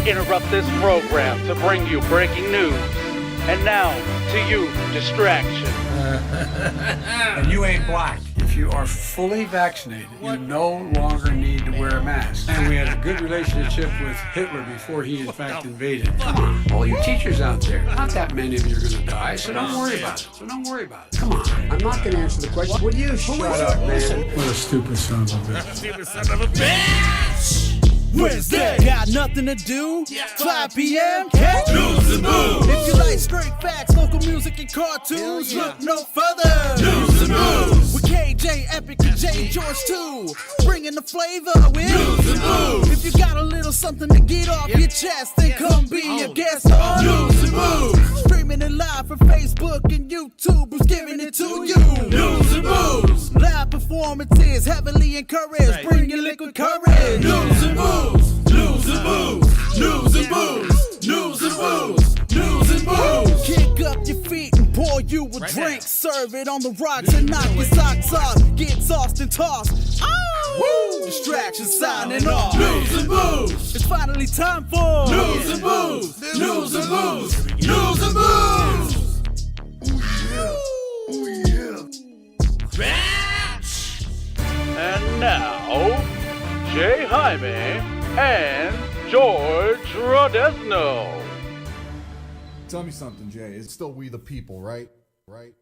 interrupt this program to bring you breaking news. And now, to you, distraction. And you ain't black. If you are fully vaccinated, you no longer need to wear a mask. And we had a good relationship with Hitler before he, in fact, invaded. Come on, all you teachers out there, not that many of you are going to die, so don't worry about it. Come on, I'm not going to answer the question. Will you shut up, man? What a stupid son of a bitch. Stupid son of a bitch! Wednesday, got nothing to do. 5 p.m. catch News and booze. If you like straight facts, local music and cartoons, look no further. News and booze. With KJ, Epic, and J. George too, bringing the flavor with News and booze. If you got a little something to get off your chest, then come be a guest on News and booze. Streaming it live from Facebook and YouTube, who's giving it to you. News and booze. Live performances heavily encouraged, bring your liquid courage. News and booze. News and booze. News and booze. News and booze. News and booze. Kick up your feet and pour you a drink. Serve it on the rocks and knock your socks off. Get tossed and tossed. Oh! Distraction signing off. News and booze. It's finally time for News and booze. News and booze. News and booze. Bitch. And now, Jay Jaime and George Rodez. Tell me something, Jay. It's still we the people, right? Right?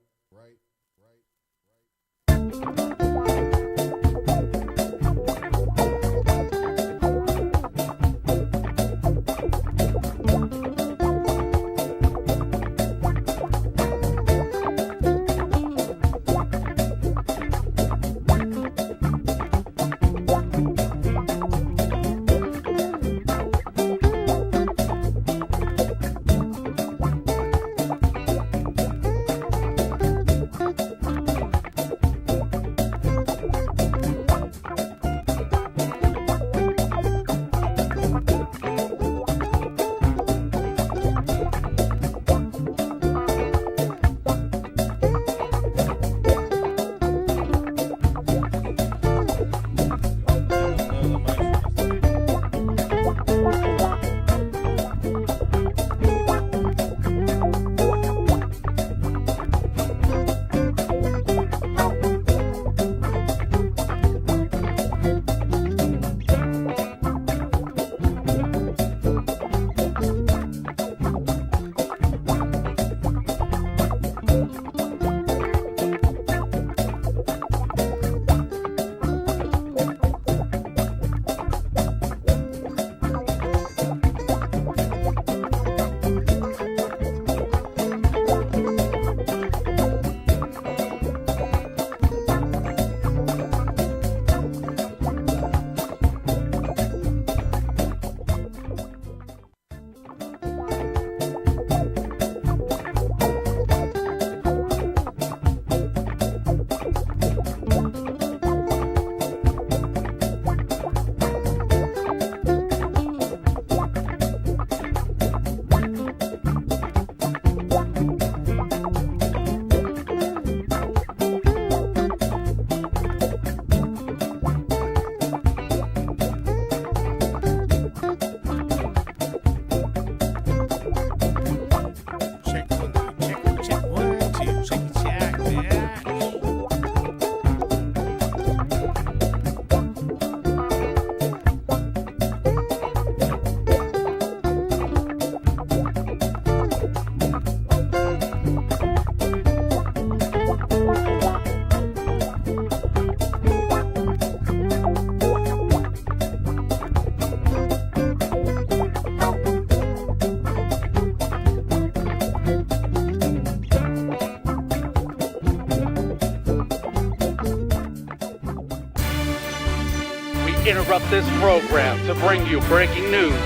Interrupt this program to bring you breaking news.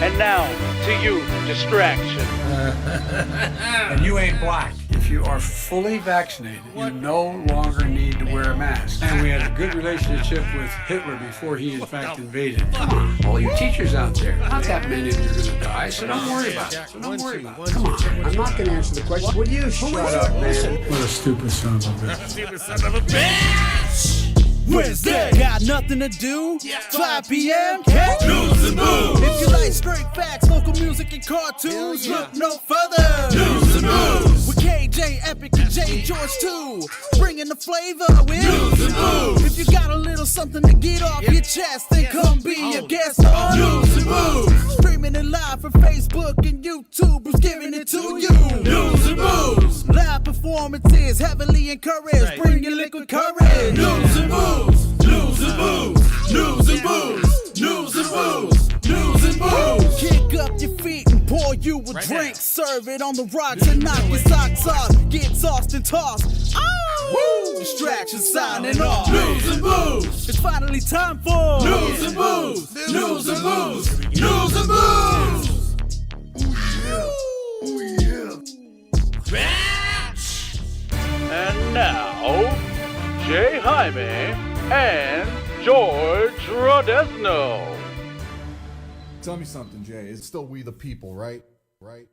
And now, to you, distraction. And you ain't black. If you are fully vaccinated, you no longer need to wear a mask. And we had a good relationship with Hitler before he, in fact, invaded. Come on, all you teachers out there, not that many of you are going to die, so don't worry about it. Come on, I'm not going to answer the question. Will you shut up, man? What a stupid son of a bitch. Stupid son of a bitch! Wednesday. Got nothing to do? 5 p.m. Catch News and booze. If you like straight facts, local music, and cartoons, look no further. News and booze. With KJ, Epic, and J. George too, bringing the flavor with News and booze. If you got a little something to get off your chest, then come be a guest on News and booze. Streaming it live from Facebook and YouTube, who's giving it to you. News and booze. Live performances heavily encouraged. Bring your liquid courage. News and booze. News and booze. News and booze. News and booze. News and booze. Kick up your feet and pour you a drink. Serve it on the rocks and knock your socks off. Get tossed and tossed. Oh! Woo! Distraction signing off. News and booze. It's finally time for News and booze. News and booze. News and booze. And now, Jay Jaime and George Rodez. Tell me something, Jay. It's still we the people, right? Right?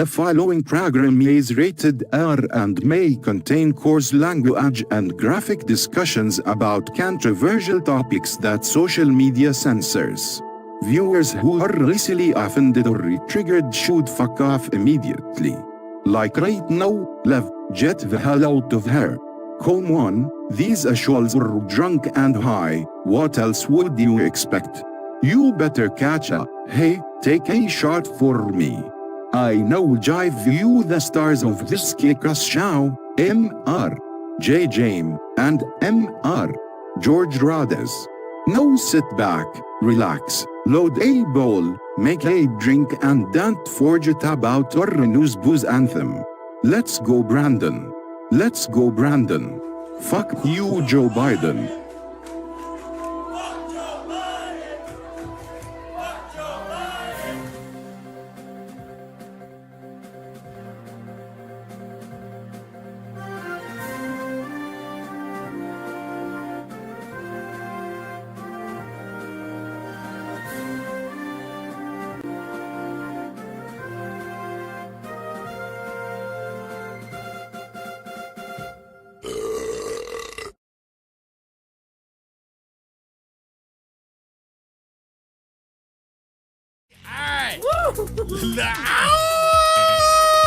The following program is rated R and may contain coarse language and graphic discussions about controversial topics that social media censors. Viewers who are easily offended or triggered should fuck off immediately. Like right now, Lev, get the hell out of here. Come on, these assholes are drunk and high, what else would you expect? You better catch up. Hey, take a shot for me. I now jive you the stars of this kick-ass show, Mr. J. Jaime, and Mr. George Rodez. Now sit back, relax, load a bowl, make a drink and don't forget about our news booze anthem. Let's go Brandon. Let's go Brandon. Fuck you Joe Biden.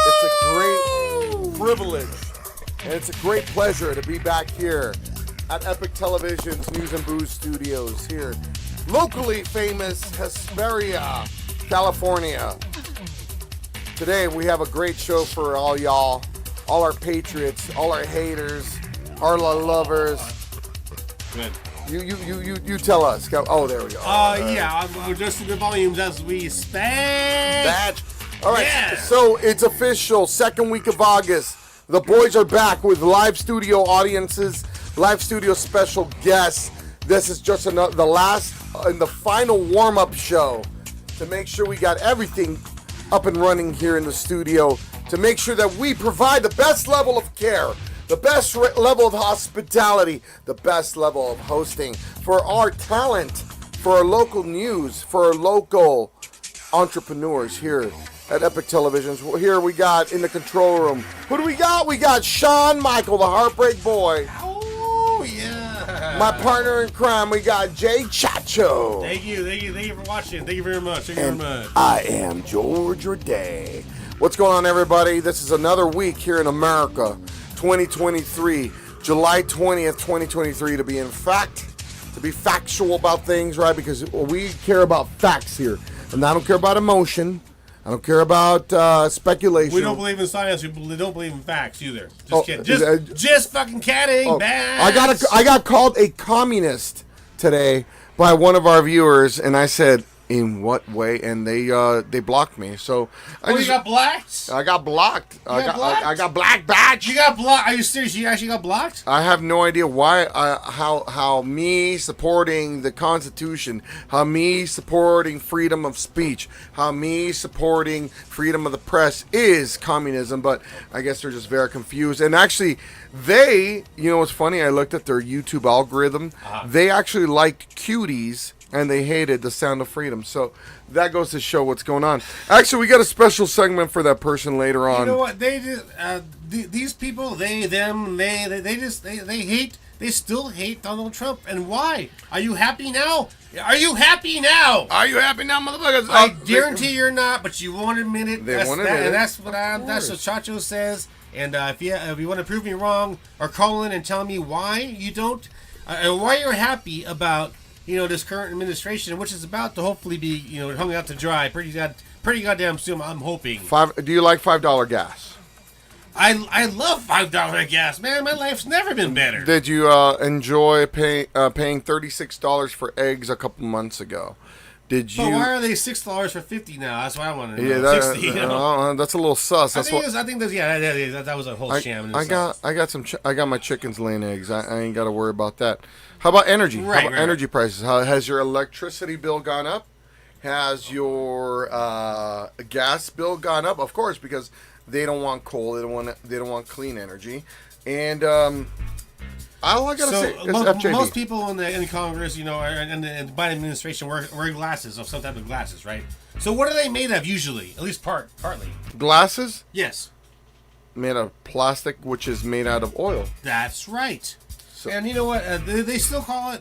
It's a great privilege and it's a great pleasure to be back here at Epic Television's News and Booze Studios here, locally famous Hesperia, California. Today we have a great show for all y'all, all our patriots, all our haters, our lovers. Good. You tell us. Oh, there we go. Yeah, I'm adjusting the volumes as we speak. All right, Yeah. So it's official, second week of August. The boys are back with live studio audiences, live studio special guests. This is just the last and the final warm-up show to make sure we got everything up and running here in the studio to make sure that we provide the best level of care, the best level of hospitality, the best level of hosting for our talent, for our local news, for our local entrepreneurs here at Epic Televisions. Here we got in the control room. Who do we got? We got Shawn Michael, the Heartbreak Boy. Oh, yeah. My partner in crime, we got Jay Chacho. Thank you for watching. Thank you very much. I am George Rodez. What's going on, everybody? This is another week here in America, 2023, July 20th, 2023, to be factual about things, right? Because we care about facts here. And I don't care about emotion. I don't care about speculation. We don't believe in science. We don't believe in facts either. Just kidding. Just fucking kidding. Oh, Bats. I got called a communist today by one of our viewers, and I said, "In what way?" And they blocked me. So you got blocked? I got blocked. I got black badge. You got blocked? Are you serious? You actually got blocked? I have no idea why. How me supporting the Constitution, how me supporting freedom of speech, how me supporting freedom of the press is communism. But I guess they're just very confused. And actually, you know what's funny? I looked at their YouTube algorithm. They actually like cuties. And they hated the sound of freedom. So that goes to show what's going on. Actually, we got a special segment for that person later on. You know what? They just these people, they hate. They still hate Donald Trump. And why? Are you happy now? Are you happy now? Are you happy now, motherfuckers? I guarantee you're not, but you won't admit it. They won't admit it. And that's what Chacho says. And if you want to prove me wrong, or call in and tell me why you don't, and why you're happy about this current administration, which is about to hopefully be, hung out to dry pretty goddamn soon, I'm hoping. Do you like $5 gas? I love $5 gas, man. My life's never been better. Did you enjoy paying $36 for eggs a couple months ago? Did you? But why are they $6 for 50 now? That's what I want to know. Yeah, 60. That's a little sus. I think that was a whole sham. I got my chickens laying eggs. I ain't got to worry about that. How about energy? Right, energy prices? Has your electricity bill gone up? Has your gas bill gone up? Of course, because they don't want coal. They don't want clean energy. And all I gotta say is FJB. Most people in Congress, and the Biden administration wear glasses, of some type of glasses, right? So what are they made of usually? At least partly. Glasses? Yes. Made of plastic, which is made out of oil. That's right. And you know what? They still call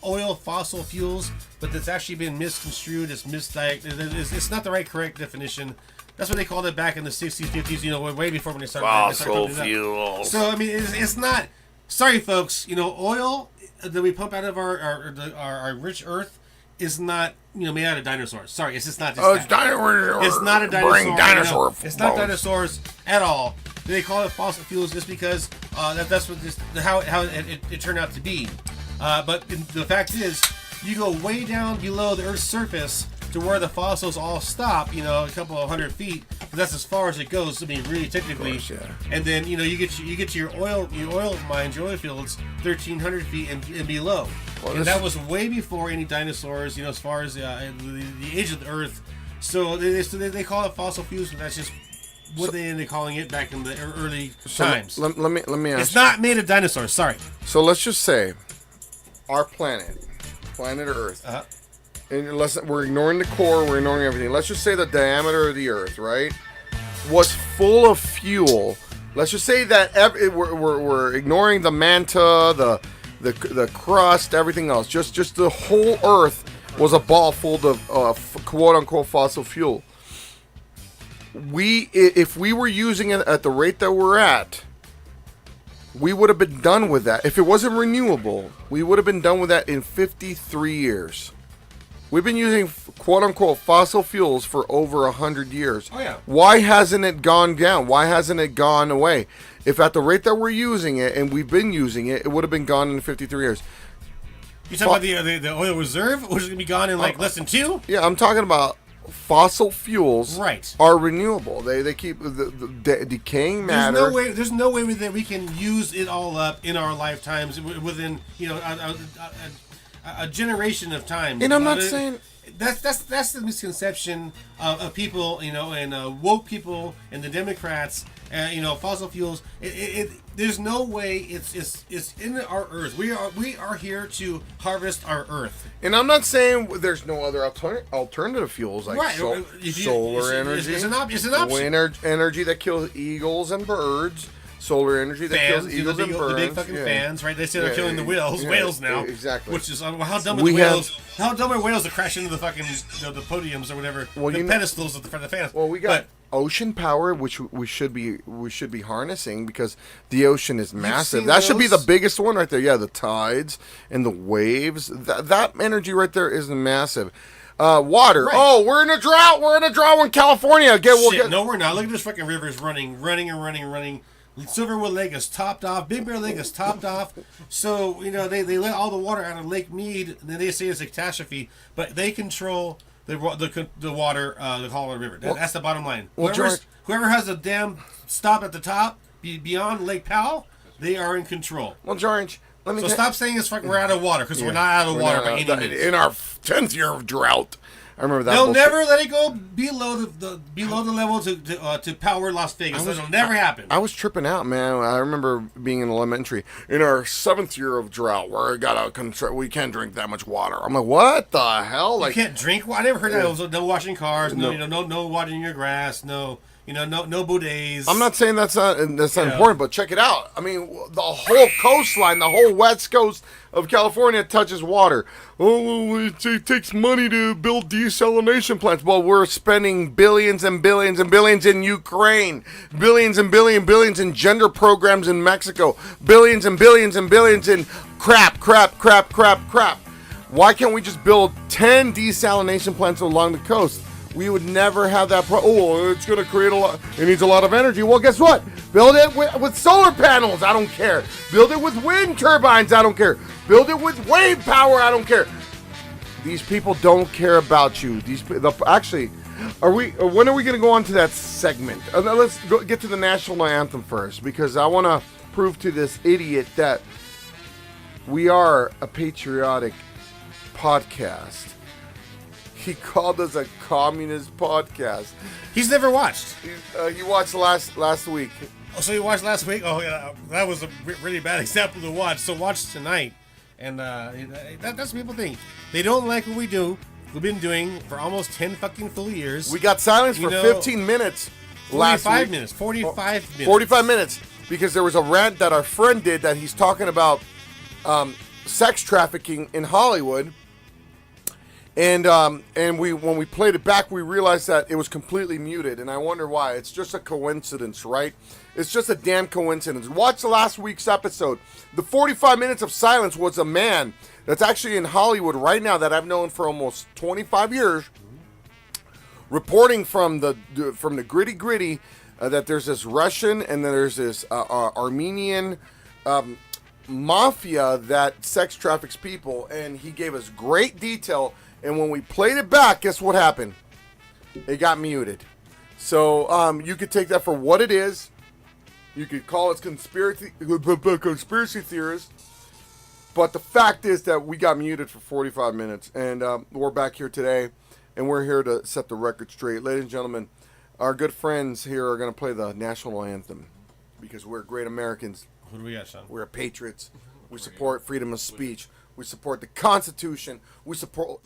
oil fossil fuels, but that's actually been misconstrued. It's misdiagnosed. It's not the correct definition. That's what they called it back in the 60s, 50s. Way before when they started. Fossil fuels. So I mean, it's not. Sorry, folks. Oil that we pump out of our rich earth is not made out of dinosaurs. Sorry, it's just not. It's dinosaurs. It's not a dinosaur. Bring dinosaur. It's not dinosaurs at all. They call it fossil fuels just because that's what how it turned out to be. But the fact is, you go way down below the Earth's surface to where the fossils all stop. A couple of 100 feet. That's as far as it goes. I mean, really technically. Course, yeah. And then you get to your oil mines, your oil fields, 1,300 feet and below. Well, and that was way before any dinosaurs. As far as the age of the Earth. So they call it fossil fuels, but that's just what they ended calling it back in the early times. Let me ask. It's not made of dinosaurs. Sorry. So let's just say our planet Earth. And we're ignoring the core, we're ignoring everything. Let's just say the diameter of the Earth, right, was full of fuel. Let's just say that we're ignoring the manta, the crust, everything else. Just the whole Earth was a ball full of quote unquote fossil fuel. If we were using it at the rate that we're at, we would have been done with that. If it wasn't renewable, we would have been done with that in 53 years. We've been using quote-unquote fossil fuels for over 100 years. Oh, yeah. Why hasn't it gone down? Why hasn't it gone away? If at the rate that we're using it, and we've been using it, it would have been gone in 53 years. You talking about the oil reserve, which is going to be gone in less than 2? Yeah, I'm talking about fossil fuels are renewable. They keep the decaying matter. There's no way that we can use it all up in our lifetimes within a generation of time. And I'm not saying that's the misconception of people, and woke people and the Democrats. Fossil fuels. There's no way it's in our Earth. We are here to harvest our Earth. And I'm not saying there's no other alternative fuels like solar energy. It's an option. Wind energy that kills eagles and birds. Solar energy that kills eagles and birds. The big fucking fans, right? They say they're killing the whales now. Exactly. Which is how dumb are the whales? How dumb are whales to crash into the fucking the podiums or whatever? The pedestals at the front of the fans. Well, we got ocean power, which we should be harnessing because the ocean is massive. That should be the biggest one right there. Yeah, the tides and the waves. That energy right there is massive. Water. Right. Oh, we're in a drought. We're in a drought in California. No, we're not. Look at this fucking rivers running. Silverwood Lake is topped off. Big Bear Lake is topped off. So, they let all the water out of Lake Mead, and then they say it's a catastrophe, but they control the water, the Colorado River. That's the bottom line. Whoever has a dam stop at the top, beyond Lake Powell, they are in control. Well, George, stop saying we're out of water, because we're not out of water by any means. In our 10th year of drought. I remember that. They'll never let it go below the level to power Las Vegas. That'll never happen. I was tripping out, man. I remember being in elementary in our 7th year of drought, where we can't drink that much water. I'm like, what the hell? You can't drink. I never heard that. No washing cars. No watering your grass. No bidets. I'm not saying that's not important, but check it out. I mean, the whole coastline, the whole west coast of California touches water. Oh, it takes money to build desalination plants. Well, we're spending billions and billions and billions in Ukraine, billions and billions in gender programs in Mexico, billions and billions and billions in crap. Why can't we just build 10 desalination plants along the coast? We would never have that it's going to create it needs a lot of energy. Well, guess what? Build it with solar panels. I don't care. Build it with wind turbines. I don't care. Build it with wave power. I don't care. These people don't care about you. Actually, when are we going to go on to that segment? Let's get to the national anthem first, because I want to prove to this idiot that we are a patriotic podcast. He called us a communist podcast. He's never watched. He watched last week. Oh, so you watched last week? Oh, yeah, that was a really bad example to watch. So watch tonight, and that's what people think. They don't like what we do. We've been doing for almost 10 fucking full years. We got silence for 15 minutes last week. 45 minutes. 45 minutes, because there was a rant that our friend did that he's talking about sex trafficking in Hollywood. And when we played it back, we realized that it was completely muted, and I wonder why. It's just a coincidence, right? It's just a damn coincidence. Watch last week's episode. The 45 minutes of silence was a man that's actually in Hollywood right now that I've known for almost 25 years, reporting from the gritty that there's this Russian and then there's this Armenian mafia that sex traffics people, and he gave us great detail. And when we played it back, guess what happened? It got muted. So you could take that for what it is. You could call it conspiracy theorists. But the fact is that we got muted for 45 minutes. And we're back here today. And we're here to set the record straight. Ladies and gentlemen, our good friends here are going to play the national anthem. Because we're great Americans. Who do we got, Sean? We're patriots. We support freedom of speech. We support the Constitution. We support.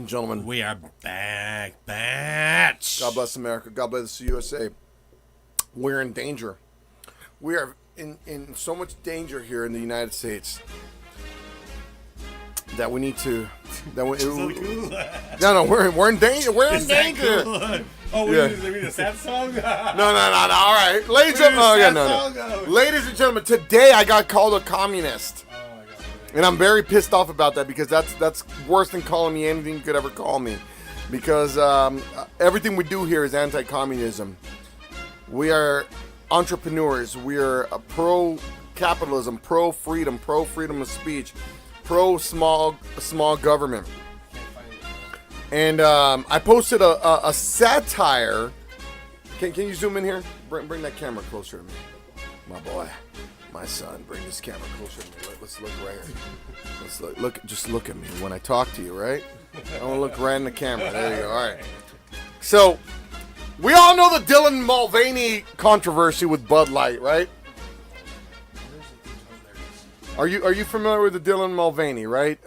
and gentlemen. We are back, batch. God bless America. God bless the USA. We're in danger. We are in so much danger here in the United States that we need to. That we, no, we're in danger. We're in danger. Cool? Oh, we need a sad song? No. All right, ladies and gentlemen. Ladies and gentlemen, today I got called a communist. And I'm very pissed off about that because that's worse than calling me anything you could ever call me. Because everything we do here is anti-communism. We are entrepreneurs. We are pro-capitalism, pro-freedom of speech, pro-small government. And I posted a satire. Can you zoom in here? Bring that camera closer to me. My boy. My son, bring this camera closer to me. Let's look right here. Let's look. Just look at me when I talk to you, right? I want to look right in the camera. There you go. All right. So, we all know the Dylan Mulvaney controversy with Bud Light, right? Are you familiar with the Dylan Mulvaney, right?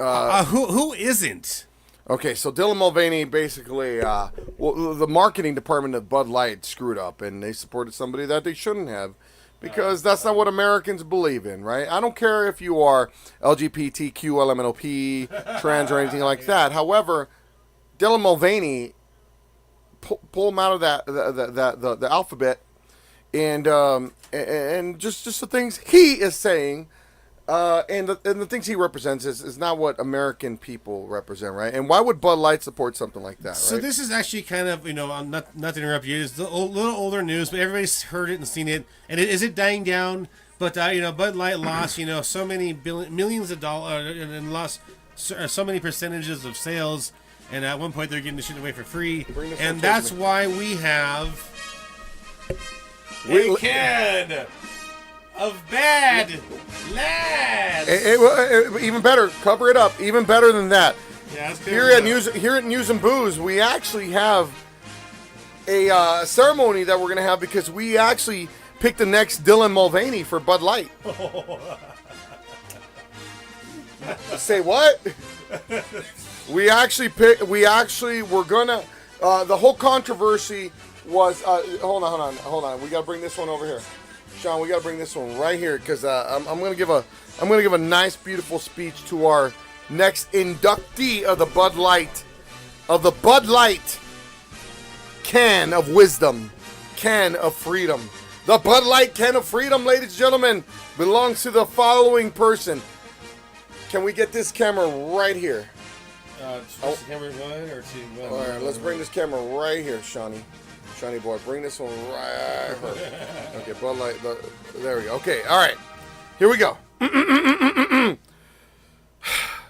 Who isn't? Okay, so Dylan Mulvaney basically, the marketing department of Bud Light screwed up, and they supported somebody that they shouldn't have. Because that's not what Americans believe in, right? I don't care if you are LGBTQ, LMNOP, trans, or anything like that. However, Dylan Mulvaney, pull him out of the alphabet, and just the things he is saying, and the things he represents is not what American people represent, right? And why would Bud Light support something like that? So right? this is actually kind of, I'm not to interrupt you. It's a little older news, but everybody's heard it and seen it. And is it dying down? But Bud Light lost, so many millions of dollars and lost so many percentages of sales. And at one point they're getting the shit away for free. And that's why we have a can of bad lads. Even better, cover it up. Even better than that. Yeah, here at News and Booze, we actually have a ceremony that we're gonna have because we actually picked the next Dylan Mulvaney for Bud Light. Say what? We were gonna. The whole controversy was. Hold on. We gotta bring this one over here. Sean, we gotta bring this one right here because I'm gonna give a nice, beautiful speech to our next inductee of the Bud Light can of wisdom, can of freedom. The Bud Light can of freedom, ladies and gentlemen, belongs to the following person. Can we get this camera right here? Camera 1 or 2? All right, let's bring this camera right here, Shawnee boy, bring this one right here. Okay, Bud Light, there we go. Okay, all right, here we go.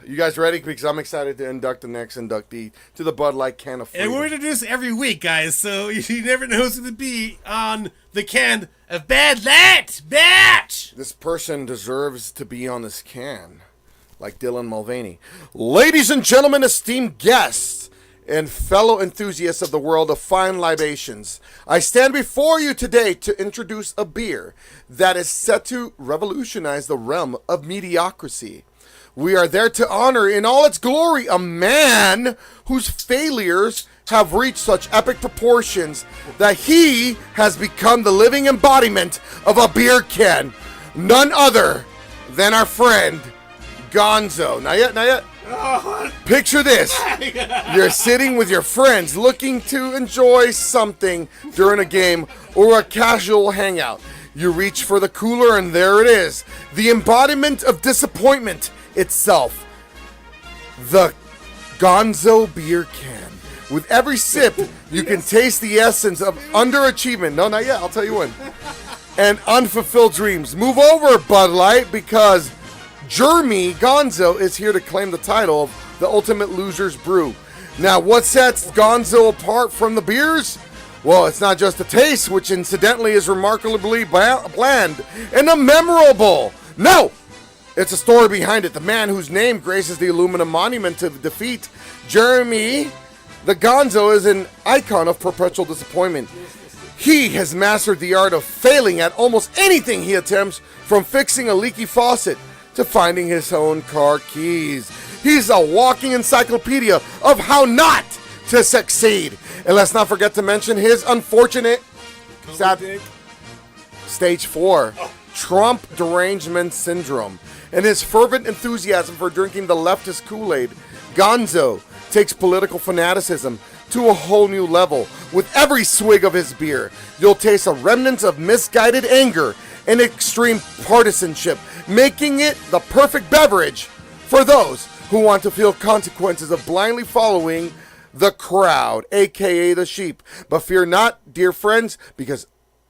You guys ready? Because I'm excited to induct the next inductee to the Bud Light can of freedom. And we're going to do this every week, guys, so you never know who's going to be on the can of Bad Light Batch. This person deserves to be on this can, like Dylan Mulvaney. Ladies and gentlemen, esteemed guests, and fellow enthusiasts of the world of fine libations, I stand before you today to introduce a beer that is set to revolutionize the realm of mediocrity. We are there to honor in all its glory a man whose failures have reached such epic proportions that he has become the living embodiment of a beer can. None other than our friend Gonzo. Not yet. Picture this. You're sitting with your friends looking to enjoy something during a game or a casual hangout. You reach for the cooler and there it is. The embodiment of disappointment itself. The Gonzo beer can. With every sip, you can taste the essence of underachievement. No, not yet. I'll tell you when. And unfulfilled dreams. Move over, Bud Light, because Jeremy Gonzo is here to claim the title of the Ultimate Loser's Brew. Now, what sets Gonzo apart from the beers? Well, it's not just the taste, which incidentally is remarkably bland and memorable. No! It's a story behind it. The man whose name graces the aluminum monument to the defeat, Jeremy the Gonzo, is an icon of perpetual disappointment. He has mastered the art of failing at almost anything he attempts, from fixing a leaky faucet to finding his own car keys. He's a walking encyclopedia of how not to succeed. And let's not forget to mention his unfortunate stage 4, Trump derangement syndrome. And his fervent enthusiasm for drinking the leftist Kool-Aid, Gonzo takes political fanaticism to a whole new level. With every swig of his beer, you'll taste the remnants of misguided anger and extreme partisanship, making it the perfect beverage for those who want to feel consequences of blindly following the crowd, aka the sheep. But fear not, dear friends, because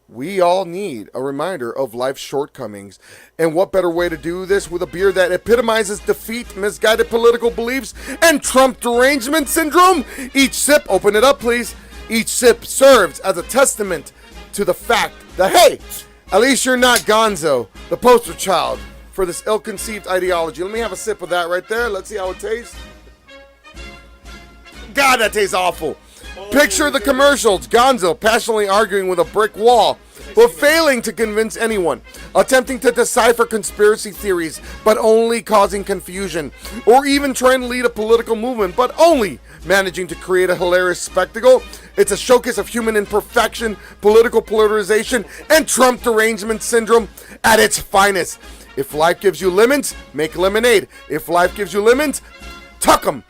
we all need a reminder of life's shortcomings. And what better way to do this with a beer that epitomizes defeat, misguided political beliefs, and Trump derangement syndrome? Each sip, open it up please, each sip serves as a testament to the fact that, hey, at least you're not Gonzo, the poster child for this ill-conceived ideology. Let me have a sip of that right there. Let's see how it tastes. God, that tastes awful. Picture the commercials. Gonzo passionately arguing with a brick wall, but failing to convince anyone. Attempting to decipher conspiracy theories, but only causing confusion. Or even trying to lead a political movement, but only managing to create a hilarious spectacle. It's a showcase of human imperfection, political polarization, and Trump derangement syndrome at its finest. If life gives you lemons, make lemonade. If life gives you lemons, tuck them.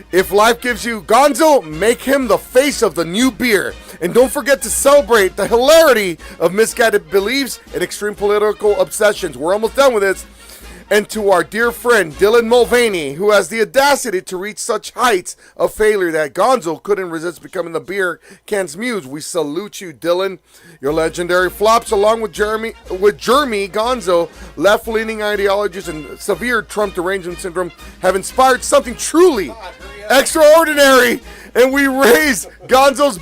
If life gives you Gonzo, make him the face of the new beer. And don't forget to celebrate the hilarity of misguided beliefs and extreme political obsessions. We're almost done with this. And to our dear friend Dylan Mulvaney, who has the audacity to reach such heights of failure that Gonzo couldn't resist becoming the beer can's muse, we salute you, Dylan. Your legendary flops, along with Jeremy Gonzo, left-leaning ideologies and severe Trump derangement syndrome, have inspired something truly extraordinary. And we raise Gonzo's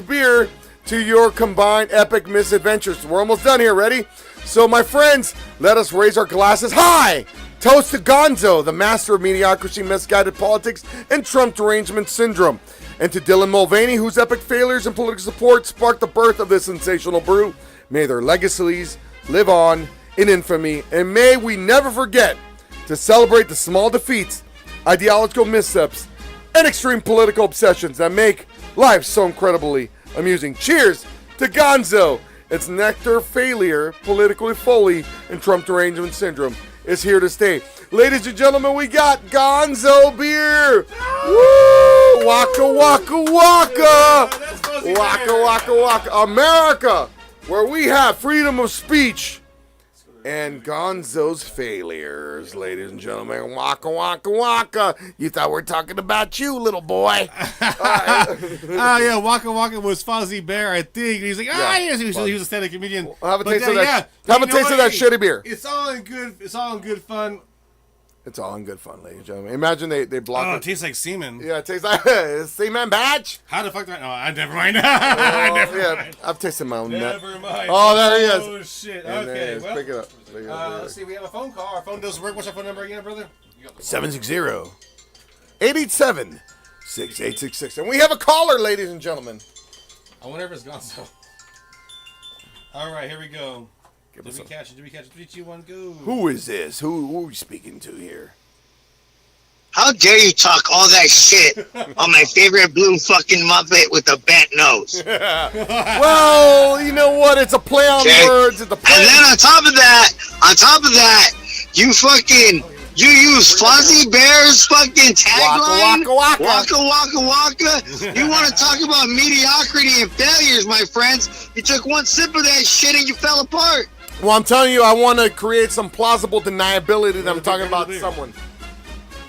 beer to your combined epic misadventures. We're almost done here. Ready? So, my friends, let us raise our glasses high. Toast to Gonzo, the master of mediocrity, misguided politics, and Trump derangement syndrome. And to Dylan Mulvaney, whose epic failures and political support sparked the birth of this sensational brew. May their legacies live on in infamy. And may we never forget to celebrate the small defeats, ideological missteps, and extreme political obsessions that make life so incredibly amusing. Cheers to Gonzo. Its nectar failure, politically folly, and Trump derangement syndrome is here to stay. Ladies and gentlemen, we got Gonzo beer. Woo! Waka waka waka. Waka waka waka. America, where we have freedom of speech and Gonzo's failures, ladies and gentlemen. Waka waka waka. You thought we were talking about you, little boy. Yeah, Waka Waka was Fozzie Bear, I think. He's like, yes, he was a stand-up comedian. Well, have a taste of that. Have a taste of that shitty beer. It's all in good fun. It's all in good fun, ladies and gentlemen. Imagine they block it. Oh, it tastes like semen. Yeah, it tastes like semen batch. How the fuck do I? No, I never mind. Never mind. I've tasted my own nut. Never mind. Oh, there he is. Oh shit. And Okay. Well, pick it up. let's see. We have a phone call. Our phone doesn't work. What's our phone number again, brother? 760-887-6866. And we have a caller, ladies and gentlemen. I wonder if it's gone. So. All right, here we go. Did we catch it? 3, 2, 1, go. Who is this? Who are we speaking to here? How dare you talk all that shit on my favorite blue fucking Muppet with a bent nose? Well, you know what? It's a play on words. It's a play. And then on top of that, you use Fuzzy Bear's fucking tagline. Waka, waka, waka, waka, waka. You want to talk about mediocrity and failures, my friends? You took one sip of that shit and you fell apart. Well, I'm telling you, I want to create some plausible deniability that I'm talking about someone.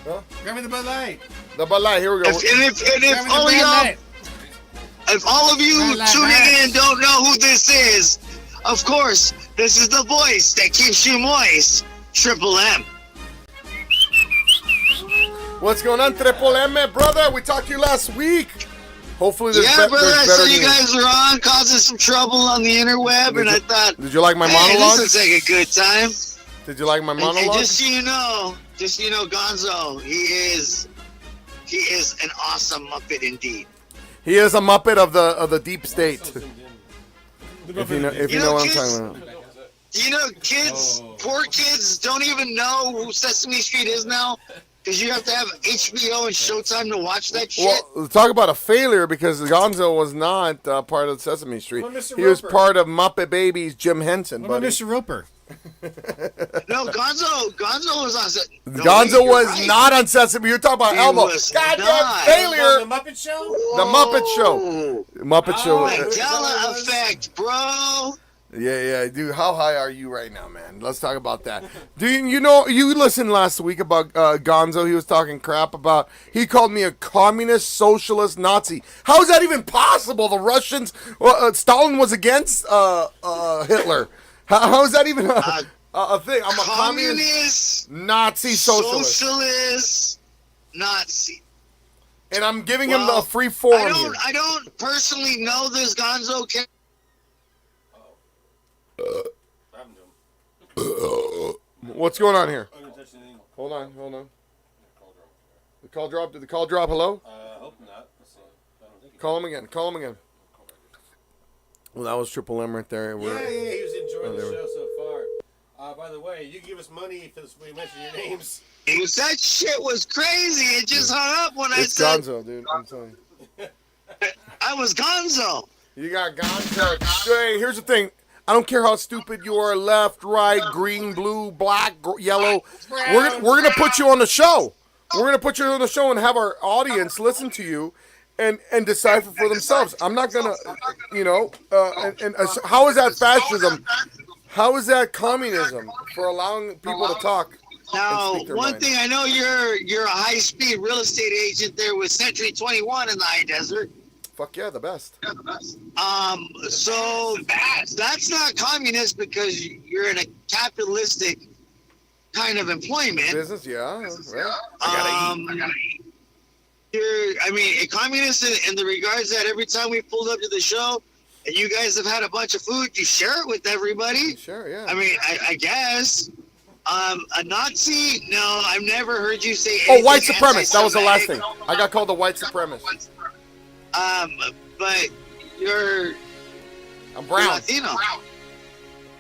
Huh? Grab me the Bud Light. The Bud Light, here we go. If all of you tuning in and don't know who this is, of course, this is the voice that keeps you moist, Triple M. What's going on, Triple M, brother? We talked to you last week. Hopefully there's brother, I saw you news. guys were on, causing some trouble on the interweb, I thought, did you like my hey, monologue? this looks like a good time. Did you like my monologue? And just so you know, Gonzo, he is an awesome Muppet indeed. He is a Muppet of the deep state. if you know what I'm talking about. You know, kids, poor kids don't even know who Sesame Street is now Because you have to have HBO and Showtime to watch that shit. Well, talk about a failure because Gonzo was not part of Sesame Street. He was part of Muppet Babies, Jim Henson. What about Mr. Roper? No, Gonzo was on. Gonzo was not on Sesame. You're talking about Elmo. Goddamn failure. The Muppet Show. The Muppet Show. Muppet Show. Mandela effect, bro. Yeah, dude. How high are you right now, man? Let's talk about that. Do you know? You listened last week about Gonzo. He was talking crap about. He called me a communist, socialist, Nazi. How is that even possible? The Russians. Stalin was against Hitler. How is that even a thing? I'm a communist, Nazi, socialist, Nazi. And I'm giving him the free forum here. I don't personally know this Gonzo. What's going on here? Hold on. The call dropped. Did the call drop? Hello? I hope not. Call him again. Well, that was Triple M right there. Yeah, he was enjoying the show so far. By the way, you give us money if we mention your names. That shit was crazy. It just hung up when I said... It's Gonzo, dude. I'm telling you. I was Gonzo. You got Gonzo. Hey, here's the thing. I don't care how stupid you are, left, right, green, blue, black, yellow. We're gonna put you on the show. We're gonna put you on the show and have our audience listen to you and decipher for themselves. I'm not gonna, how is that fascism? How is that communism for allowing people to talk? Now, one thing I know, you're a high-speed real estate agent there with Century 21 in the high desert. Fuck yeah, the best. So that's not communist because you're in a capitalistic kind of employment. Business, yeah. Right. I gotta eat. You're a communist in the regards that every time we pulled up to the show and you guys have had a bunch of food, you share it with everybody. Sure, yeah. I guess. A Nazi? No, I've never heard you say. Oh, white supremacist. That was the last thing. I got called a white supremacist. But I'm brown. You're Latino.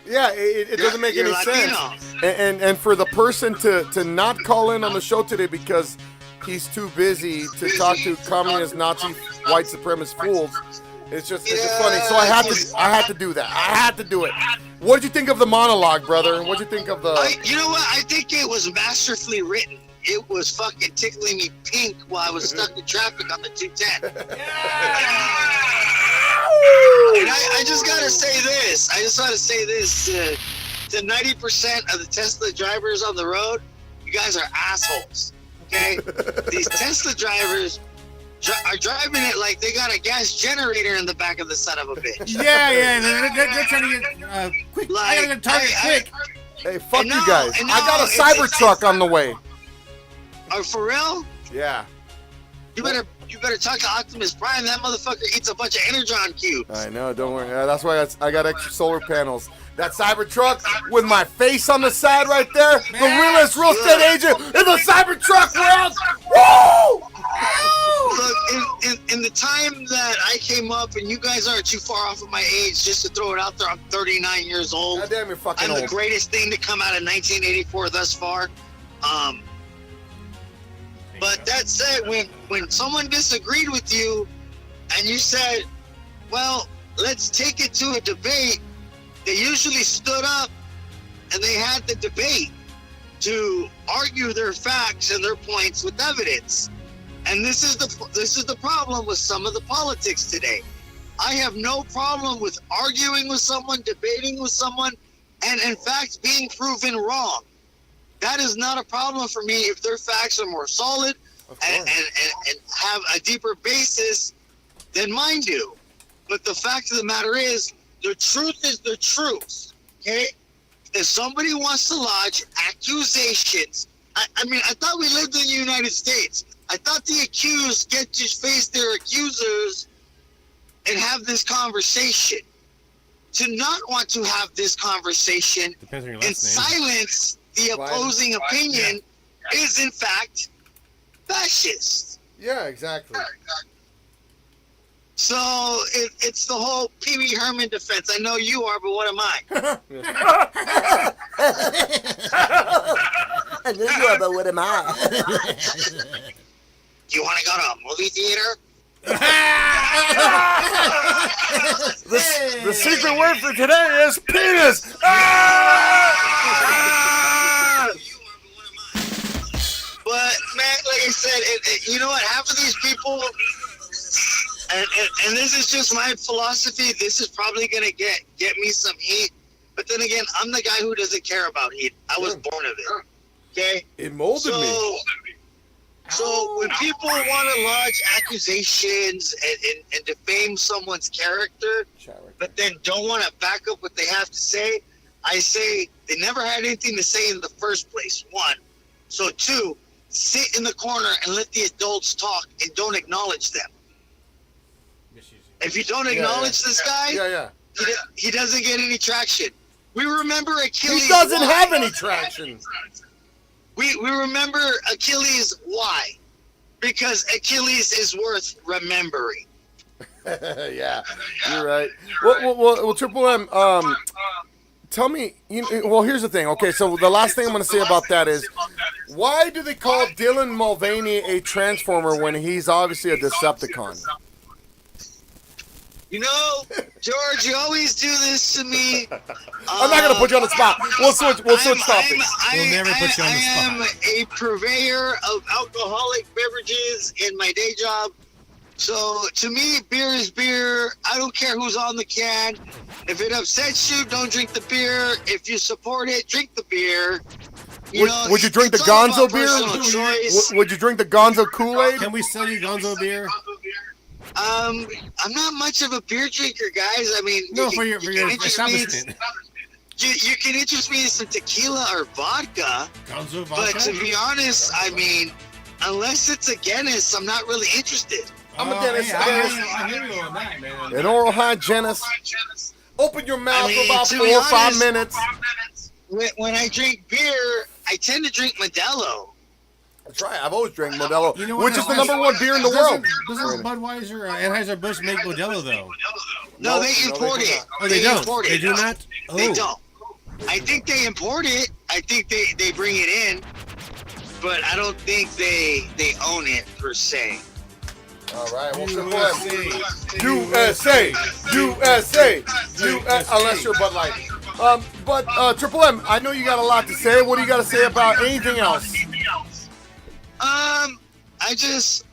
Yeah, it doesn't make any sense. And for the person to not call in on the show today because he's too busy to talk to communist, Nazi, white supremacist fools, it's just funny. So I had to do that. I had to do it. What did you think of the monologue, brother? What did you think of the? You know what? I think it was masterfully written. It was fucking tickling me pink while I was stuck in traffic on the 210. And I just gotta say this. I just want to say this to 90% of the Tesla drivers on the road. You guys are assholes. Okay, these Tesla drivers are driving it like they got a gas generator in the back of the son of a bitch. Yeah. They're trying to get quick. I gotta get target quick. Hey, fuck you guys. I got a Cybertruck on the way. Oh, for real? Yeah. You better talk to Optimus Prime. That motherfucker eats a bunch of Energon cubes. I know, don't worry. That's why I got extra solar panels. That Cybertruck with my face on the side right there, the realest real estate agent in the Cybertruck world. Woo! Look, in the time that I came up, and you guys aren't too far off of my age, just to throw it out there, I'm 39 years old. God damn, you're fucking I'm old. the greatest thing to come out of 1984 thus far. But that said, when someone disagreed with you and you said, well, let's take it to a debate, they usually stood up and they had the debate to argue their facts and their points with evidence. And this is the problem with some of the politics today. I have no problem with arguing with someone, debating with someone, and in fact being proven wrong. That is not a problem for me if their facts are more solid and have a deeper basis than mine do. But the fact of the matter is, the truth is the truth, okay? If somebody wants to lodge accusations, I thought we lived in the United States. I thought the accused get to face their accusers and have this conversation. To not want to have this conversation and silence the opposing opinion is in fact fascist. Yeah, exactly. So it's the whole Pee Wee Herman defense. I know you are, but what am I? Yeah, but what am I? Do you want to go to a movie theater? The secret word for today is penis. But man, like I said, you know what? Half of these people, and this is just my philosophy. This is probably gonna get me some heat. But then again, I'm the guy who doesn't care about heat. I was born of it. Okay. It molded me. So when people want to lodge accusations and defame someone's character, but then don't want to back up what they have to say, I say they never had anything to say in the first place, one. So two, sit in the corner and let the adults talk and don't acknowledge them. If you don't acknowledge this guy, he doesn't get any traction. We remember Achilles. He doesn't have any traction. We remember Achilles. Why? Because Achilles is worth remembering. Yeah, you're right. Well, Triple M, tell me, well, here's the thing. Okay, so the last thing I'm going to say about that is, why do they call Dylan Mulvaney a Transformer when he's obviously a Decepticon? You know, George, you always do this to me. I'm not going to put you on the spot. We'll switch topics. We'll never put you on the spot. I am a purveyor of alcoholic beverages in my day job. So to me, beer is beer. I don't care who's on the can. If it upsets you, don't drink the beer. If you support it, drink the beer. Would you drink the Gonzo beer? Would you drink the Gonzo Kool-Aid? Can we sell you Gonzo beer? I'm not much of a beer drinker, guys. I mean, no, for your establishment. You can interest me in some tequila or vodka. Gonzo vodka? But to be honest, I mean, unless it's a Guinness, I'm not really interested. I'm a Guinness. I hear you on that, man. An oral high Guinness. Open your mouth for about 4 or 5 minutes. When I drink beer, I tend to drink Modelo. That's right. I've always drank Modelo, which is the #1 beer in the world. Doesn't Budweiser, Anheuser-Busch make Modelo, though? No, they import it. Oh, they don't? They do not? Oh. They don't. I think they import it. I think they bring it in. But I don't think they own it, per se. All right. Well, USA. Unless you're Bud Light. But Triple M, I know you got a lot to say. What do you got to say about anything else? I just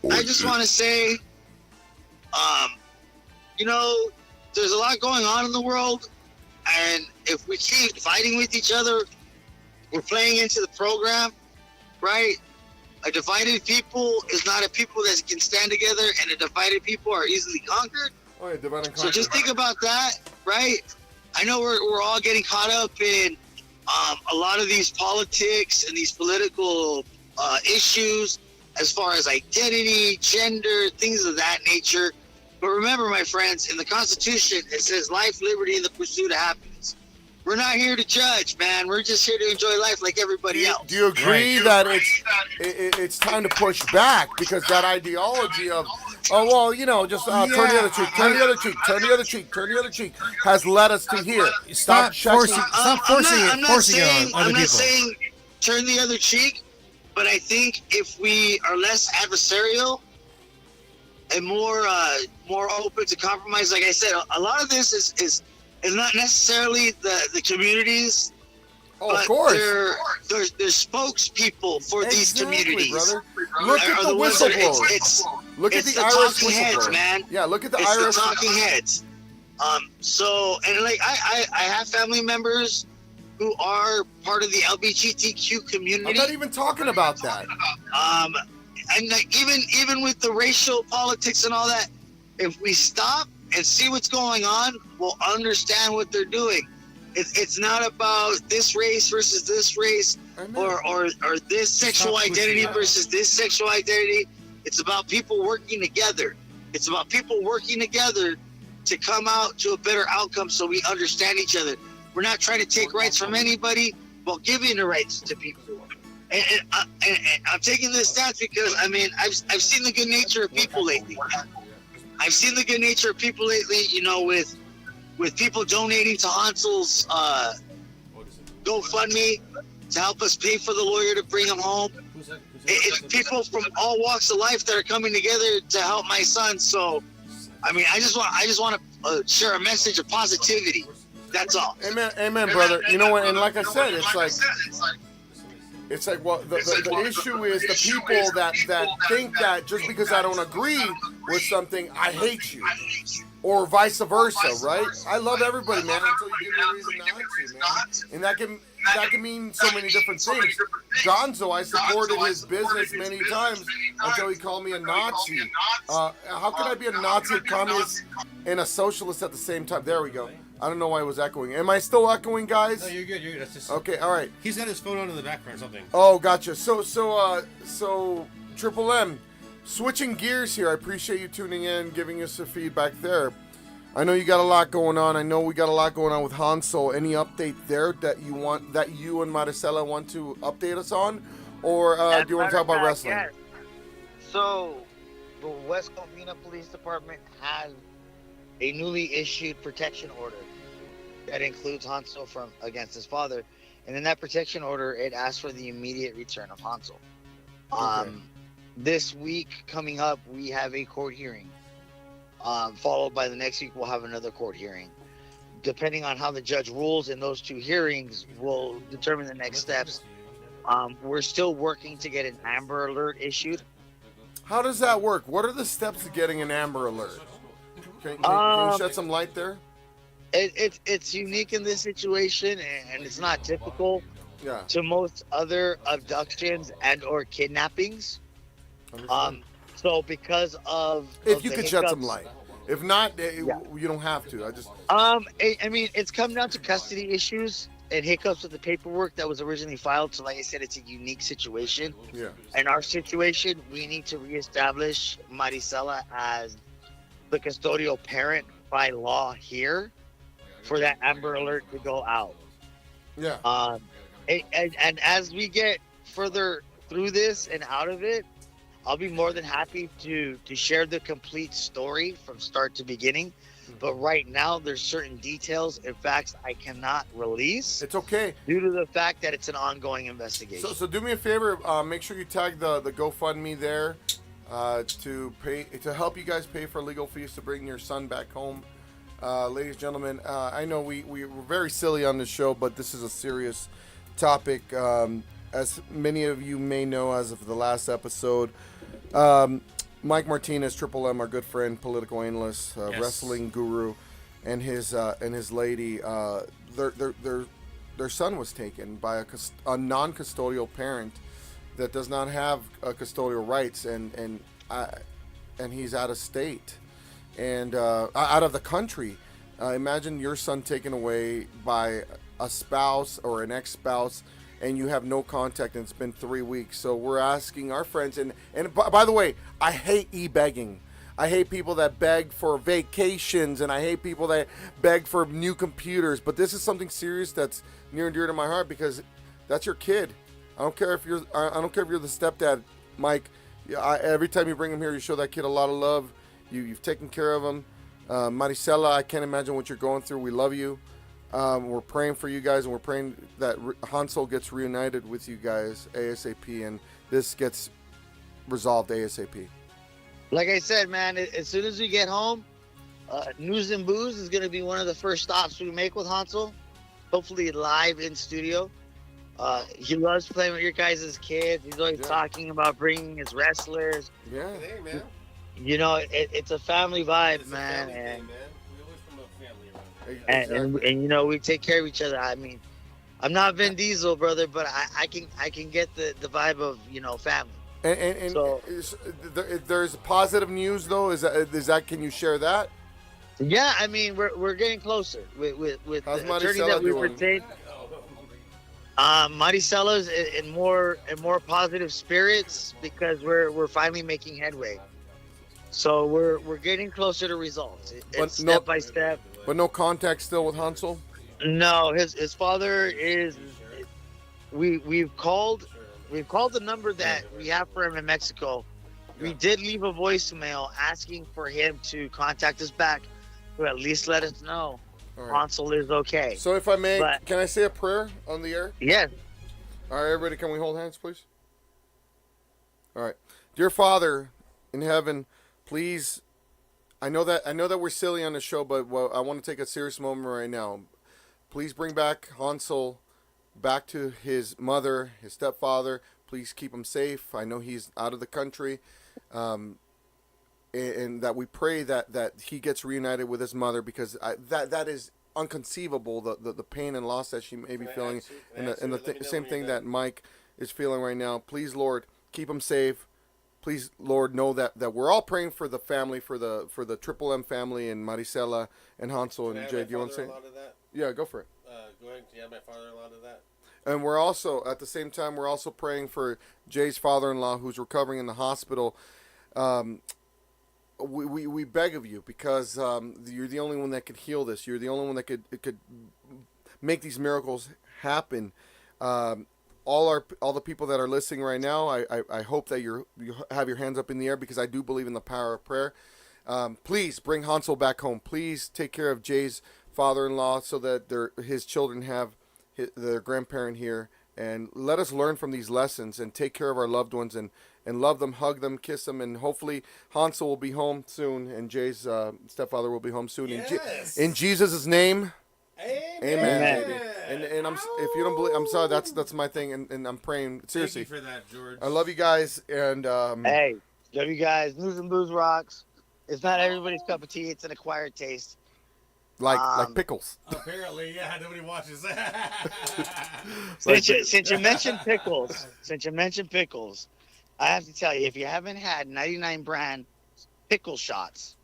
want to say, there's a lot going on in the world, and if we keep fighting with each other, we're playing into the program, right? A divided people is not a people that can stand together, and a divided people are easily conquered. Oh, yeah, divide and conquer. So just think about that, right? I know we're all getting caught up in a lot of these politics and these political issues as far as identity, gender, things of that nature. But remember, my friends, in the Constitution, it says life, liberty, and the pursuit of happiness. We're not here to judge, man. We're just here to enjoy life like everybody else. Do you agree that it's time to push back, because that ideology of, turn the other cheek, turn the other cheek, turn the other cheek, turn the other cheek, has led us to here. Stop forcing it on other people. I'm not saying turn the other cheek, but I think if we are less adversarial and more open to compromise, like I said, a lot of this is not necessarily the communities, but of course. They're spokespeople for these communities. Brother. Look at the whistleblowers. Look at the Irish talking heads, whistleblower. Man. Yeah, look at the It's Irish the talking heads. I have family members who are part of the LGBTQ community. I'm not even talking about that. And even with the racial politics and all that, if we stop and see what's going on, we'll understand what they're doing. It's not about this race versus this race, or this sexual identity versus this sexual identity. It's about people working together. It's about people working together to come out to a better outcome, so we understand each other. We're not trying to take rights from anybody, while giving the rights to people. And I'm taking this stance because, I mean, I've seen the good nature of people lately. I've seen the good nature of people lately, with people donating to Hansel's GoFundMe, to help us pay for the lawyer to bring him home. It's people from all walks of life that are coming together to help my son. So, I mean, I just want to share a message of positivity. That's all. Amen, brother. You know what? And like I said, it's like well, the issue is the people that think that just because I don't agree with something, I hate you, or vice versa, right? I love everybody, man, until you give me a reason not to, man. And that can mean so many different things. Gonzo, I supported his business many times until he called me a Nazi. How can I be a Nazi, a communist, and a socialist at the same time? There we go. I don't know why it was echoing. Am I still echoing, guys? No, you're good. You're good. That's just okay. All right. He's got his phone on in the background or something. Oh, gotcha. So Triple M, switching gears here. I appreciate you tuning in, giving us some feedback there. I know you got a lot going on. I know we got a lot going on with Hansel. Any update there that you and Maricela want to update us on, or do you want to talk about wrestling? Yes. So, the West Covina Police Department has a newly issued protection order that includes Hansel against his father, and in that protection order, it asks for the immediate return of Hansel. Okay. This week coming up, we have a court hearing. Followed by the next week, we'll have another court hearing. Depending on how the judge rules in those two hearings, will determine the next steps. We're still working to get an Amber Alert issued. How does that work? What are the steps to getting an Amber Alert? Can you shed some light there? It's unique in this situation, and it's not typical to most other abductions and or kidnappings. So because of if you could shed some light, if not, you don't have to. I mean, it's come down to custody issues and hiccups with the paperwork that was originally filed. So, like I said, it's a unique situation. Yeah. In our situation, we need to reestablish Maricela as the custodial parent by law here for that Amber Alert to go out. Yeah. And as we get further through this and out of it, I'll be more than happy to share the complete story from start to beginning. But right now, there's certain details and facts I cannot release. It's okay. Due to the fact that it's an ongoing investigation. So do me a favor. Make sure you tag the GoFundMe there to help you guys pay for legal fees to bring your son back home. Ladies and gentlemen, I know we're very silly on this show, but this is a serious topic. As many of you may know, as of the last episode, Mike Martinez, Triple M, our good friend, political analyst, wrestling guru, and his lady, their son was taken by a non-custodial parent that does not have custodial rights, and he's out of state and out of the country. Imagine your son taken away by a spouse or an ex-spouse, and you have no contact, and it's been 3 weeks. So we're asking our friends, and by the way, I hate e-begging. I hate people that beg for vacations, and I hate people that beg for new computers. But this is something serious that's near and dear to my heart, because that's your kid. I don't care if you're the stepdad, Mike. Every time you bring him here, you show that kid a lot of love. You've taken care of him. Maricela, I can't imagine what you're going through. We love you. We're praying for you guys, and we're praying that Hansel gets reunited with you guys ASAP, and this gets resolved ASAP. Like I said, man, as soon as we get home, News and Booze is going to be one of the first stops we make with Hansel. Hopefully live in studio. He loves playing with your guys' kids. He's always talking about bringing his wrestlers. Yeah. Hey, man. You know, it's a family vibe, man. And and you know, we take care of each other. I mean, I'm not Vin Diesel, brother, but I can get the vibe of, you know, family. And so, there's positive news though. Is that can you share that? Yeah, I mean, we're getting closer with How's the attorney that we retained. Maricela's in more positive spirits because we're finally making headway. So we're getting closer to results. It's step by step. But no contact still with Hansel? No, his father is. We've called the number that we have for him in Mexico. We did leave a voicemail asking for him to contact us back to at least let us know Hansel is okay. So if I may, can I say a prayer on the air? Yes. All right, everybody, can we hold hands, please? All right. Dear Father in heaven, please, I know that we're silly on the show, but I want to take a serious moment right now. Please bring back Hansel back to his mother, his stepfather. Please keep him safe. I know he's out of the country. And that we pray that he gets reunited with his mother, because that is unconceivable, the pain and loss that she may be feeling, and the same thing that Mike is feeling right now. Please, Lord, keep him safe. Please, Lord, know that we're all praying for the family, for the Triple M family, and Maricela and Hansel and Jay. Do you want to say? Yeah, go for it. Go ahead. Do you have my father-in-law to that? And we're also, at the same time, we're also praying for Jay's father-in-law, who's recovering in the hospital. We beg of you, because you're the only one that could heal this. You're the only one that could make these miracles happen. All the people that are listening right now, I hope that you have your hands up in the air, because I do believe in the power of prayer. Please bring Hansel back home. Please take care of Jay's father-in-law, so that his children have their grandparent here. And let us learn from these lessons and take care of our loved ones and love them, hug them, kiss them, and hopefully Hansel will be home soon, and Jay's stepfather will be home soon. Yes. In Jesus' name, amen. Baby. And if you don't believe, I'm sorry. That's my thing, and I'm praying seriously. Thank you for that, George. I love you guys, and hey, love you guys. News and Booze rocks. It's not everybody's cup of tea. It's an acquired taste. Like pickles. Apparently, yeah. Nobody watches that. Since you mentioned pickles, I have to tell you, if you haven't had 99 brand pickle shots,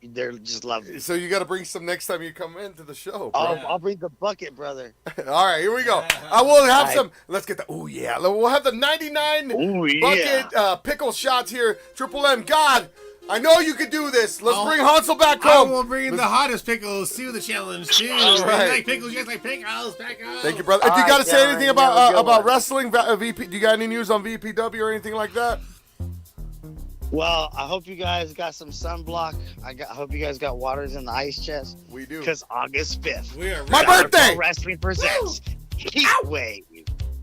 they're just lovely. So you got to bring some next time you come into the show. I'll bring the bucket, brother. All right, here we go. I will have some. Let's get the. Oh yeah, we'll have the 99 bucket pickle shots here. Triple M. God, I know you could do this. Let's bring Hansel back home. We'll bring in the hottest pickles to the challenge too. All right. You like pickles? You guys like pickles? Pickles. Thank you, brother. Do you got to say anything about wrestling? VP? Do you got any news on VPW or anything like that? Well, I hope you guys got some sunblock. I hope you guys got waters in the ice chest. We do. Because August 5th, we are my birthday. Pro Wrestling presents Heat Wave.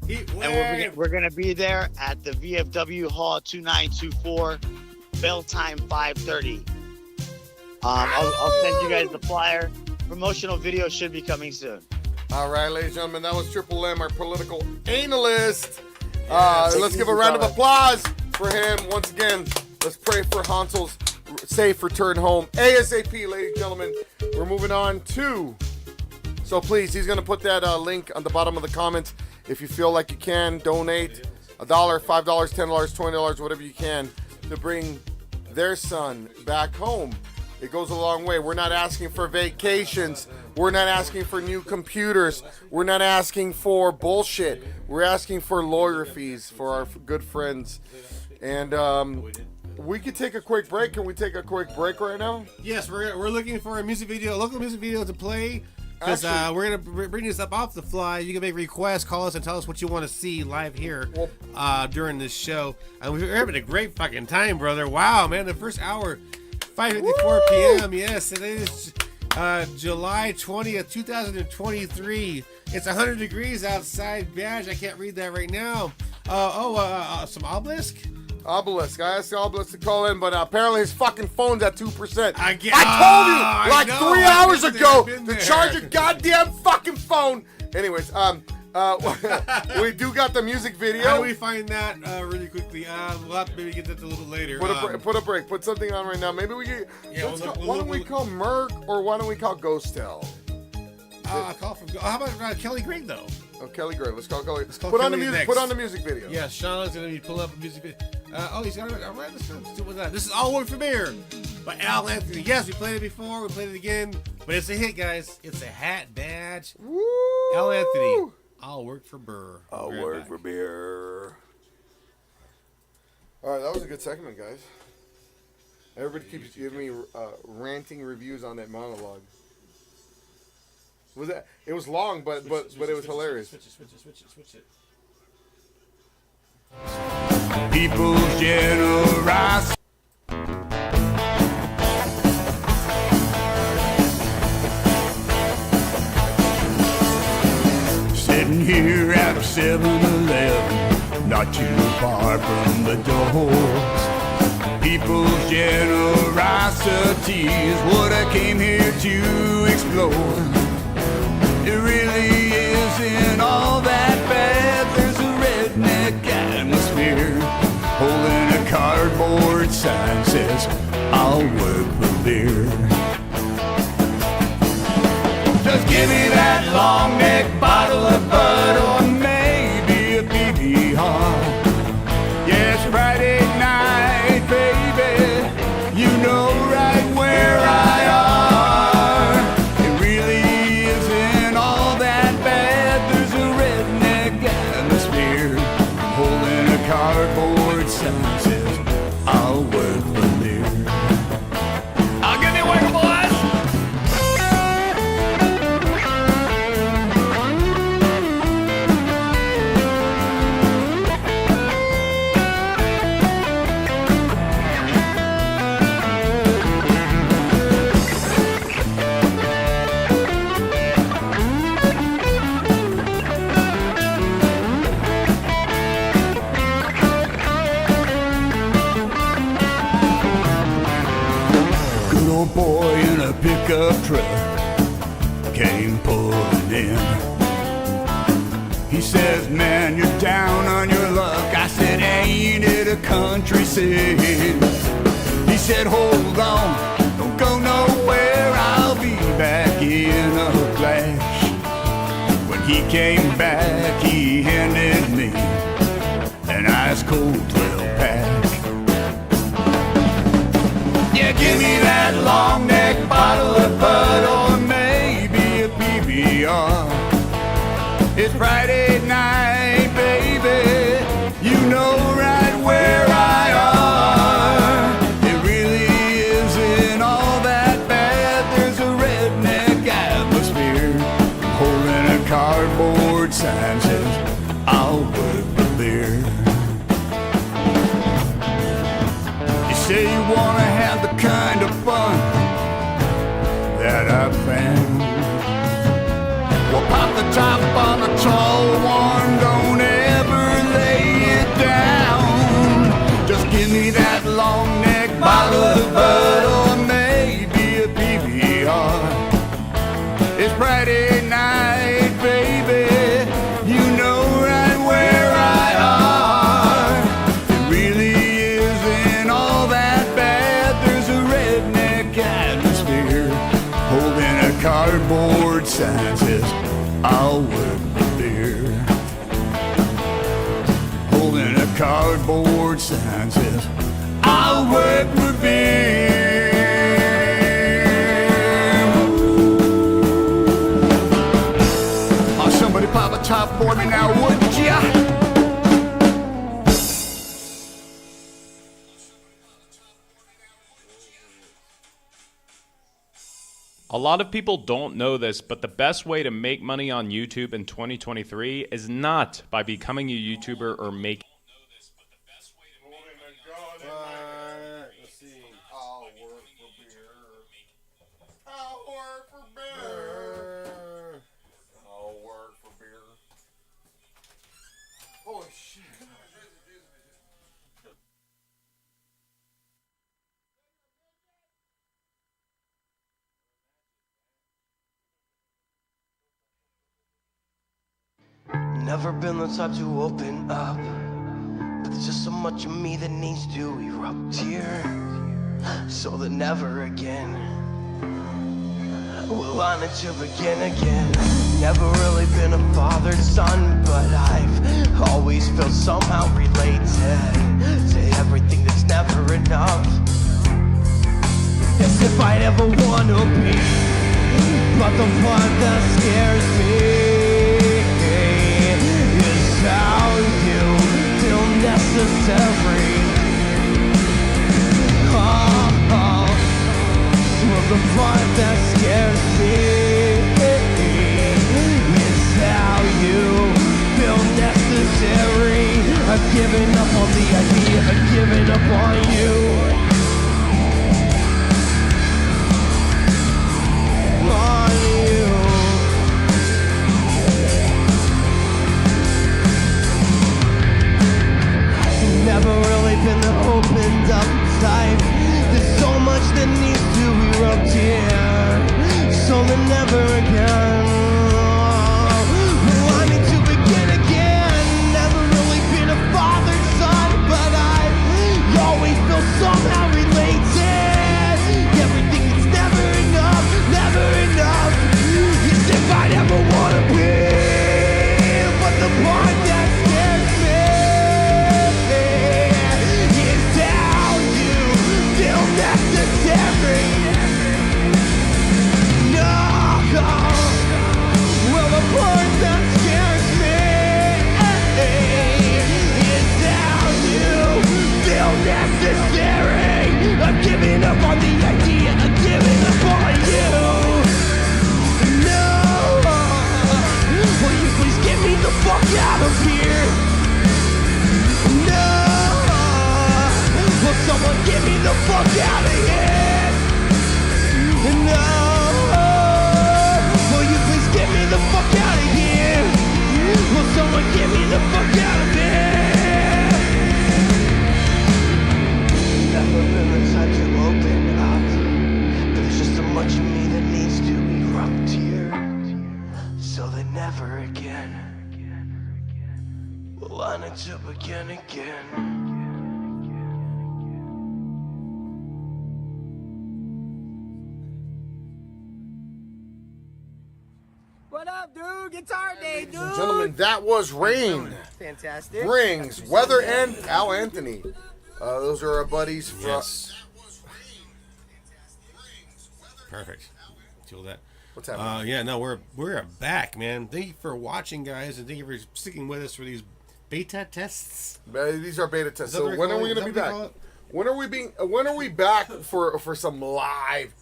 And we're gonna be there at the VFW Hall 2924. Bell time 5:30. I'll send you guys the flyer. Promotional video should be coming soon. All right, ladies and gentlemen, that was Triple M, our political analyst. Let's give a round of applause for him once again. Let's pray for Hansel's safe return home ASAP, ladies and gentlemen. We're moving on to. So please, he's gonna put that link on the bottom of the comments. If you feel like you can donate $1, $5, $10, $20, whatever you can, to bring their son back home. It goes a long way. We're not asking for vacations. We're not asking for new computers. We're not asking for bullshit. We're asking for lawyer fees for our good friends. And we could take a quick break. Can we take a quick break right now? Yes, we're looking for a local music video to play. Because we're going to bring this up off the fly. You can make requests, call us, and tell us what you want to see live here during this show. And we're having a great fucking time, brother. Wow, man. The first hour, 5:54 p.m. Yes, it is July 20th, 2023. It's 100 degrees outside. Badge, I can't read that right now. Some obelisk? Obelisk. I asked Obelisk to call in, but apparently his fucking phone's at 2%. I told you 3 hours ago to charge your goddamn fucking phone. Anyways, we do got the music video. How do we find that really quickly? We'll have to maybe get that a little later. Put a break. Put something on right now. Maybe we get. Why don't we call Merc or why don't we call Ghostel? How about Kelly Green though? Oh, Kelly Gray. Let's call Kelly. Put on the music. next. Put on the music video. Yeah, Sean's gonna pull up a music video. He's got it. All right, let's do with that. This is All Work for Beer by Al Anthony. Yes, we played it before. We played it again, but it's a hit, guys. It's a hat badge. Woo! Al Anthony. I'll work for Burr. I'll work for beer. All right, that was a good segment, guys. Everybody keeps giving me ranting reviews on that monologue. Was that? It was long, but it was hilarious. Switch it. People's generosity. Sitting here at 7 not too far from the doors. People's generosity is what I came here to explore. It really isn't all that bad. There's a redneck atmosphere. Holding a cardboard sign says, I'll work for beer. Just give me that long neck bottle of Bud or maybe a PBR. Yes, Friday night, baby, you know right where I are. It really isn't all that bad. There's a redneck atmosphere. Holding a cardboard sign says, I'll work for beer. I'll get me working, boys! Boy in a pickup truck came pulling in. He says, man, you're down on your luck. I said, ain't it a country scene? He said, hold on, don't go nowhere, I'll be back in a flash. When he came back, he handed me an ice cold 12-pack. Yeah, give me that long neck bottle of Bud or maybe a PBR. It's Friday night, baby, you know right where I are. It really isn't all that bad. There's a redneck atmosphere. Holding a cardboard sign says, I'll work for beer. Say you wanna have the kind of fun that I found. Well, pop the top on the tall one, don't ever lay it down. Just give me that long neck bottle of Bud or maybe a PBR. It's Friday night, baby, you know right where I are. It really isn't all that bad. There's a redneck atmosphere. Holding a cardboard sign says, I'll work for beer. Holding a cardboard sign says, I'll work for beer. Oh, somebody pop a top for me now, wouldn't ya? A lot of people don't know this, but the best way to make money on YouTube in 2023 is not by becoming a YouTuber or making. Let's see. I'll work for beer. I'll work for beer. I'll work for beer. Holy shit. Never been the type to open up, but there's just so much of me that needs to erupt here, so that never again will I need to begin again. Never really been a father's son, but I've always felt somehow related to everything that's never enough. As if I'd ever want to be, but the part that scares me how you feel necessary. Well, the part that scares me is how you feel necessary. I've given up on the idea, I've given up on you. On you. end up tight. There's so much that needs to erupt here, so that never again. I need to begin again. Never really been a father's son, but I always feel somehow related. Everything is never enough, never enough. As if I never wanna be, but the part that scares me is how you feel necessary. No, well the part that scares me is how you feel necessary. I'm giving up on the idea of giving up on you. No, will you please get me the fuck out of here? No, will someone get me the fuck out of here? No, will you please get me the fuck out of here? Will someone get me the fuck out of here? Never been the type to open up, but there's just so much of me that needs to erupt here, so that never again will I need to begin again. What up, dude? Guitar day, dude. Gentlemen, that was Rain. Fantastic. Rings, Weather, and Al Anthony. Those are our buddies from. Yes. Perfect. Feel that. What's happening? Yeah, no, we're back, man. Thank you for watching, guys, and thank you for sticking with us for these beta tests. These are beta tests. Is that So what when are we they going to be call back? it? When are we back for some live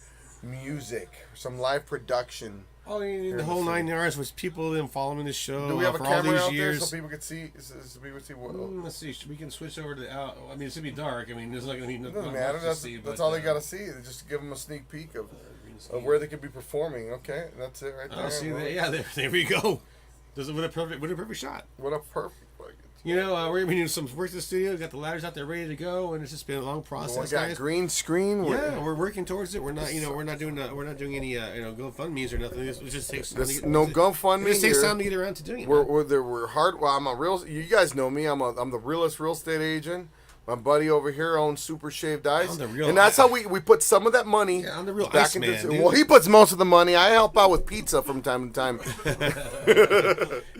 music, some live production? Oh, the whole 9 yards was people in following the show. Do we have a for all camera these out years. there so people can see? So people see what? Let's see. We can switch over to out. I mean, it's gonna be dark. I mean, there's not gonna be It not doesn't much matter. to That's, see. that's but, all they gotta see. They just give them a sneak peek of where they could be performing. Okay, that's it right there. Oh, see, yeah, there we go. What a perfect shot. What a perfect. You know, we're gonna be doing some work in the studio. We got the ladders out there ready to go, and it's just been a long process. We got guys. green screen. Yeah, we're working towards it. We're not, we're not doing any, GoFundMe's or nothing. It just takes time There's no GoFundMe. It just takes here. time to get around to doing it. We're hard. Well, I'm a real. You guys know me. I'm the realest real estate agent. My buddy over here owns Super Shaved Ice, I'm the real- and that's how we put some of that money. Yeah, I'm the real back ice into. man, dude. Well, he puts most of the money. I help out with pizza from time to time.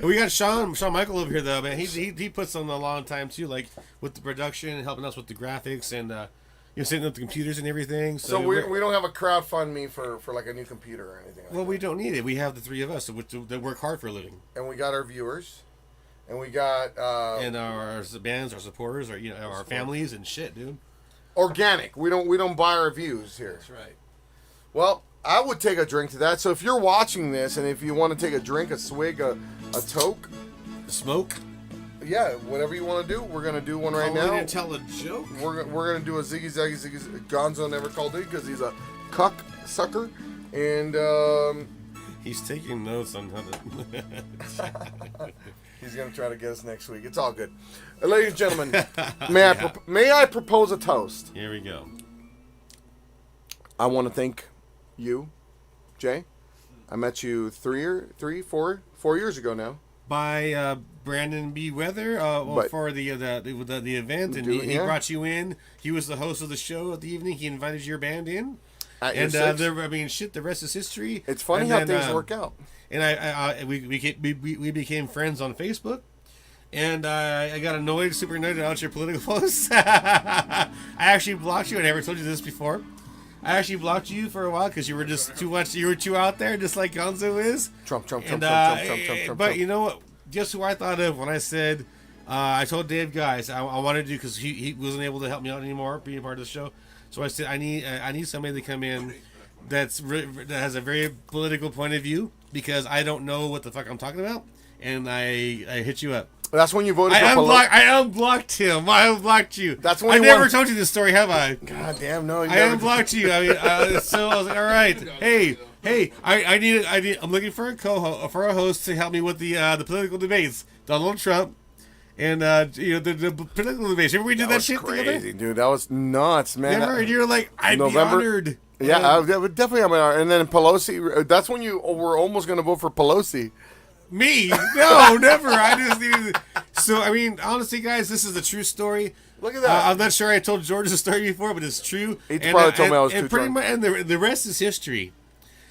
We got Shawn Michael over here though, man. He puts on a long time too, like with the production and helping us with the graphics and setting up the computers and everything. So we don't have a crowdfund for like a new computer or anything. Well, we don't need it. We have the three of us that work hard for a living. And we got our viewers, and we got and our bands, our supporters, our families and shit, dude. Organic. We don't buy our views here. That's right. Well, I would take a drink to that. So if you're watching this and if you want to take a drink, a swig, a toke, smoke, yeah, whatever you want to do, we're gonna do one right now. And tell a joke. We're gonna do a Ziggy Zaggy. Gonzo never called it because he's a cuck sucker, and he's taking notes on how to. He's gonna try to get us next week. It's all good, ladies and gentlemen. May I propose a toast? Here we go. I want to thank you, Jay. I met you 4 years ago now. By Brandon B. Weather for the event, and he brought you in. He was the host of the show at the evening. He invited your band in, and the rest is history. It's funny how things work out. And we became friends on Facebook, and I got super annoyed about your political posts. I actually blocked you. I never told you this before. I actually blocked you for a while because you were just too much. You were too out there, just like Gonzo is. Trump. But you know what? Guess who I thought of when I said I told Dave, guys, I wanted to do because he wasn't able to help me out anymore, being part of the show. So I said I need somebody to come in that has a very political point of view because I don't know what the fuck I'm talking about, and I hit you up. That's when you voted for I unblocked him. I unblocked you. That's when I never told you this story, have I? God damn, no. I unblocked you. I mean, so I was like, all right, hey, I'm looking for a host to help me with the political debates. Donald Trump And the political debate. Remember we did that shit crazy, together? dude. That was nuts, man. Remember? And you were like, I'd be honored. Yeah, I would definitely have an honor. And then Pelosi, that's when you were almost going to vote for Pelosi. Me? No, never. I just needed. So I mean, honestly, guys, this is a true story. Look at that. I'm not sure I told George the story before, but it's true. He probably told me I was too pretty drunk. much, and the rest is history.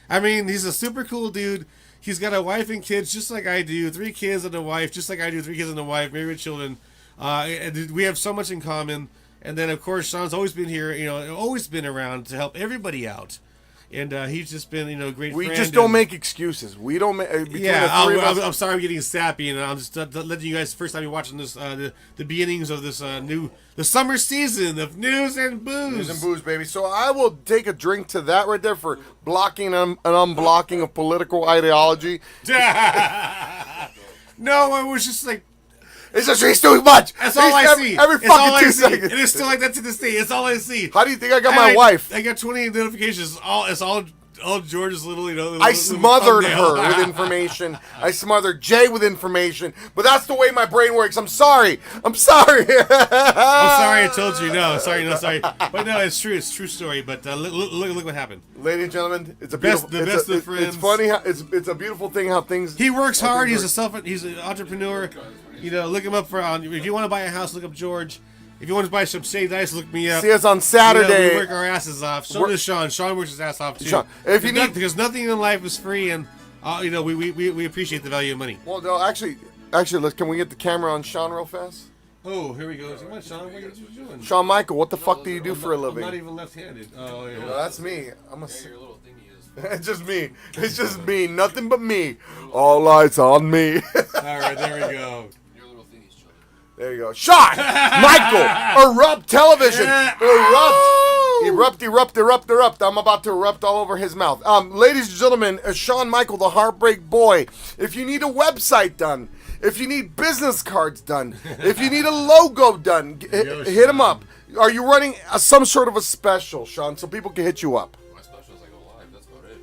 I mean, he's a super cool dude. He's got a wife and kids just like I do. 3 kids and a wife just like I do. 3 kids and a wife, married with children. And we have so much in common. And then, of course, Sean's always been here, always been around to help everybody out. And he's just been, a great We friend. just don't make excuses. We don't make. I'm sorry I'm getting sappy, and I'm just letting you guys, first time you're watching this, the beginnings of this the summer season of News and Booze. News and Booze, baby. So I will take a drink to that right there for blocking and unblocking of political ideology. No, it was just like. It's just he's too much. That's all I see. Every It's all fucking I 2 see. seconds. It is still like that to this day. It's all I see. How do you think I got my wife? I got 20 notifications. It's all George's little, I smothered her with information. I smothered Jay with information. But that's the way my brain works. I'm sorry. I'm sorry. I'm sorry I told you. No, sorry. But no, it's true. It's a true story. But look what happened. Ladies and gentlemen, it's a best beautiful, of friends. It's funny how it's a beautiful thing how things. He works hard. He's an entrepreneur. Look him up if you want to buy a house, look up George. If you want to buy some shaved ice, look me up. See us on Saturday. We work our asses off. So does Sean. Sean works his ass off too. Sean, if you need, because nothing in life is free, and we appreciate the value of money. Well, no, actually, can we get the camera on Sean real fast? Oh, here we go. Come on, Sean. What are you doing? Shawn Michael, what the fuck do you do for a living? I'm not even left-handed. Oh, yeah. No, that's me. I'm a. Your little thingy is. It's just me. It's just me. Nothing but me. All eyes on me. All right, there we go. There you go. Sean Michael, Erupt Television. Erupt. I'm about to erupt all over his mouth. Ladies and gentlemen, Sean Michael, the Heartbreak Boy. If you need a website done, if you need business cards done, if you need a logo done, hit him up. Are you running some sort of a special, Sean, so people can hit you up? My special is I go live. That's about it.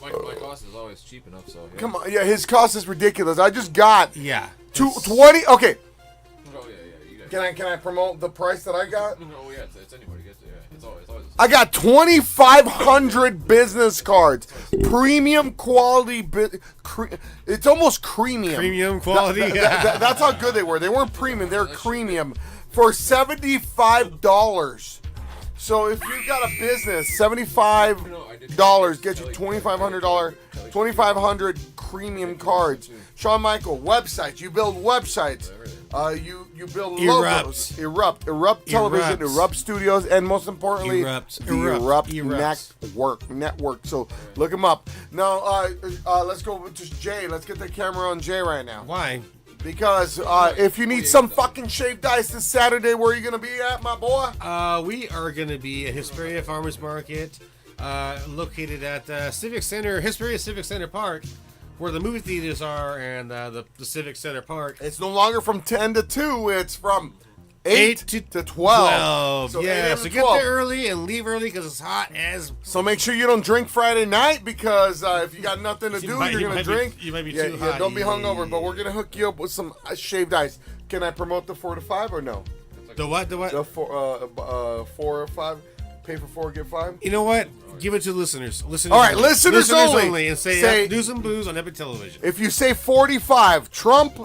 My cost is always cheap enough, so. Yeah. Come on, yeah, his cost is ridiculous. I just got 20. Okay. Oh yeah. You guys. Can I promote the price that I got? No, yeah, it's anybody gets it. Yeah, it's always. I got 2,500 business cards, premium quality. It's almost creamium. Premium quality. That's how good they were. They weren't premium. They're creamium for $75. So if you've got a business, $75 gets you $2,500 premium cards. Sean Michael, websites. You build websites. You build logos. Erupt Television, Erupt Studios, and most importantly, Erupt Network. So look him up. Now let's go to Jay. Let's get the camera on Jay right now. Why? Because if you need some fucking shaved ice this Saturday, where are you gonna be at, my boy? We are gonna be at Hesperia Farmers Market, located at Civic Center, Hesperia Civic Center Park, where the movie theaters are, and the Civic Center Park. It's no longer from 10 to 2. It's from 8 to 12. So yeah, so get there early and leave early because it's hot as. So make sure you don't drink Friday night because if you got nothing to do, you're going to drink. You might be too hot. Yeah, don't be hungover, but we're going to hook you up with some shaved ice. Can I promote the 4 to 5 or no? The what? The 4 or 5. Pay for 4, get 5. You know what? Give it to listeners. All right, listeners only. And say News and Booze on Epic Television. If you say 45 Trump,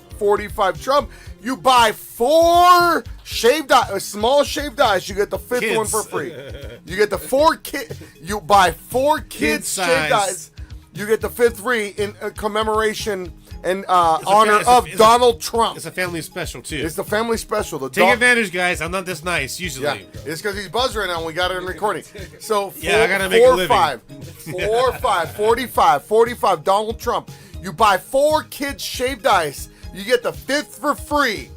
you buy 4 shaved ice, small shaved ice. You get the 5th one for free. You get the 4 kid. You buy 4 kids shaved ice. You get the 5th free in commemoration and honor of Donald Trump. It's a family special too. It's the family special. Take advantage, guys. I'm not this nice usually. Yeah, it's because he's buzzed right now and we got it in recording. So I gotta make a living. 45, Donald Trump. You buy 4 kids shaved ice, you get the 5th for free.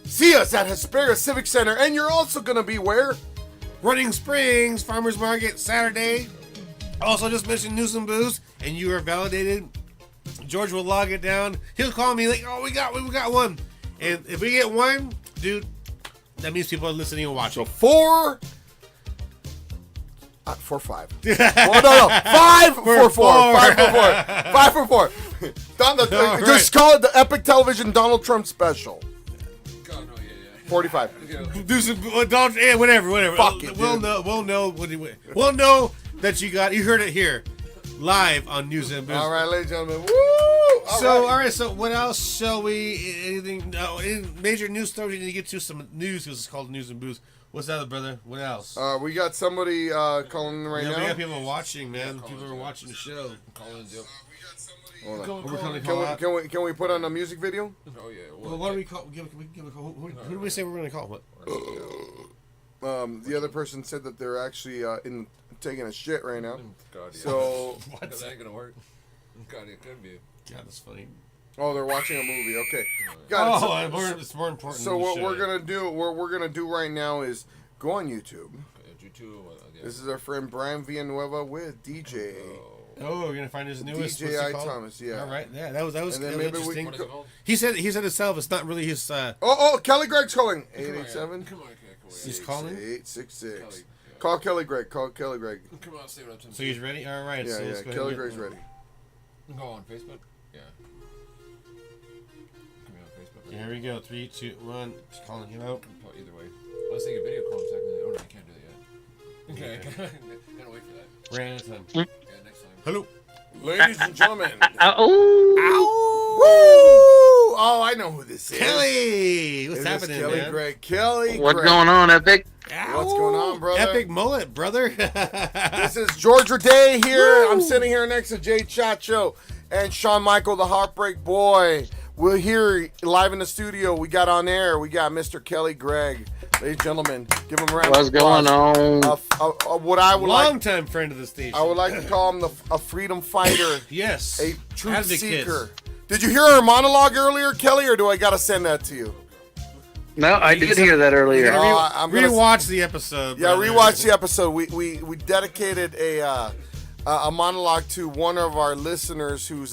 See us at Hesperia Civic Center, and you're also gonna be where? Running Springs Farmers Market Saturday. Also, just mentioned News and Booze, and you are validated. George will log it down. He'll call me like, "Oh, we got one." And if we get one, dude, that means people are listening and watching. So 4, 5. Well, no, 5 for 4. 5 for 4. 5 for 4. Just call it the Epic Television Donald Trump special. 45. Do some, don't, yeah, whatever. Fuck it, We'll dude. know. We'll know that you heard it here, live on News and Booze. All right, ladies and gentlemen. Woo! All right. So what else shall we? Anything? No, any major news stories? You need to get to some news because it's called News and Booze. What's that, brother? What else? We got somebody calling in right We now. got people watching, man. People are watching the show. Hold on. We're calling call out. Can we put on a music video? Oh yeah. Well, what do we call? Give a call. Who do we say we're going to call? What? The other person said that they're actually taking a shit right now. God, yeah. So What? That ain't gonna work. God, it could be. God, that's funny. oh, they're watching a movie. Okay. Got it. It's more important. So than the what show. we're gonna do right now is go on YouTube. Yeah. This is our friend Brian Villanueva with DJ. Oh, we're gonna find his newest. DJ what's it I. called? Thomas. Yeah. All right. Yeah, that was And then that was maybe we interesting. can He said himself. It's not really his. Oh, Kelly Gregg's calling. 887. Come on, He's calling. 866. Call Kelly Gregg. Call Kelly Gregg. Come on, see what I'm saying. So he's ready. All right. Yeah, so let's yeah. go ahead Kelly and Gregg's ready. Go on Facebook. Yeah. Come on Facebook. Here we go. 3, 2, 1. Just calling him out. Either way. I was thinking video call him technically. Oh no, I can't do that yet. Okay. Gotta wait for that. Ran out of time. Yeah, next time. Hello. Ladies and gentlemen. Oh. Oh, I know who this is. Kelly. What's This is happening, Kelly man? Gregg. Kelly What's Gregg. going on, Epic? What's going on, brother? Epic mullet, brother. This is George Rodez here. I'm sitting here next to Jay Chacho and Shawn Michael, the Heartbreak Boy. We're here live in the studio. We got on air. We got Mr. Kelly Gregg. Ladies and gentlemen, give him a round What's of applause. going on? What I would like, Long-time friend of the station. I would like to call him a freedom fighter. Yes. A truth Advocate. seeker. Did you hear our monologue earlier, Kelly, or do I got to send that to you? No, I did hear that earlier. I'm gonna rewatch the episode. Yeah, brother. rewatch the episode. We dedicated a monologue to one of our listeners who has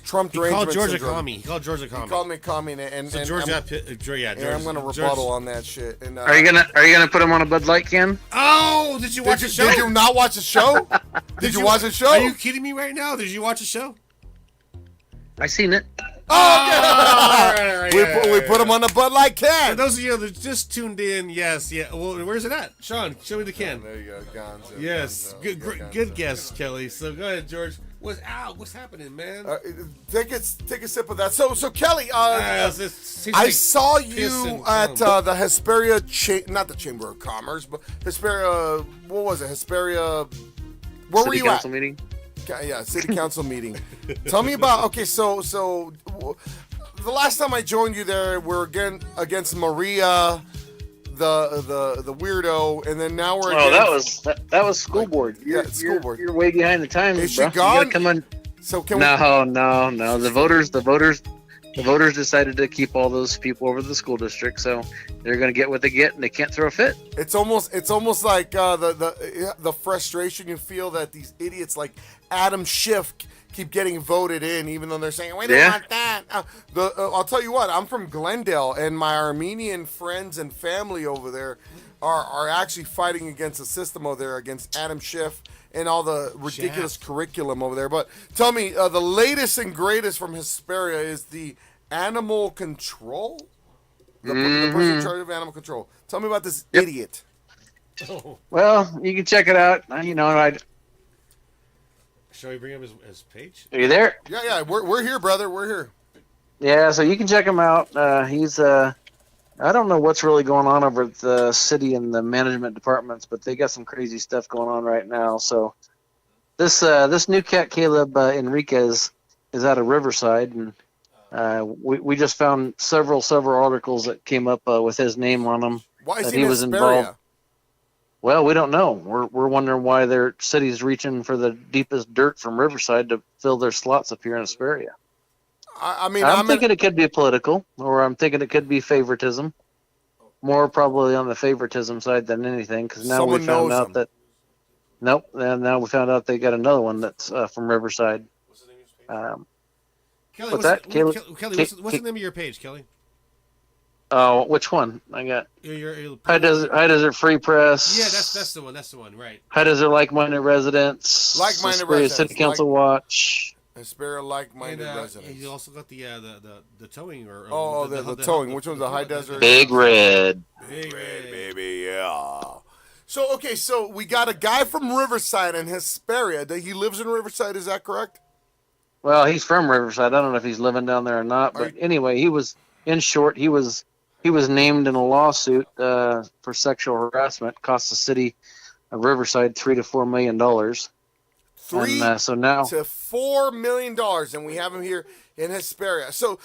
Trump He called derangement Georgia syndrome. commie. He called Georgia commie. He called me commie, and So George I'm, got yeah, and I'm gonna rebuttal on that shit. And Are you gonna put him on a Bud Light can? Oh, did you watch the show? Did you not watch the show? Did you watch the show? Are you kidding me right now? Did you watch the show? I seen it. Oh, okay. All right, we put him on the Bud Light For can. those of you that just tuned in, yes, yeah. Well, where's it at? Sean, show me the can. There you go, Gonzo. Yes, Gonzo, good guess, Kelly. So go ahead, George. What's happening, man? Take a sip of that. So Kelly, Ah, I saw you pissing. at the Hesperia, not the Chamber of Commerce, but Hesperia. What was it? Hesperia. Where were City you council at? meeting. Yeah, city council meeting. Tell me about. Okay, so the last time I joined you there, we're against Maria, the weirdo, and then now we're. Oh, against, that was school board. School board. You're way behind the times, Is bro. she gone? You gotta come on. So can No. The voters decided to keep all those people over the school district, so they're gonna get what they get, and they can't throw a fit. It's almost like the frustration you feel that these idiots like Adam Schiff keep getting voted in, even though they're saying we don't want that. I'll tell you what, I'm from Glendale, and my Armenian friends and family over there are actually fighting against the system over there, against Adam Schiff and all the ridiculous curriculum over there. But tell me, the latest and greatest from Hesperia is the animal control. The person in charge of animal control. Tell me about this idiot. Well, you can check it out. Shall we bring up his page? Are you there? Yeah, we're here, brother. We're here. Yeah, so you can check him out. He's I don't know what's really going on over at the city and the management departments, but they got some crazy stuff going on right now. So this new cat, Caleb Enriquez, is out of Riverside, and we just found several articles that came up with his name on them. Why is that he was Hesperia? involved. Well, we don't know. We're wondering why their city's reaching for the deepest dirt from Riverside to fill their slots up here in Hesperia. I mean, I'm thinking it could be political, or I'm thinking it could be favoritism. More probably on the favoritism side than anything, because now we found out that. Nope, and now we found out they got another one that's from Riverside. Kelly, what's that? Kelly, what's the name of your page, Kelly? Oh, which one? I got Your High Desert Free Press. Yeah, that's the one. That's the one, right? High Desert Like-Minded Residents. Like-Minded Hesperia Residents, City Council Watch. Hesperia like-minded And, residents. you also got the towing or the towing. Which one's the high desert? Big Red. Big Red, baby, yeah. So okay, so we got a guy from Riverside in Hesperia. He lives in Riverside. Is that correct? Well, he's from Riverside. I don't know if he's living down there or not, but anyway, he was. In short, he was named in a lawsuit for sexual harassment. Cost the city of Riverside $3 to $4 million. So now to $4 million, and we have him here in Hesperia. So,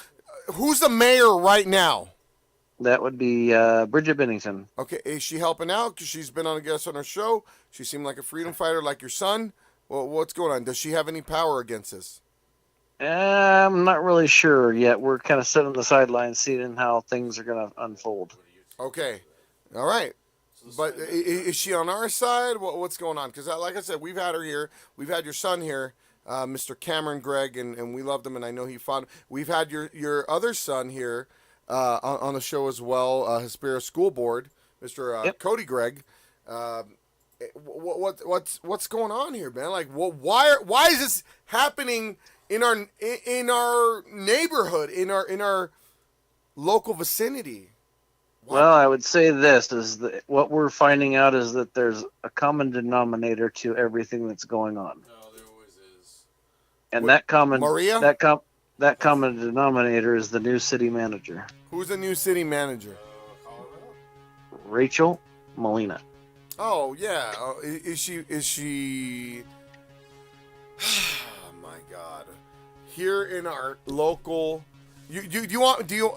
who's the mayor right now? that would be Bridget Bennington. Okay, is she helping out? Because she's been on a guest on our show. She seemed like a freedom fighter, like your son. Well, what's going on? Does she have any power against this? I'm not really sure yet. We're kind of sitting on the sidelines, seeing how things are going to unfold. Okay, all right. But is she on our side? What's going on? Because, like I said, we've had her here. We've had your son here, Mr. Cameron Gregg, and we loved him, and I know he fought. We've had your other son here on the show as well, Hesperia School Board, Mr. Cody Gregg. What's going on here, man? Like, why is this happening in our neighborhood, in our local vicinity? Well, I would say this is that what we're finding out is that there's a common denominator to everything that's going on. No, there always is. And that common Maria? that common denominator is the new city manager. Who's the new city manager? Rachel Molina. Oh yeah, is she? Oh my God! Here in our local, do you?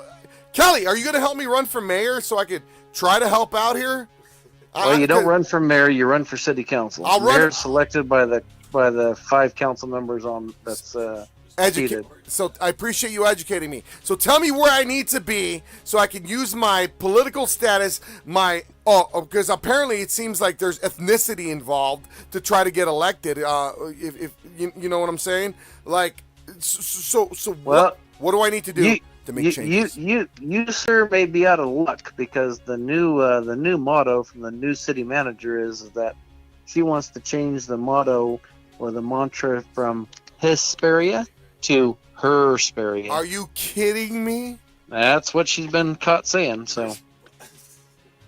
Kelly, are you going to help me run for mayor so I could try to help out here? Well, you don't run for mayor; you run for city council. Mayor's selected by the 5 council members on that's seated. So I appreciate you educating me. So tell me where I need to be so I can use my political status, because apparently it seems like there's ethnicity involved to try to get elected. If you know what I'm saying, like, so what do I need to do? To make changes. You sir may be out of luck because the new motto from the new city manager is that she wants to change the motto or the mantra from Hesperia to Hersperia. Are you kidding me? That's what she's been caught saying. So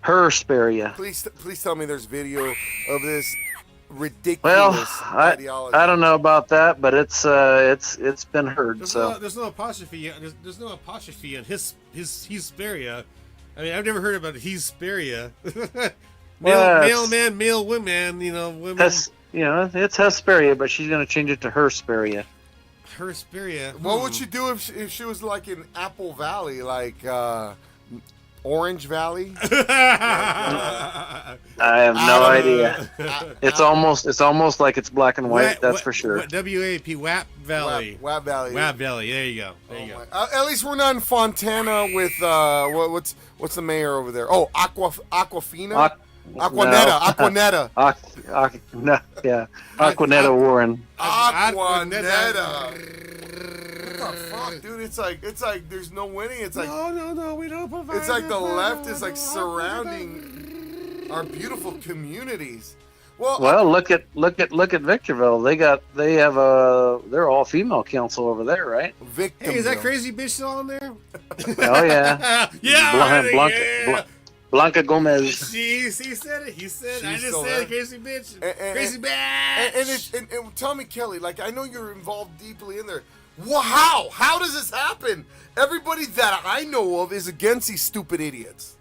Hersperia. Please tell me there's video of this ridiculous ideology. I don't know about that, but it's been heard. There's no apostrophe. There's no apostrophe in his Hesperia. I mean, I've never heard about Hesperia. Male man, male women. Women. It's Hesperia, but she's going to change it to Hersperia. Hersperia. What would she do if she was like in Apple Valley, like Orange Valley? I have no idea. It's almost like it's black and white. That's for sure. WAP WAP Valley. WAP Valley. WAP Valley. There you go. At least we're not in Fontana with what's the mayor over there? Oh, Aquafina. Aquanetta. Aquanetta Warren. Aquanetta. What the fuck, dude? It's like there's no winning. It's like no, we don't provide. It's like the left is like surrounding our beautiful communities. Well, look at Victorville. They're all female council over there, right? Victorville. Hey, is that crazy bitch still on there? Oh yeah. Blanca Gomez. He said it. He said, I just said crazy bitch. Crazy bitch. And tell me, Kelly, like, I know you're involved deeply in there. Wow, how does this happen? Everybody that I know of is against these stupid idiots.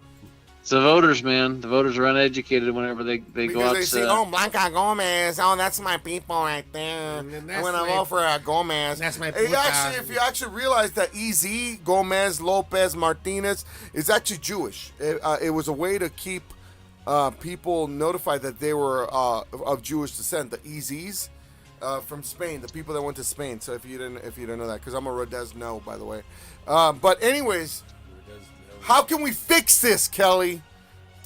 It's the voters, man. The voters are uneducated whenever they go out. They see, Blanca Gomez. Oh, that's my people right there. And when I vote for Gomez. That's my people. Actually, if you actually realize that EZ, Gomez, Lopez, Martinez is actually Jewish. It was a way to keep people notified that they were of Jewish descent. The EZs from Spain, the people that went to Spain. So if you didn't know that, because I'm a Rodez no, by the way. But anyways. How can we fix this, Kelly?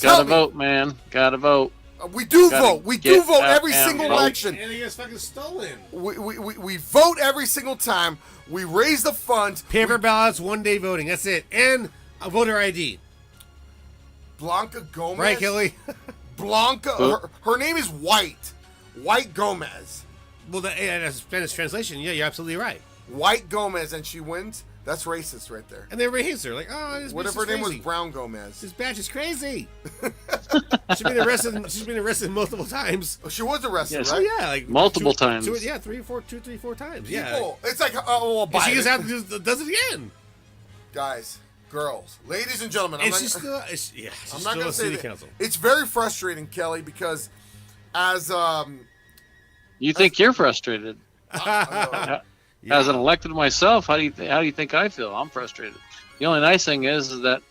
Gotta vote, man. Gotta vote. We do vote. We do vote every single election. And it gets fucking stolen. We vote every single time. We raise the funds. Paper ballots, 1 day voting. That's it. And a voter ID. Blanca Gomez. Right, Kelly? Blanca. Her name is White. White Gomez. Well, that's Spanish translation. Yeah, you're absolutely right. White Gomez and she wins. That's racist right there. And everybody hates her. Like, oh, this what bitch if her is name was crazy. Brown Gomez? This batch is crazy. She's been arrested multiple times. Oh, she was arrested, Yes. right? Oh, yeah, like Multiple times. Yeah, 3 or 4 times. Yeah. People, it's like, And she just have to does it again. Guys, girls, ladies and gentlemen, And I'm she's not, still, she's I'm still not going a to say city that. council. It's very frustrating, Kelly, because as You think you're frustrated? As an elected myself, how do you think I feel? I'm frustrated. The only nice thing is that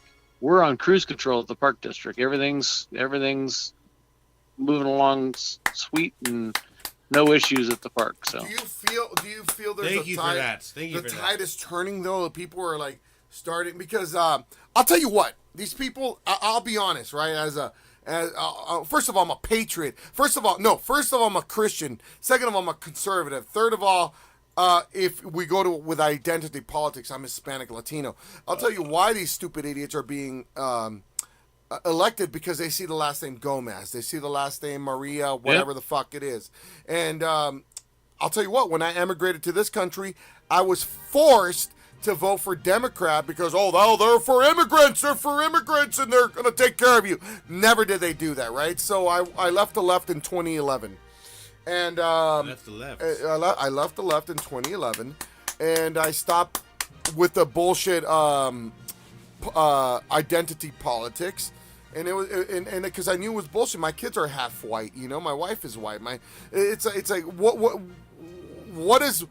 we're on cruise control at the park district. Everything's moving along sweet and no issues at the park. So do you feel there's Thank a you tide? for that. Thank you the for tide that. is turning though. The people are like starting because I'll tell you what. These people, I'll be honest, right? First of all, I'm a patriot. First of all, I'm a Christian. Second of all, I'm a conservative. Third of all, if we go with identity politics, I'm Hispanic, Latino. I'll tell you why these stupid idiots are being elected, because they see the last name Gomez. They see the last name Maria, whatever the fuck it is. And I'll tell you what, when I emigrated to this country, I was forced to vote for Democrat because, they're for immigrants, and they're going to take care of you. Never did they do that, right? So I left the left in 2011. And Left the left. I left the left in 2011, and I stopped with the bullshit identity politics, and it was and because I knew it was bullshit. My kids are half white, my wife is white. It's like what does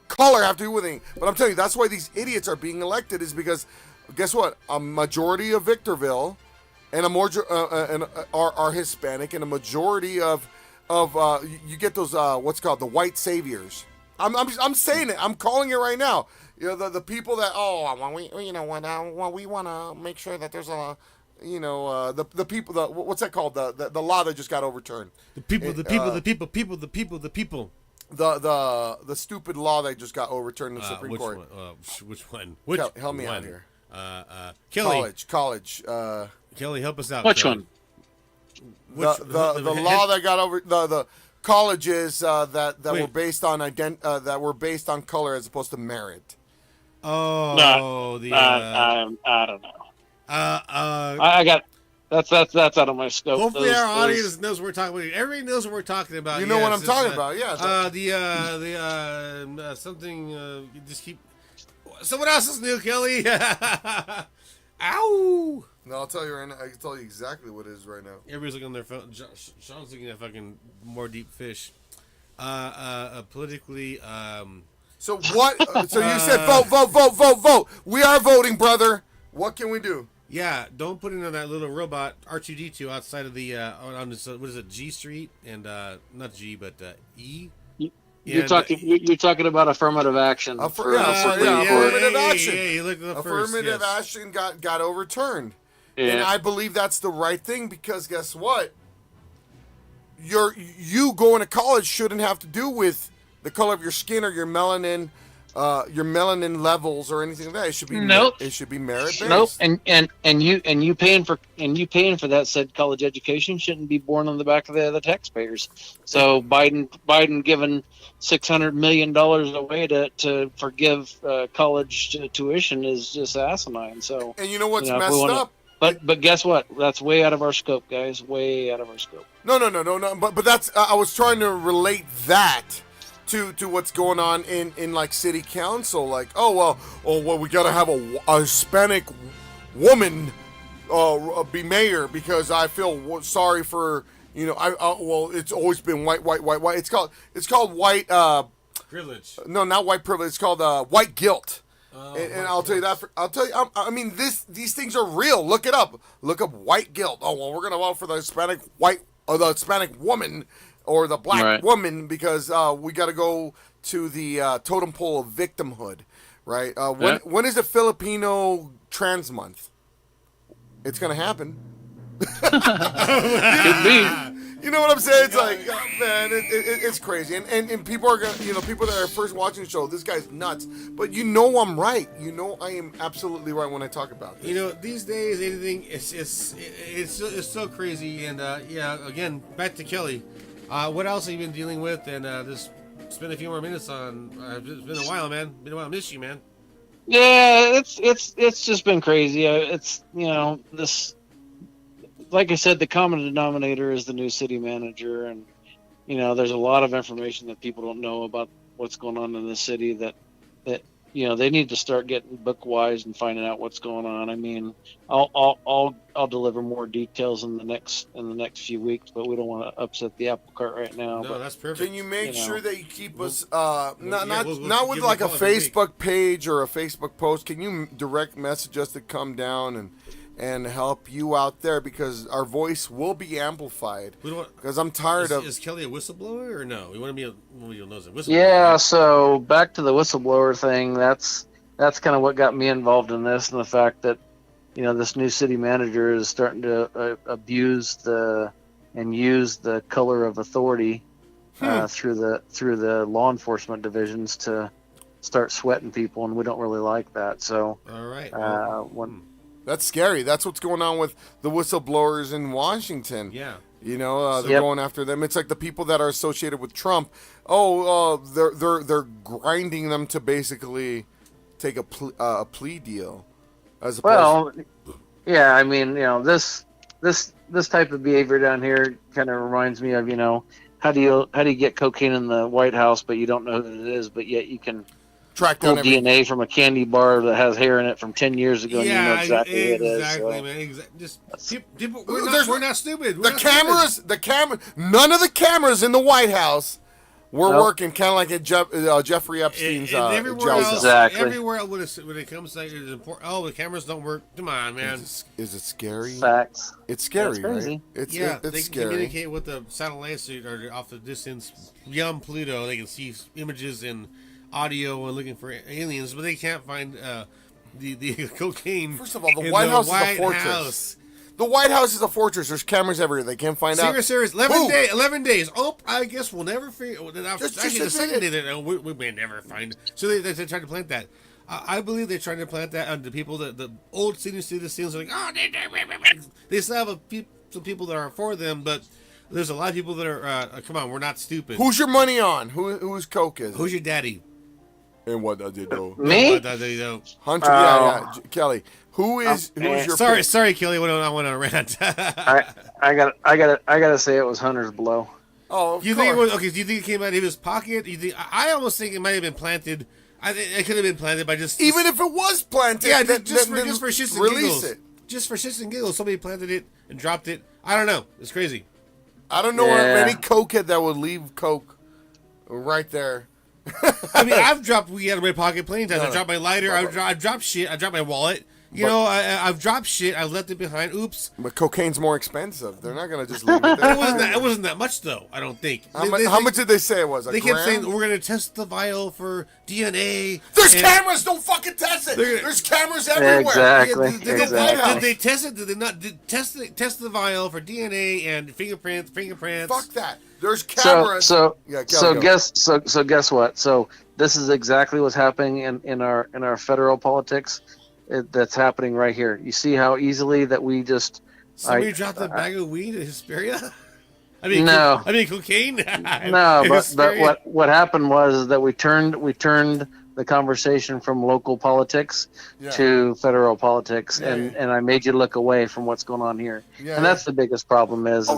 color have to do with anything? But I'm telling you, that's why these idiots are being elected, is because guess what? A majority of Victorville and are Hispanic, and a majority of you get those what's called the white saviors. I'm saying it. I'm calling it right now. The people that we want to make sure that there's a the people what's that called the law that just got overturned. The stupid law that just got overturned in the Supreme Court. Which one? Help me out here. Kelly. College. Kelly, help us out. Which Kelly. one? The law that got over the colleges that were based on that were based on color as opposed to merit. I don't know. I got that's out of my scope. Hopefully our audience knows what we're talking about. Everybody knows what we're talking about. You know what I'm talking about, yeah. Something. Just keep. Someone else is new, Kelly. Ow. No, I'll tell you right now. I can tell you exactly what it is right now. Everybody's looking on their phone. Sean's looking at fucking more deep fish. Politically. So what? So you said vote. We are voting, brother. What can we do? Yeah, don't put in on that little robot R2D2 outside of the on this, what is it, G Street and not G but E. You're talking about affirmative action. Affirmative action. Yeah, you look at the affirmative first, action got overturned, yeah. And I believe that's the right thing, because guess what? You going to college shouldn't have to do with the color of your skin or your melanin levels or anything like that. It should be it should be merit based. Nope. And you paying for that said college education shouldn't be borne on the back of the taxpayers. So Biden giving $600 million away to forgive college tuition is just asinine. So and you know what's messed up? But guess what? That's way out of our scope, guys. Way out of our scope. No. But that's I was trying to relate that to what's going on in like city council. Like, we gotta have a Hispanic woman be mayor because I feel sorry for it's always been white. It's called white privilege. No, not white privilege. It's called white guilt. And I'll tell you that. I mean, these things are real. Look it up. Look up white guilt. We're gonna vote for the Hispanic the Hispanic woman or the black woman because we got to go to the totem pole of victimhood, right? When is the Filipino Trans Month? It's gonna happen. Could be. You know what I'm saying? It's like, man, it's crazy. And people are gonna, people that are first watching the show, this guy's nuts. But I'm right. I am absolutely right when I talk about this. These days, anything it's so crazy. And again, back to Kelly. What else have you been dealing with? And this spend a few more minutes on. It's been a while, man. Been a while. Miss you, man. Yeah, it's just been crazy. It's this, like I said, the common denominator is the new city manager, and there's a lot of information that people don't know about what's going on in the city that they need to start getting book wise and finding out what's going on. I mean, I'll deliver more details in the next few weeks, but we don't want to upset the apple cart right now. No, but, that's perfect. Can you make sure that you keep us we'll not with give like you a a call every week. Facebook page or a Facebook post? Can you direct message us to come down and help you out there, because our voice will be amplified. Because I'm tired of. Is Kelly a whistleblower or no? We want to be a whistleblower. Yeah, right? so back to the whistleblower thing. That's kind of what got me involved in this, and the fact that this new city manager is starting to abuse and use the color of authority through the law enforcement divisions to start sweating people, and we don't really like that. So, all right, that's scary. That's what's going on with the whistleblowers in Washington. Yeah. They're going after them. It's like the people that are associated with Trump. They're grinding them to basically take a plea deal, as opposed. Yeah. I mean, this type of behavior down here kind of reminds me of how do you get cocaine in the White House, but you don't know who it is, but yet you can track pull down DNA from a candy bar that has hair in it from 10 years ago, and you know exactly who it is. Exactly, man. Just people. We're not stupid. The camera. None of the cameras in the White House were working, kind of like at Jeffrey Epstein's everywhere jail else, cell. Everywhere else, when it comes to it's important. Oh, the cameras don't work. Come on, man. Is it scary? Facts. It's scary, crazy. right? They it's can scary. communicate with the satellites that are off the distance beyond Pluto. They can see images and audio and looking for aliens, but they can't find the cocaine. First of all, the White House is a fortress. The White House is a fortress. There's cameras everywhere. They can't find out. Serious. 11 days. Oh, I guess we'll never figure. Actually, the second day, we may never find. So they tried to plant that. I believe they're trying to plant that on the people that the old senior citizens are like, oh, they still have some people that are for them, but there's a lot of people that are. Come on, we're not stupid. Who's your money on? Whose coke is it? Who's your daddy? And what does it do? Me? Hunter, yeah. Kelly. Who's your Sorry, Kelly, I went on a rant. I gotta say it was Hunter's blow. Oh, of you course. think it was okay? Do you think it came out of his pocket? You think? I almost think it might have been planted. It could have been planted by just even if it was planted. Yeah, just for shits and release giggles. it. Just for shits and giggles, somebody planted it and dropped it. I don't know. It's crazy. I don't know of any cokehead that would leave coke right there. I mean, I've dropped weed out of my pocket plenty of times. I dropped my lighter. I've dropped shit. I dropped my wallet. I've dropped shit. I left it behind. Oops. But cocaine's more expensive. They're not gonna just leave it there. It wasn't that much though. I don't think. How much did they say it was? They kept saying we're gonna test the vial for DNA. There's cameras. Don't fucking test it. There's cameras everywhere. Exactly. Did they test it? Did they not test the vial for DNA and fingerprints? Fuck that. There's cameras. So guess what? So this is exactly what's happening in our federal politics. That's happening right here. You see how easily that we just somebody dropped a bag of weed in Hesperia? No. Cocaine. No, but what happened was that we turned the conversation from local politics to federal politics, and I made you look away from what's going on here. And that's the biggest problem is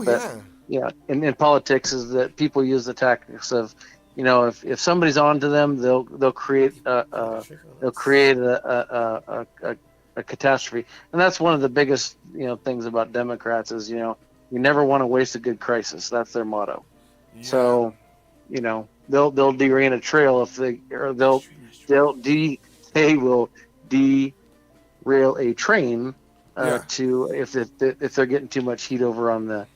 in politics is that people use the tactics of, if somebody's onto them, they'll create a catastrophe, and that's one of the biggest things about Democrats is you never want to waste a good crisis. That's their motto. Yeah. So they'll derail a trail they will derail a train to if they're getting too much heat over on the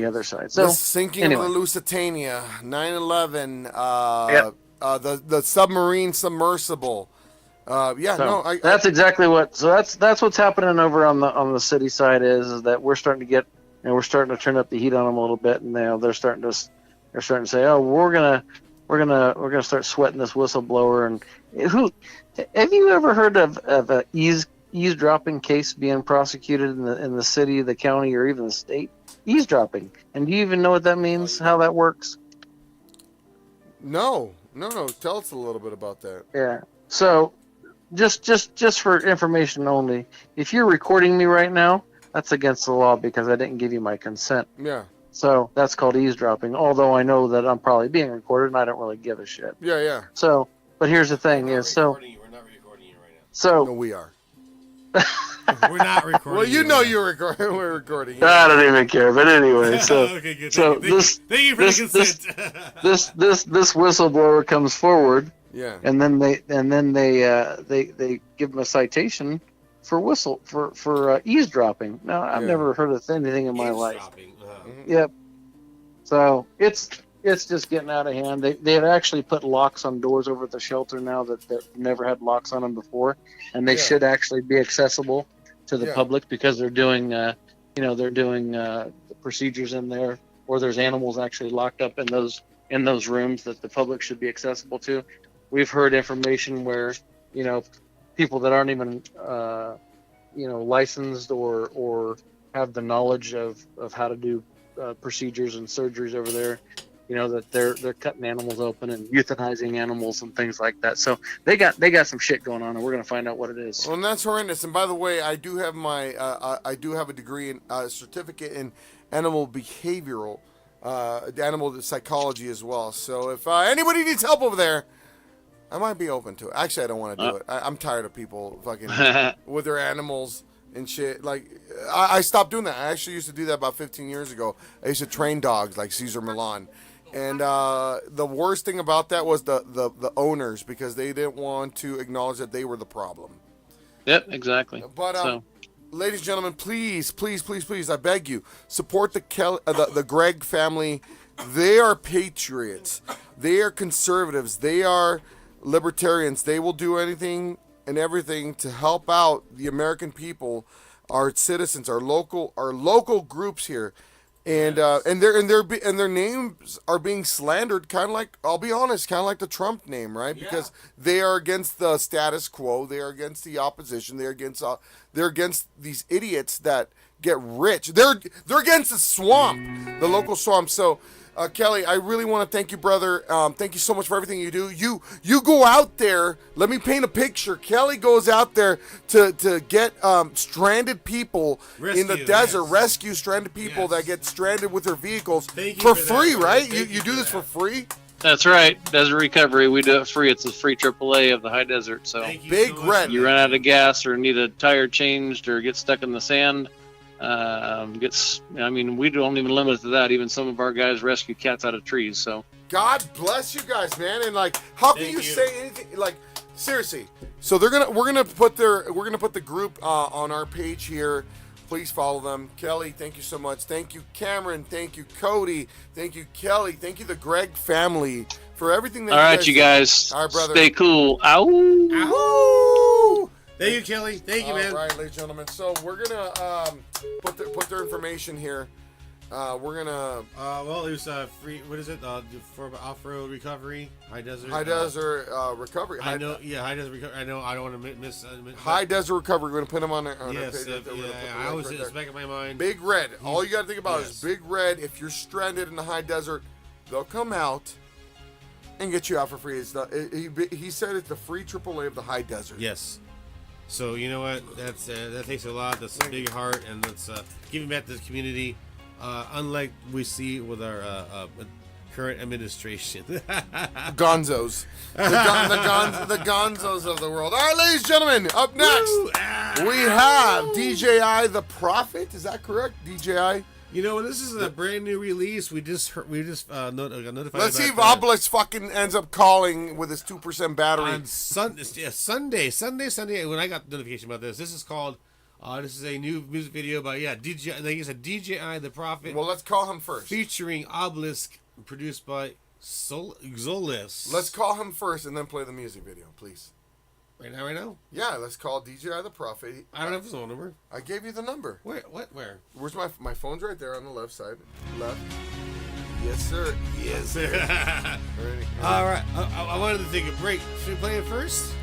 other side. So the sinking of the Lusitania, 9/11, the submarine submersible. That's exactly what. So that's what's happening over on the city side is that we're starting to turn up the heat on them a little bit, and they're starting to say, oh, we're gonna start sweating this whistleblower. And who have you ever heard of a eavesdropping case being prosecuted in the city, the county, or even the state? Eavesdropping. And do you even know what that means? How that works? No. No. Tell us a little bit about that. Yeah. So, just for information only, if you're recording me right now, that's against the law because I didn't give you my consent. Yeah. So that's called eavesdropping. Although I know that I'm probably being recorded, and I don't really give a shit. Yeah. So, but here's the thing: is so. We're not recording you right now. So. No, we are. We're not recording. Well, you know you're recording. We're recording. I don't even care. But anyway, so Okay, good. so Thank you. Thank you for the consent. this whistleblower comes forward. Yeah. And then they give him a citation for eavesdropping. Now I've never heard of anything in my life. Yep. So it's just getting out of hand. They had actually put locks on doors over at the shelter now that never had locks on them before, and they should actually be accessible to the public because they're doing the procedures in there, or there's animals actually locked up in those rooms that the public should be accessible to. We've heard information where people that aren't even licensed or have the knowledge of how to do procedures and surgeries over there, that they're cutting animals open and euthanizing animals and things like that. So they got some shit going on, and we're gonna find out what it is. Well, and that's horrendous. And by the way, I do have I do have a degree in certificate in animal behavioral, animal psychology as well. So if anybody needs help over there, I might be open to it. Actually, I don't want to do it. I'm tired of people fucking with their animals and shit. Like, I stopped doing that. I actually used to do that about 15 years ago. I used to train dogs like Caesar Milan. And the worst thing about that was the owners, because they didn't want to acknowledge that they were the problem. Yep, exactly. But ladies and gentlemen, please, I beg you, support the Gregg family. They are patriots. They are conservatives. They are libertarians. They will do anything and everything to help out the American people, our citizens, our local groups here, and their names are being slandered, kind of like, I'll be honest, kind of like the Trump name, right? Yeah. Because they are against the status quo. They are against the opposition. They're against these idiots that get rich. They're against the swamp, the local swamp. So. Kelly, I really want to thank you, brother. Thank you so much for everything you do. You go out there. Let me paint a picture. Kelly goes out there to get stranded people in the desert, rescue stranded people that get stranded with their vehicles for free, right? You do this for free? That's right. Desert Recovery. We do it free. It's a free AAA of the high desert. So Big Red. You run out of gas or need a tire changed or get stuck in the sand. We don't even limit it to that. Even some of our guys rescue cats out of trees. So God bless you guys, man. And like, how can you say anything? Like, seriously. So we're gonna put the group on our page here. Please follow them. Kelly, thank you so much. Thank you, Cameron. Thank you, Cody. Thank you, Kelly. Thank you, the Gregg family, for everything. All right, you guys. All right, brother. Stay cool. Ow. Ow. Thank you, Kelly. Thank you, man. All right, ladies and gentlemen. So we're gonna put their information here. We're gonna. Well, it was free. What is it? For off-road recovery, high desert. High desert recovery. High desert recovery. I know. I don't want to miss. High desert recovery. We're gonna put them on there. Yes. I always it's back in my mind. Big Red. All you gotta think about is Big Red. If you're stranded in the high desert, they'll come out and get you out for free. He said it's the free AAA of the high desert. Yes. So you know what? That takes a lot. That's a big heart, and that's giving back to the community. Unlike we see with our current administration, Gonzos, the Gonzos of the world. All right, ladies and gentlemen, up next we have DJI the Prophet. Is that correct? DJI. You know, this is a brand new release. We just got notified. Let's see if Obelisk fucking ends up calling with his 2% battery on Sunday. When I got notification about this is called. This is a new music video by DJI. I think it's a DJI the Prophet. Well, let's call him first. Featuring Obelisk, produced by Xolis. Let's call him first and then play the music video, please. Right now? Yeah, let's call DJI the Prophet. I don't have his phone number. I gave you the number. Where? What? Where? Where's my phone's right there on the left side. Left. Yes, sir. Yes, sir. All right. I wanted to take a break. Should we play it first?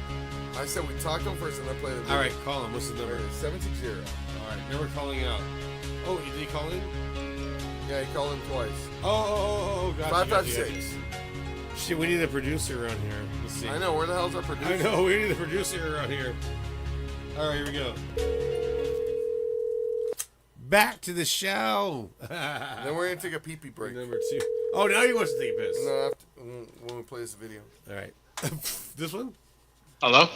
I said we talk to him first and then play the video. All right, call him. What's the number? 760. All right, number calling out. Oh, did he call in? Yeah, he called in twice. Oh, gotcha. 556. Shit, we need a producer around here. Let's see. I know, where the hell's our producer? I know, we need a producer around here. All right, here we go. Back to the show. Then we're going to take a pee-pee break. Number 2. Oh, now he wants to take a piss. No, when we play this video. All right. This one? Hello?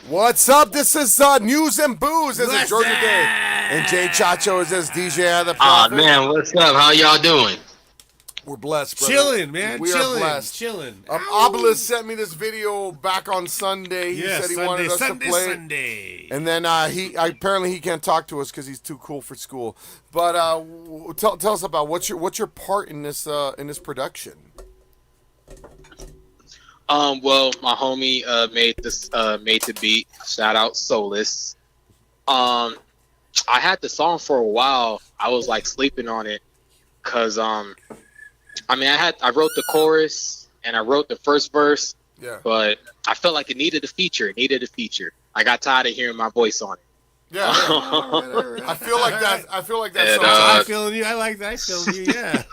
What's up? This is News and Booze. This is Georgia Day. And Jay Chacho is this DJ the Aw, Prophet. man, what's up? How y'all doing? We're blessed, brother. Chilling, man. We chilling, are blessed. Chilling. Obelisk sent me this video back on Sunday. He said he wanted us to play. Sunday. And then apparently he can't talk to us because he's too cool for school. But tell us about what's your part in this production. Well, my homie made the beat. Shout out Solus. I had the song for a while. I was like sleeping on it because I wrote the chorus and I wrote the first verse. Yeah. But I felt like it needed a feature. I got tired of hearing my voice on it. Yeah. I feel like that. And, I'm feeling you. I like that. I feel you. Yeah.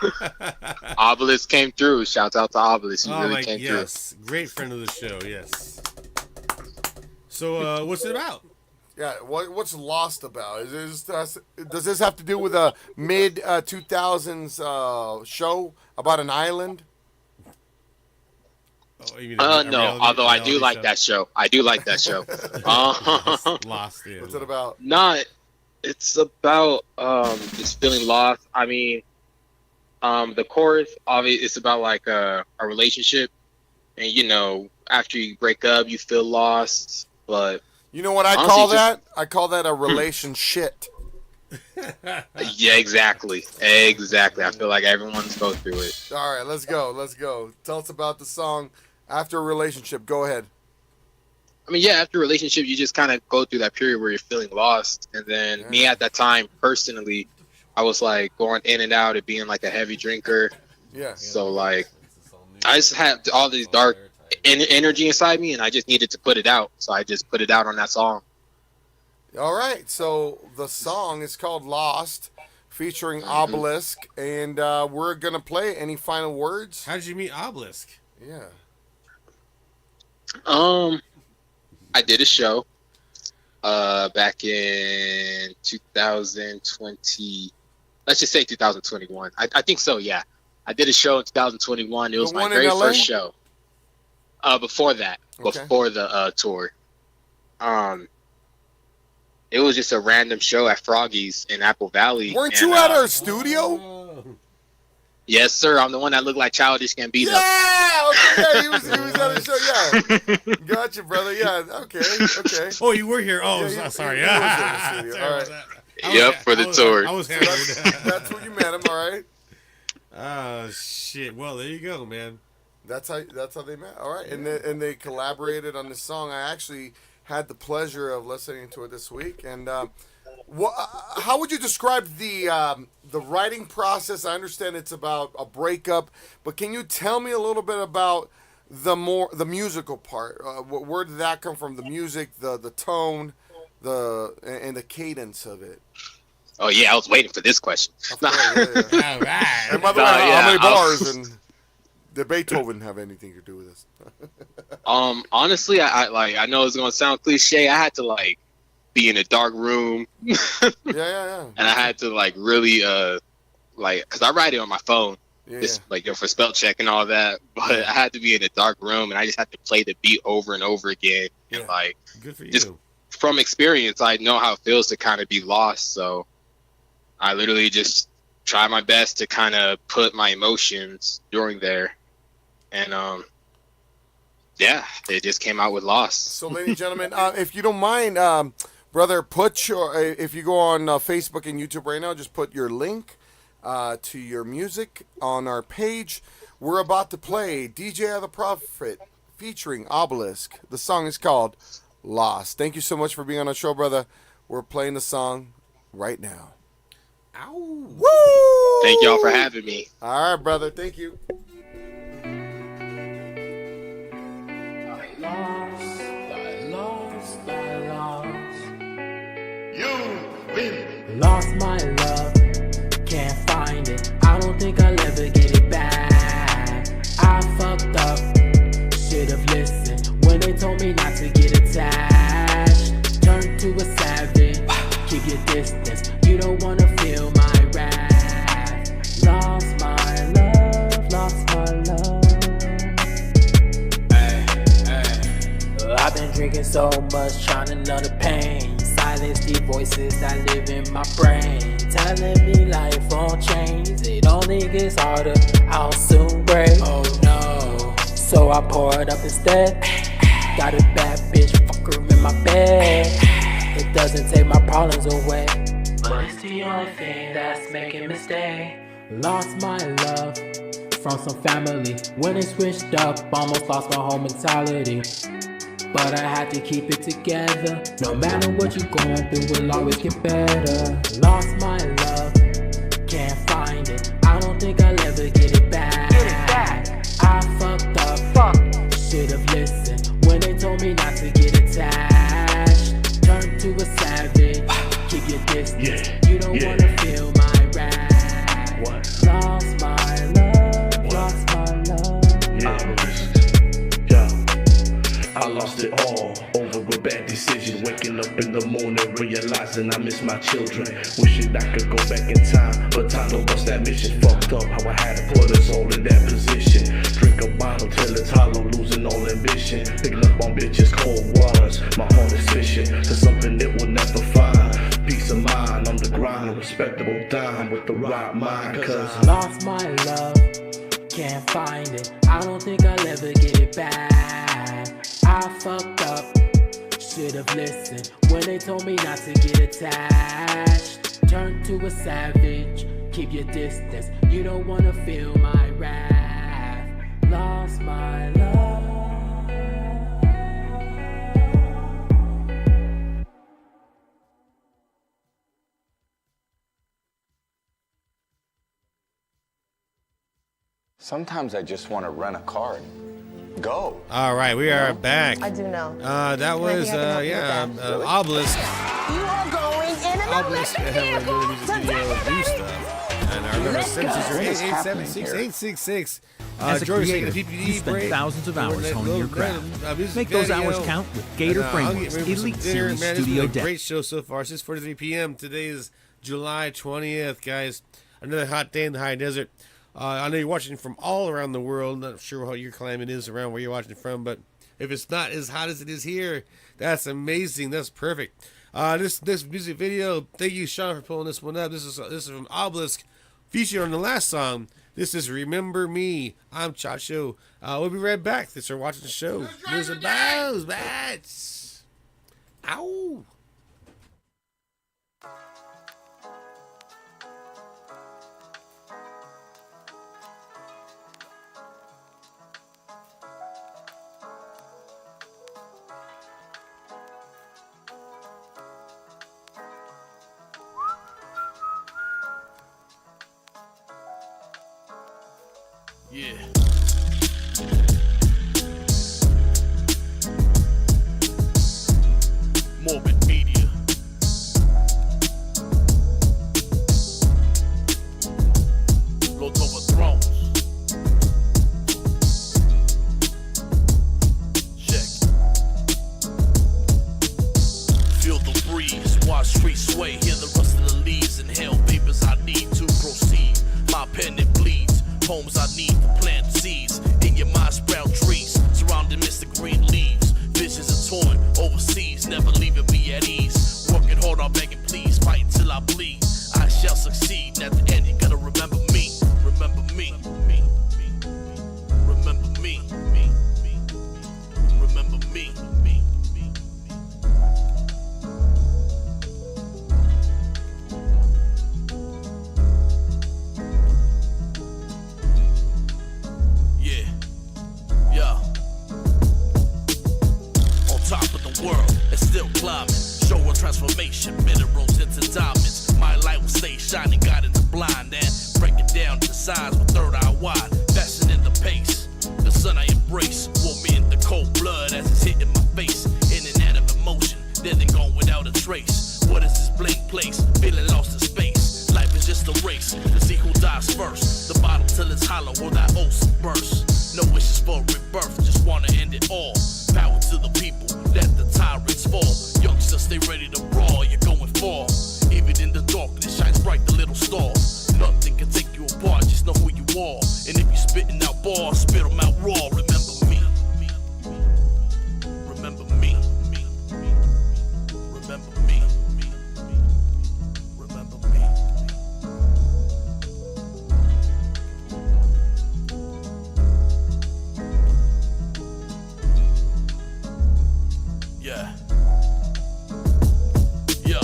Obelisk came through. Shouts out to Obelisk. He really came through. Yes, great friend of the show. Yes. So, what's it about? Yeah, what's Lost about? Does this have to do with a mid 2000s show about an island? Oh, no, although I do like that show. Lost. Yeah. What's it about? It's about just feeling lost. I mean, the chorus obviously it's about like a relationship, and after you break up, you feel lost. But you know what I call that? I call that a relationship. Yeah, exactly. I feel like everyone's going through it. All right, let's go. Tell us about the song After a Relationship. Go ahead. I mean, yeah, after a relationship, you just kind of go through that period where you're feeling lost. And then me at that time, personally, I was like going in and out of being like a heavy drinker. Yeah. So like, I just had all this dark energy inside me, and I just needed to put it out. So I just put it out on that song. All right, so the song is called Lost, featuring Obelisk, and we're going to play. Any final words? How did you meet Obelisk? Yeah. I did a show back in 2020. Let's just say 2021. I think so, yeah. I did a show in 2021. It was my very first show. Before that, before the tour. It was just a random show at Froggy's in Apple Valley. Weren't you at our studio? Yes, sir. I'm the one that looked like Childish Gambino. Yeah, okay. He was at the show. Yeah, gotcha, brother. Yeah, okay. Oh, you were here. Oh, yeah, sorry. He was at the studio. All right. Yep, for the tour. I was hammered. That's where you met him. All right. Oh shit! Well, there you go, man. That's how they met. All right, and they collaborated on this song. I actually had the pleasure of listening to it this week, and how would you describe the writing process? I understand it's about a breakup, but can you tell me a little bit about the musical part? Where did that come from? The music, the tone, and the cadence of it. Oh yeah, I was waiting for this question. All right. And by the way, how many bars and did Beethoven have anything to do with this? Honestly, I know it's gonna sound cliche. I had to like be in a dark room. Yeah. And I had to like really because I write it on my phone, Yeah. just like for spell check and all that. But I had to be in a dark room, and I just had to play the beat over and over again. Yeah. And like, good for you. Just from experience, I know how it feels to kind of be lost. So I literally just try my best to kind of put my emotions during there, and yeah, it just came out with Lost. So, ladies and gentlemen, if you don't mind, brother, if you go on Facebook and YouTube right now, just put your link to your music on our page. We're about to play DJ the Prophet featuring Obelisk. The song is called Lost. Thank you so much for being on our show, brother. We're playing the song right now. Ow! Woo! Thank y'all for having me. All right, brother. Thank you. Lost my love, can't find it. I don't think I'll ever get it back. I fucked fucked up. Should've listened when they told me not to get attached. Turn to a savage, keep your distance. You don't wanna feel my wrath. Lost my love, lost my love. I've been drinking so much, trying to numb the pain. Silence the voices that live in my brain, telling me life won't change. It only gets harder, I'll soon break. Oh no, so I poured up instead. Got a bad bitch, fuck her in my bed. It doesn't take my problems away, but it's the only thing that's making me stay. Lost my love from some family. When it switched up, almost lost my whole mentality. But I had to keep it together. No matter what you're going through, we'll always get better. Lost my love, can't find it. I don't think I'll ever get it back. I fucked up, should've listened when they told me not to get attached. Turn to a savage, keep your distance. You don't wanna feel my wrath. Lost my love, lost my love. I lost it all over a bad decision. Waking up in the morning, realizing I miss my children. Wishing I could go back in time, but time don't bust that mission. Fucked up how I had to put us all in that position. Drink a bottle till it's hollow, losing all ambition. Picking up on bitches, cold waters. My heart is fishing for something that we'll never find. Peace of mind on the grind, a respectable dime with the right mind. Cause I lost my love, can't find it. I don't think I'll ever get it back. I fucked up, should've listened when they told me not to get attached. Turn to a savage, keep your distance. You don't wanna feel my wrath. Lost my love. Sometimes I just want to rent a car and go. All right, we are back. I do know. That was Obelisk. You are going in an Obelisk electric had a vehicle. really music video of new stuff. And I remember Simpsons are 887-6866. As a George creator, taking the PPD you spend break. thousands of hours honing your craft. Make those hours count with Gator Frameworks Elite Series Studio Deck. Great show so far. 6:43 p.m. Today is July 20th, guys. Another hot day in the high desert. I know you're watching from all around the world. Not sure how your climate is around where you're watching from, but if it's not as hot as it is here, that's amazing. That's perfect. This music video, thank you, Sean, for pulling this one up. This is from Obelisk, featured on the last song. This is Remember Me. I'm Chacho. We'll be right back. Thanks for watching the show. News and Bows, bats. Ow. Yeah. Morbid Media. Lords over thrones. Check. Feel the breeze, watch streets sway, hear the rust of the leaves, inhale vapors I need to proceed. My pen it bleeds. Homes I need to plant seeds in your mind, sprout trees surrounding Mr. Green leaves. Visions are torn overseas, never leaving me at ease. Working hard, I'm begging please, fighting till I bleed. I shall succeed, and at the end you're gonna remember me. Remember me. Remember me. Remember me. Still climbing, show a transformation, minerals into diamonds. My light will stay shining, guiding the blind and breaking down the signs with third eye wide. Fasten in the pace, the sun I embrace. Warm me in the cold blood as it's hitting my face. In and out of emotion, then they gone without a trace. What is this blank place? Feeling lost in space. Life is just a race to see who dies first. The bottle till it's hollow or that oath bursts. No wishes for like the little star. Nothing can take you apart, just know who you are. And if you spitting out bars, spit them out raw. Remember me. Remember me. Remember me. Remember me. Yeah. Yeah.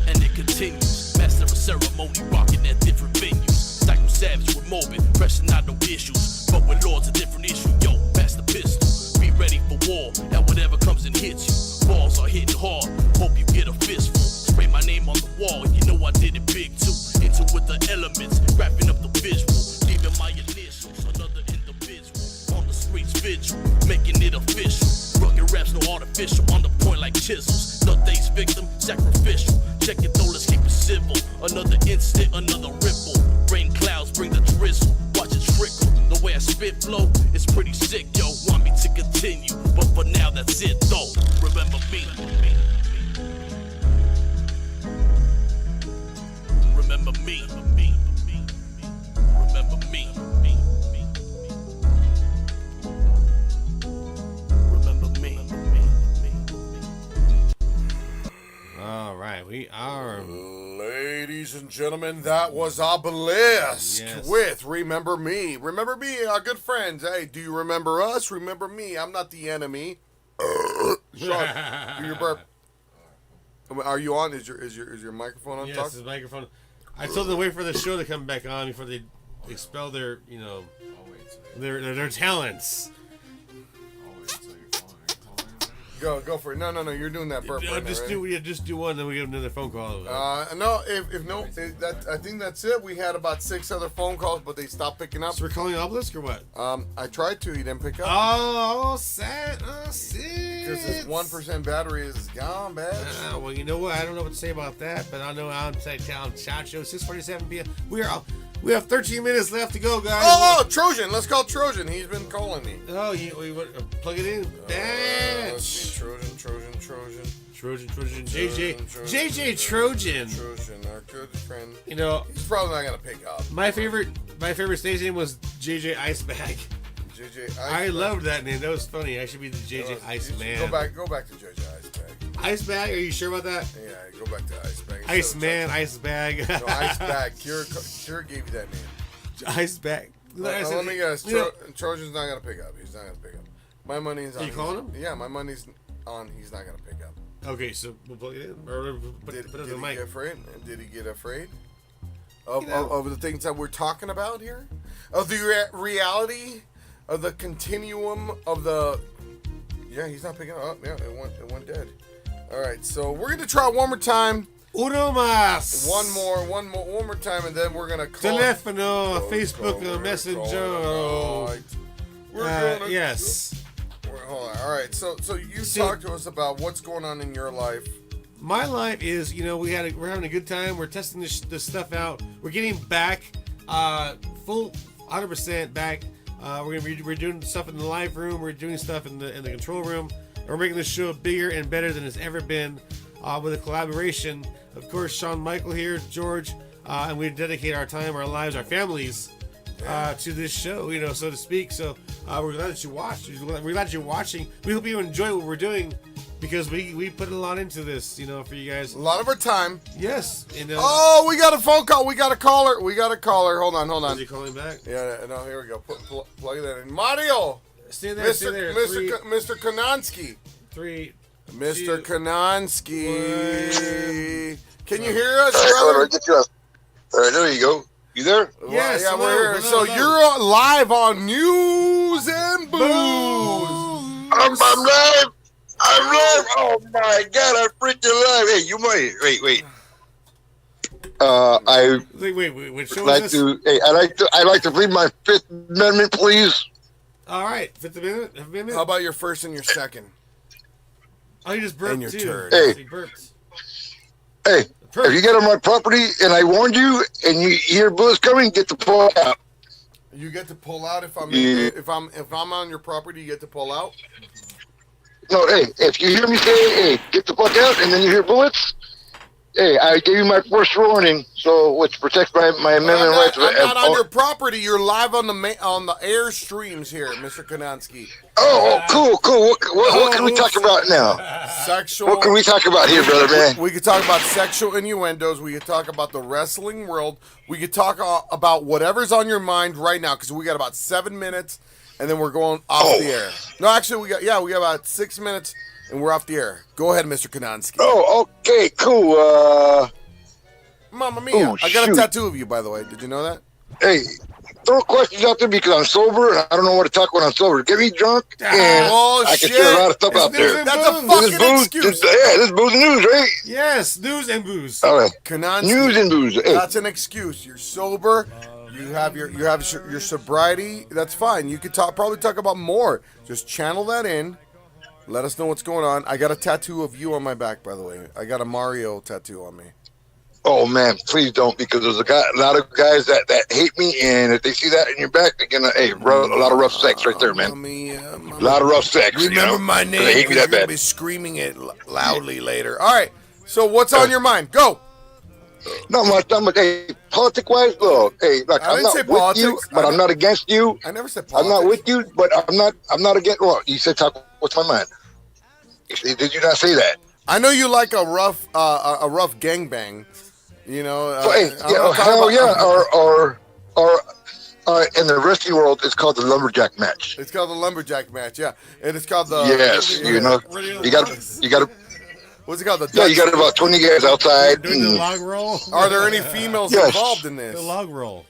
And it continues. Master of ceremony, rocking at different venues. Psycho savage with morbid, pressing out no issues. But with lords, a different issue. Yo, pass the pistol. Be ready for war. That whatever comes and hits you. Balls are hitting hard. Hope you get a fistful. Spray my name on the wall. You know I did it big too. Into with the elements, wrapping up the visual. Leaving my initials, another individual. On the streets vigil, making it official. Rugged raps, no artificial, on the point like chisels. Nothing's victim, sacrificial. Check it though, let's keep it civil. Another instant, another ripple. Rain clouds bring the drizzle. Watch it trickle. The way I spit flow, it's pretty sick, yo. Want me to continue, but for now that's it though. Remember me. Remember me. Remember me. Remember me. All right, we are. Ladies and gentlemen, that was Obelisk with Remember Me. Remember me, our good friends. Hey, do you remember us? Remember me. I'm not the enemy. Sean, do your burp. Are you on? Is your microphone on? Yes, his microphone. I told them to wait for the show to come back on before they expel their, their talents. Go for it. No. You're doing that burp. Right Just do one, then we get another phone call. No. I think that's it. We had about 6 other phone calls, but they stopped picking up. So we're calling Obelisk or what? I tried to. He didn't pick up. Oh, sad. Oh, sad. Because his 1% battery is gone, bitch. Well, you know what? I don't know what to say about that, but I know I'm Chacho. 6:47 p.m. We have 13 minutes left to go, guys. Oh, Trojan. Let's call Trojan. He's been calling me. Oh, you plug it in? Let's see. Trojan. JJ Trojan. Trojan, our good friend. You know, he's probably not gonna pick up. My favorite stage name was JJ Icebag. JJ Icebag. I loved that name. That was funny. I should be the JJ Iceman. Go back to JJ Icebag. Icebag? Are you sure about that? Yeah, go back to Icebag. Iceman, Icebag. No, Icebag. Kira gave you that name. Icebag. Let me guess. Trojan's not gonna pick up. He's not gonna pick up. My money's on. Are you calling him? Yeah, my money's on. He's not gonna pick up. Okay, so we'll plug it in. Or put it on the mic. Did he get afraid? Of the things that we're talking about here? Of the reality? Of the continuum of the... Yeah, he's not picking up. Yeah, it went dead. All right, so we're going to try one more time. Uno más. One more time, and then we're going to call... Telefono, Facebook, Messenger. We're going to... Yes. Hold on. All right, so you talk to us about what's going on in your life. My life is, we're having a good time. We're testing this stuff out. We're getting back, full 100% back. We're doing stuff in the live room. We're doing stuff in the control room. We're making this show bigger and better than it's ever been, with a collaboration. Of course, Shawn Michael here, George, and we dedicate our time, our lives, our families to this show, so to speak. So we're glad that you watched. We're glad you're watching. We hope you enjoy what we're doing, because we put a lot into this, for you guys. A lot of our time. Yes. Oh, we got a phone call. We got a caller. Hold on. Is he calling back? Yeah, no, here we go. Plug that in. Mario. Stay there. Mr. Kanonsky. Mr. Kanonsky. Can you hear us, brother? All right, there you go. You there? Yes. Yeah, we're here. So you're live on News and Booze. I'm live. Oh my God! I'm freaking live. Hey, you might wait. I'd like to read my Fifth Amendment, please. All right, Fifth Amendment. How about your first and your second? Oh, you just burped and your too. turn. Hey, if you get on my property and I warned you, and you hear bullets coming, get the pull out. You get to pull out if I'm on your property. You get to pull out. No, hey, if you hear me say, hey, get the fuck out, and then you hear bullets, Hey, I gave you my first warning, so which protects my amendment rights. I'm not on your property. You're live on the air streams here, Mr. Kanansky. Cool. What can we talk about now? Sexual. What can we talk about here, brother man? We could talk about sexual innuendos. We could talk about the wrestling world. We could talk about whatever's on your mind right now, because we got about 7 minutes, and then we're going off the air. No, actually, we got about 6 minutes. And we're off the air. Go ahead, Mr. Kanansky. Oh, okay, cool. Mamma mia. I got a tattoo of you, by the way. Did you know that? Hey, throw questions out there because I'm sober and I don't know what to talk when I'm sober. Get me drunk and I can share a lot of stuff out there. That's a fucking excuse. This is booze and news, right? Yes, news and booze. All right. Kanansky, news and booze. Hey. That's an excuse. You're sober. You have your sobriety. That's fine. You could probably talk about more. Just channel that in. Let us know what's going on. I got a tattoo of you on my back, by the way. I got a Mario tattoo on me. Oh man, please don't, because there's a lot of guys that hate me, and if they see that in your back, they're gonna a lot of rough sex right there, man. A lot of rough sex. Remember my name. They hate me that You're gonna bad. be screaming it loudly later. All right. So what's on your mind? Go. Not much. Hey, politic-wise, look. Hey, look, I I'm didn't not say with politics. you, but I'm not against you. I never said politics. I'm not with you, but I'm not against. Well, you said talk. What's my mind? Did you not say that? I know you like a rough gangbang. You know. Hell yeah. Or in the wrestling world, it's called the lumberjack match. It's called the lumberjack match, yeah, and it's called the. Yes, you got. What's it called? You got about 20 guys outside. Doing the log roll. Are there any females involved in this? The log roll.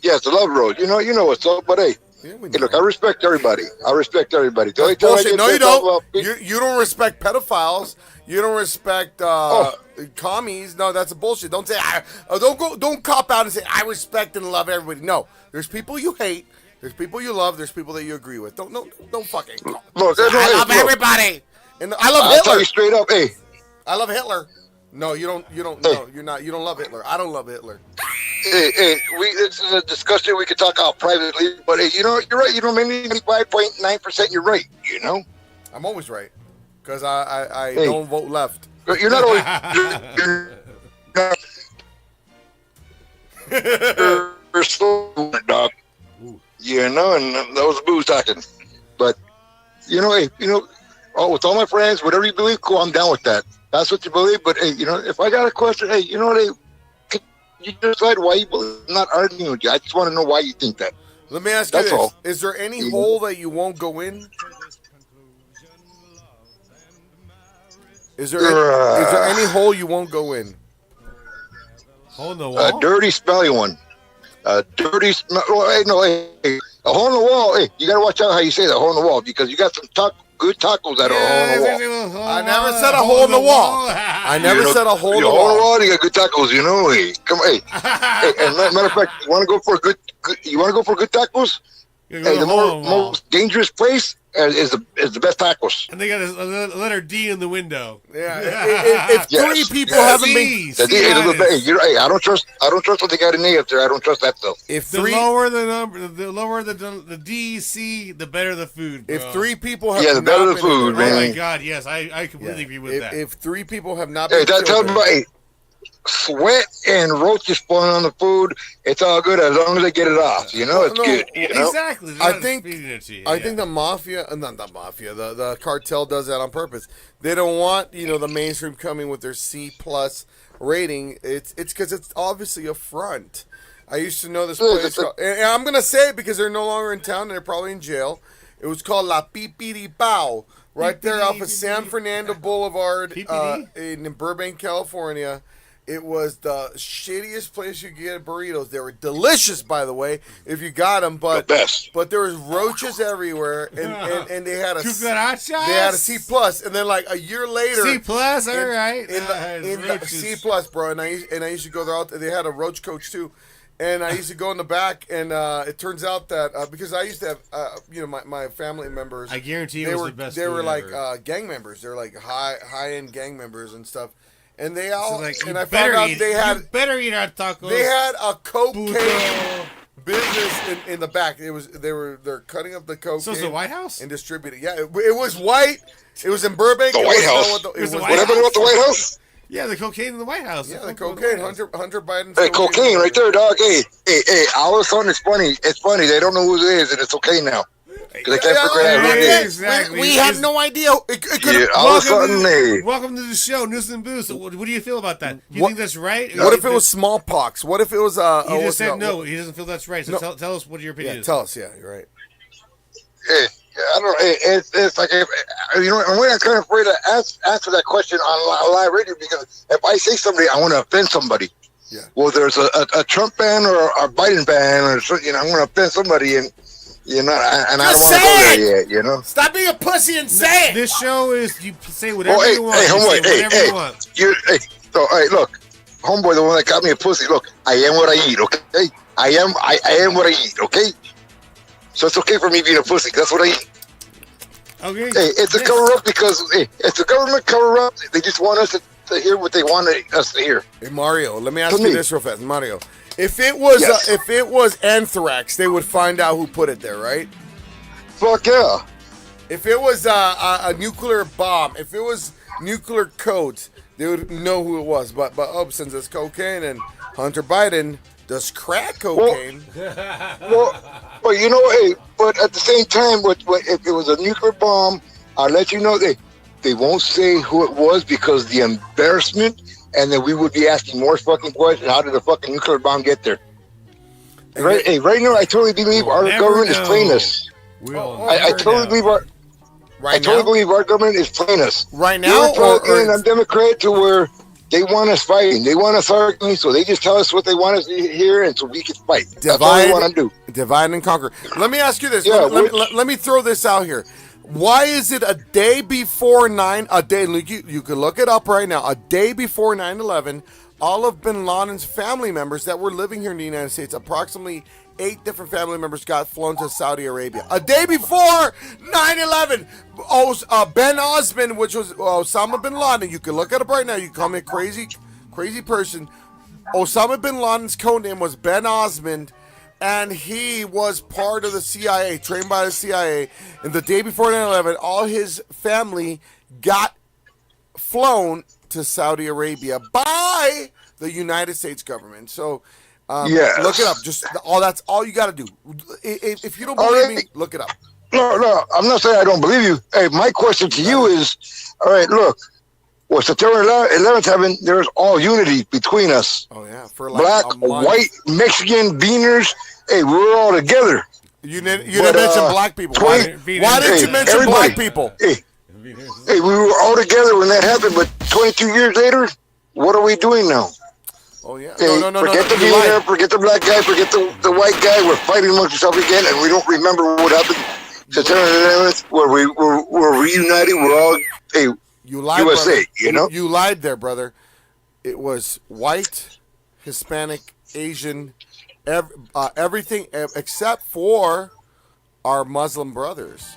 Yes, the log roll. You know what's up, but hey, look, I respect everybody. The only time Bullshit. No, you don't. About, you don't respect pedophiles. You don't respect commies. No, that's a bullshit. Don't say don't cop out and say I respect and love everybody. No, there's people you hate. There's people you love. There's people that you agree with. Don't fucking. Look, I love everybody. And I love Hitler. I'll tell you straight up, hey. I love Hitler. No, you don't. No, you're not. You don't love Hitler. I don't love Hitler. Hey, this is a discussion we could talk about privately. But hey, you're right. You know, maybe 95.9%. You're right. You know. I'm always right, because I don't vote left. You're not always. you're so dog. You know, and that was booze talking. But with all my friends, whatever you believe, cool, I'm down with that. That's what you believe. But hey, if I got a question, hey, you decide why you believe. I'm not arguing with you. I just want to know why you think that. Let me ask you this: all. Is there any hole that you won't go in? Is there any hole you won't go in? Hole in the wall? A dirty, smelly one. A dirty, a hole in the wall. Hey, you got to watch out how you say that, hole in the wall, because you got some good tacos that are a hole in the wall. I never said a hole in the wall. I never said a hole in the wall. You got good tacos, Hey, come on, hey. And matter of fact, you want to go for good tacos? Hey, the most dangerous place is the best tacos. And they got a letter D in the window. Yeah. If three people haven't been, I don't trust what they got in there up there. I don't trust that stuff. If the lower the number, the lower the D, C, the better the food. Bro. If three people have the better the food, man. Oh my God, yes, I completely agree with that. If three people have not been, tell me sweat and roaches falling on the food, it's all good as long as they get it off. It's good. Exactly. I think the mafia, not the mafia, the cartel does that on purpose. They don't want the mainstream coming with their C+ rating. It's because it's obviously a front. I used to know this place, and I'm gonna say it because they're no longer in town and they're probably in jail. It was called La Pipiri Pao, right there off of San Fernando Boulevard in Burbank, California. It was the shittiest place you could get burritos. They were delicious, by the way, if you got them. But the best. But there was roaches everywhere, and they had a cucarachas. They had a C+, and then like a year later, C+, all right, in the C+, bro. And I used to go there. They had a roach coach too, and I used to go in the back. And it turns out that because I used to have my family members, I guarantee they it was were the best. They were like ever. Gang members. They're like high end gang members and stuff. And they all, and I found out they had, you better eat our tacos. They had a cocaine business in the back. They're cutting up the cocaine. So it's the White House and distributing. Yeah, it was white. It was in Burbank. The White House. What happened with the White House? Yeah, the cocaine in the White House. Yeah, the cocaine. Hunter Biden. Hey, cocaine right there, dog. Hey, all of a sudden it's funny. It's funny. They don't know who it is, and it's okay now. Because they can't figure out who it is. Exactly. We have no idea. All of a sudden, hey. Welcome to the show, News and Booze. What do you feel about that? Do you think that's right? What if it was smallpox? What if it was? He just said no. He doesn't feel that's right. So No. tell us what your opinion Yeah, is. tell us. Yeah, you're right. Hey, I don't know. It's like, I'm kind of afraid to answer that question on live radio because if I say something, I want to offend somebody. Yeah. Well, there's a Trump ban or a Biden ban or something. I want to offend somebody, and I don't want to go there yet. Stop being a pussy and say it. This show is you say whatever you want. Hey, homeboy. Whatever you want. So, hey, look, homeboy, the one that got me a pussy. Look, I am what I eat. Okay, I am what I eat. Okay. So it's okay for me being a pussy. That's what I eat. Okay. Hey, it's a cover up because it's a government cover up. They just want us to hear what they want us to hear. Hey, Mario, let me ask you this real fast, Mario. If it was anthrax, they would find out who put it there, right? Fuck yeah. If it was a nuclear bomb, if it was nuclear codes, they would know who it was. But since it's cocaine and Hunter Biden does crack cocaine. Well, hey, but at the same time, if it was a nuclear bomb, I'll let you know they won't say who it was because the embarrassment, and then we would be asking more fucking questions. How did the fucking nuclear bomb get there? Right now, I totally believe our government is playing us. I totally believe our government is playing us. Right now, I'm Democrat to where they want us fighting. They want us arguing, so they just tell us what they want us to hear, and so we can fight. That's all they want to do. Divide and conquer. Let me ask you this. Yeah, let me throw this out here. Why is it a day before you can look it up right now, a day before 9/11, all of bin Laden's family members that were living here in the United States, approximately 8 different family members got flown to Saudi Arabia. A day before 9/11, Ben Osman, which was Osama bin Laden, you can look it up right now, you can call me a crazy person. Osama bin Laden's code name was Ben Osman, and he was part of the CIA, trained by the CIA. And the day before 9/11, all his family got flown to Saudi Arabia by the United States government. So, yes. Look it up. That's all you got to do. If you don't believe me, look it up. No, I'm not saying I don't believe you. Hey, my question to you is, all right, look, well, September 11th happened, there's all unity between us. Oh, yeah. For black, white, Mexican, beaners. Hey, we're all together. You didn't mention black people. Why didn't you mention black people? Hey, we were all together when that happened, but 22 years later, what are we doing now? Oh, yeah. Hey, forget the beaner, forget the black guy, forget the white guy. We're fighting amongst ourselves again, and we don't remember what happened September 11th, where we're reuniting. We're all, hey, you lied, USA, brother. You lied there, brother. It was white, Hispanic, Asian, everything except for our Muslim brothers,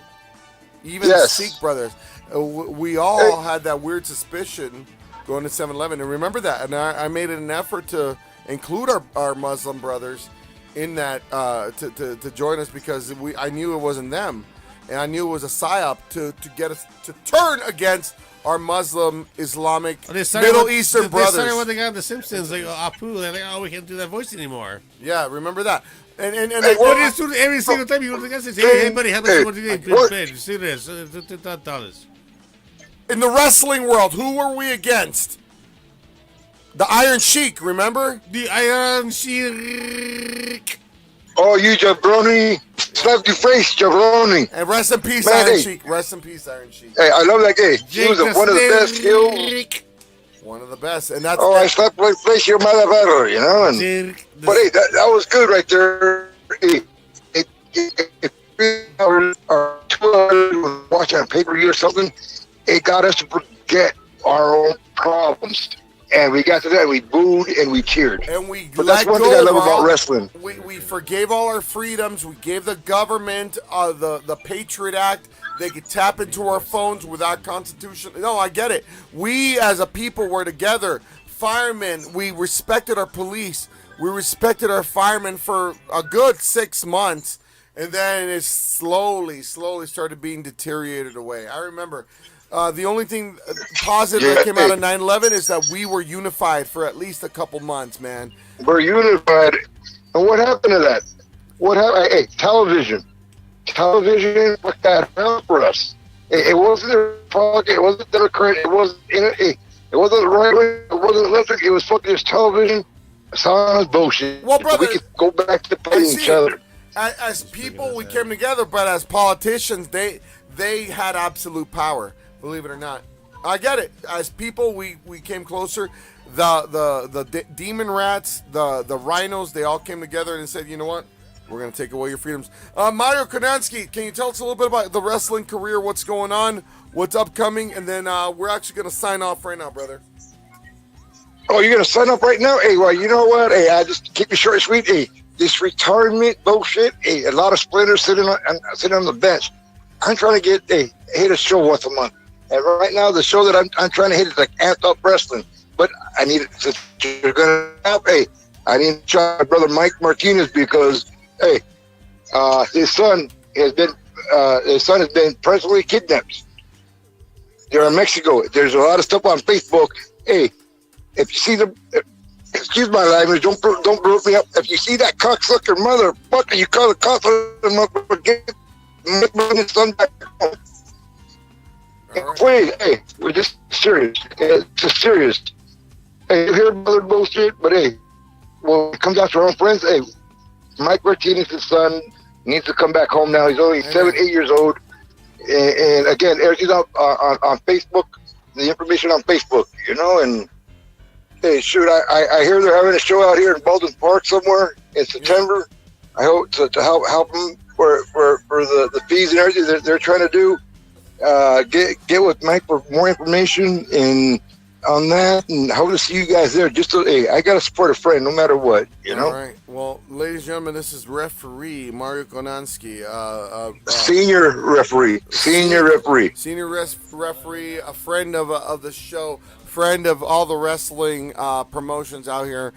even Sikh brothers. We all had that weird suspicion going to 7-Eleven, and remember that. And I made an effort to include our Muslim brothers in that to join us because I knew it wasn't them, and I knew it was a psyop to get us to turn against our Muslim, Islamic, Middle Eastern brothers. They started when they got The Simpsons, like Apu, they're like, oh, we can't do that voice anymore. Yeah, remember that. And every single time you go to the guy says, hey, buddy, how much you want to do? See this, $2. In the wrestling world, who were we against? The Iron Sheik, remember? The Iron Sheik. Oh, you jabroni. Slap your face, jabroni. And rest in peace, Iron Sheik. Rest in peace, Iron Sheik. Hey, I love that guy. He was one of the best skills. One of the best. And that's I slapped my face, your motherfucker, And, but hey, that was good right there. Hey, if we are 2 hours watching on pay-per-view or something, it got us to forget our own problems. And we got to that, we booed and we cheered. But that's one thing I love about wrestling. We forgave all our freedoms. We gave the government the Patriot Act. They could tap into our phones without Constitution. No, I get it. We as a people were together. Firemen, we respected our police. We respected our firemen for a good 6 months. And then it slowly started being deteriorated away. I remember The only thing positive that came out of 9/11 is that we were unified for at least a couple months, man. We're unified. And what happened to that? What happened? Hey, television. Television, fuck that hell for us. It wasn't a fuck. It wasn't Democrat. It wasn't. It wasn't right wing. It wasn't electric. It was fucking just television. Silence bullshit. Well, brother, we could go back to fighting each other. As people, we came together, but as politicians, they had absolute power. Believe it or not, I get it. As people, we came closer. The demon rats, the rhinos, they all came together and said, you know what? We're going to take away your freedoms. Mario Konansky, can you tell us a little bit about the wrestling career, what's going on, what's upcoming, and then we're actually going to sign off right now, brother. Oh, you're going to sign up right now? Hey, well, you know what? Hey, I just keep it short and sweet. Hey, this retirement bullshit, hey, a lot of splinters sitting on the bench. I'm trying to hit a show once a month. And right now, the show that I'm trying to hit is like Amped Up Wrestling. But I need it, since you're going to help, hey, I need to try my brother Mike Martinez because, hey, his son has been presently kidnapped. They're in Mexico. There's a lot of stuff on Facebook. Hey, if you see excuse my language, don't blow me up. If you see that cocksucker motherfucker, you call the cops on him up, get his son back home. Right. Please, hey, we're just serious. It's just serious. Hey, you hear other bullshit, but hey, when it comes out to our own friends, hey, Mike Martinez's son needs to come back home now. He's only 7, 8 years old. And again, everything's out on Facebook, the information on Facebook, you know, and hey, shoot, I hear they're having a show out here in Baldwin Park somewhere in September. I hope to help them for the fees and everything they're trying to do. Get with Mike for more information and on that, and hope to see you guys there. Just so, hey, I gotta support a friend no matter what, you know. All right. Well, ladies and gentlemen, this is referee Mario Konansky, senior referee, a friend of the show, friend of all the wrestling promotions out here.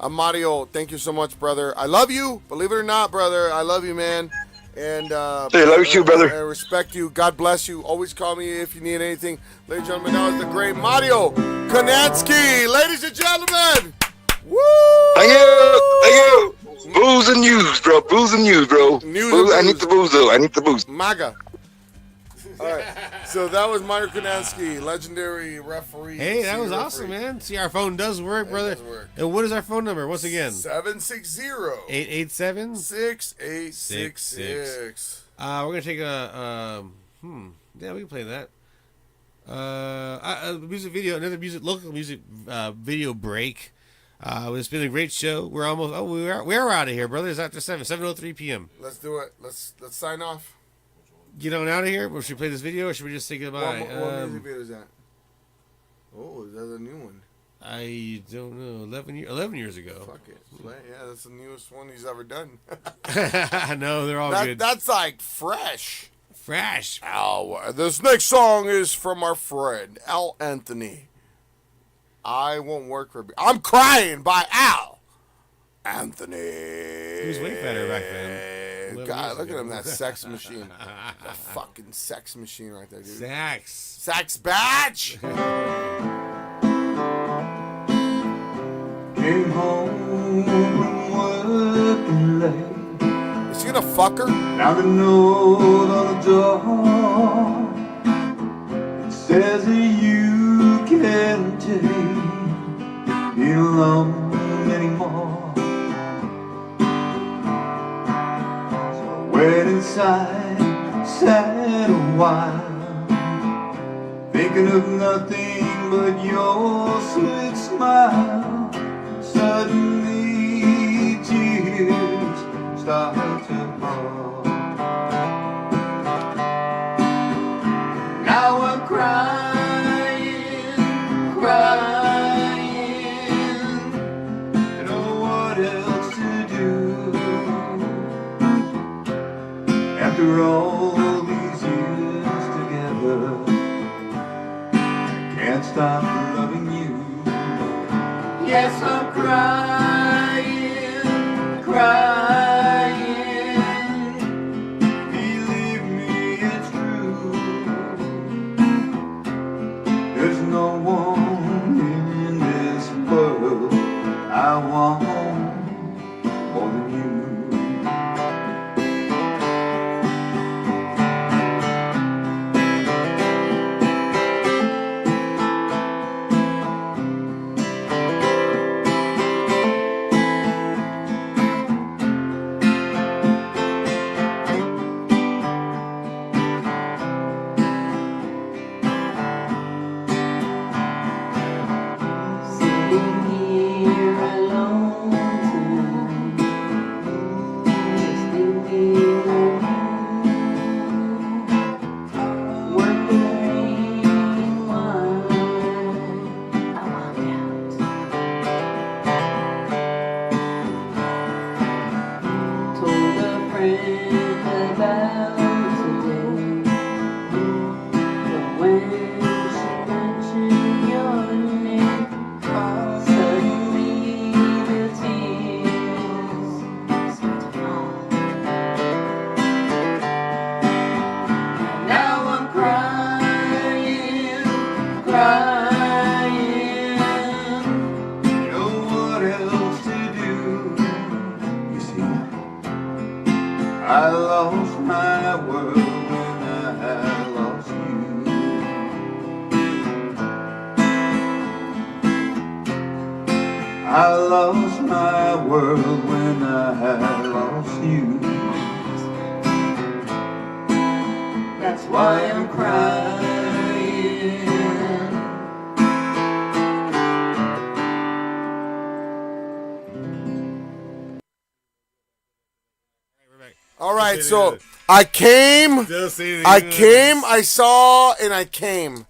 Mario, thank you so much, brother. I love you. Believe it or not, brother, I love you, man. And hey, love you too, brother. I respect you. God bless you. Always call me if you need anything. Ladies and gentlemen, that was the great Mario Konansky. Ladies and gentlemen. Woo! Thank you. Booze and news, bro. Booze and news, bro. I need the booze, though. I need the booze. MAGA. All right. So that was Mario Konansky, legendary referee. Hey, that was awesome, man. See, our phone does work, brother. It does work. And what is our phone number? Once again, 760-887-6866. We're gonna take a yeah, we can play that. Music video, local music video break. It's been a great show. We're almost we're out of here, brother. It's after 7:03 p.m. Let's do it. Let's sign off. Get on out of here. Or should we play this video, or should we just say goodbye? What music video is that? Oh, is that a new one? I don't know. 11 years ago. Fuck it. Yeah, that's the newest one he's ever done. No, they're all good. That's like fresh. Fresh. This next song is from our friend Al Anthony. I Won't Work for... I'm Crying by Al Anthony. He was way better back then. God, look at him, that sex machine. That fucking sex machine right there, dude. Sex badge. Came home from working late. Is he gonna fuck her? Found a note on the door. It says that you can't be alone anymore. Went inside, sat a while, thinking of nothing but your sweet smile. Suddenly tears start to fall. Now I'm crying, don't know what else to do. After all these years together, can't stop loving you. Yes, I'm crying, crying. Believe me, it's true. Now I'm crying, crying. Don't know what else to do. After all these years together, can't stop loving you. Yes, I'm crying, crying. Don't know what else to do. After all these years together, can't stop loving you. Yes, I'm crying, crying. Believe me, it's true. want home more than you. Sitting here alone tonight, still here, working rain while I walk out. Told a friend about today, but when she mentioned your name, suddenly the tears start to fall. Now I'm crying, crying. Know what else to do? You see, I lost my world when I lost you. I lost my world when I lost you. That's why I'm crying. All right, so I came, I saw, and I came.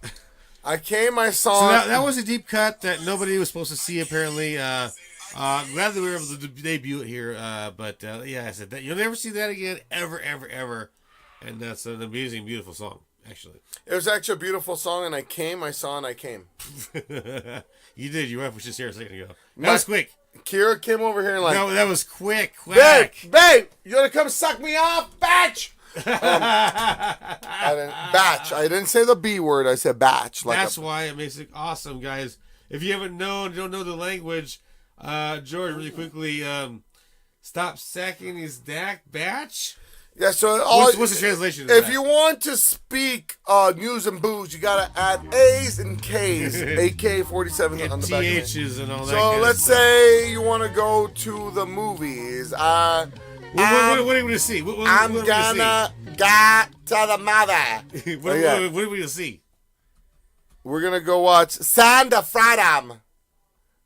I came, I saw. So that was a deep cut that nobody was supposed to see, apparently. Glad that we were able to debut it here. But yeah, I said that you'll never see that again, ever, ever, ever. And that's an amazing, beautiful song, actually. It was actually a beautiful song, and I came, I saw, and I came. You did. Your wife was just here a second ago. That was quick. Kira came over here and like... No, that was quick. Babe, you want to come suck me off, batch? I didn't say the B word. I said batch. That's why it makes it awesome, guys. If you don't know the language, George, really quickly, stop sacking his batch. Yeah, so what's the translation? If you want to speak news and booze, you gotta add A's and K's, AK-47 on the back. THs and all that. So let's say you want to go to the movies. What are we going to see? I'm gonna get to the mother. What are we going to see? We're gonna go watch Sand of Freedom.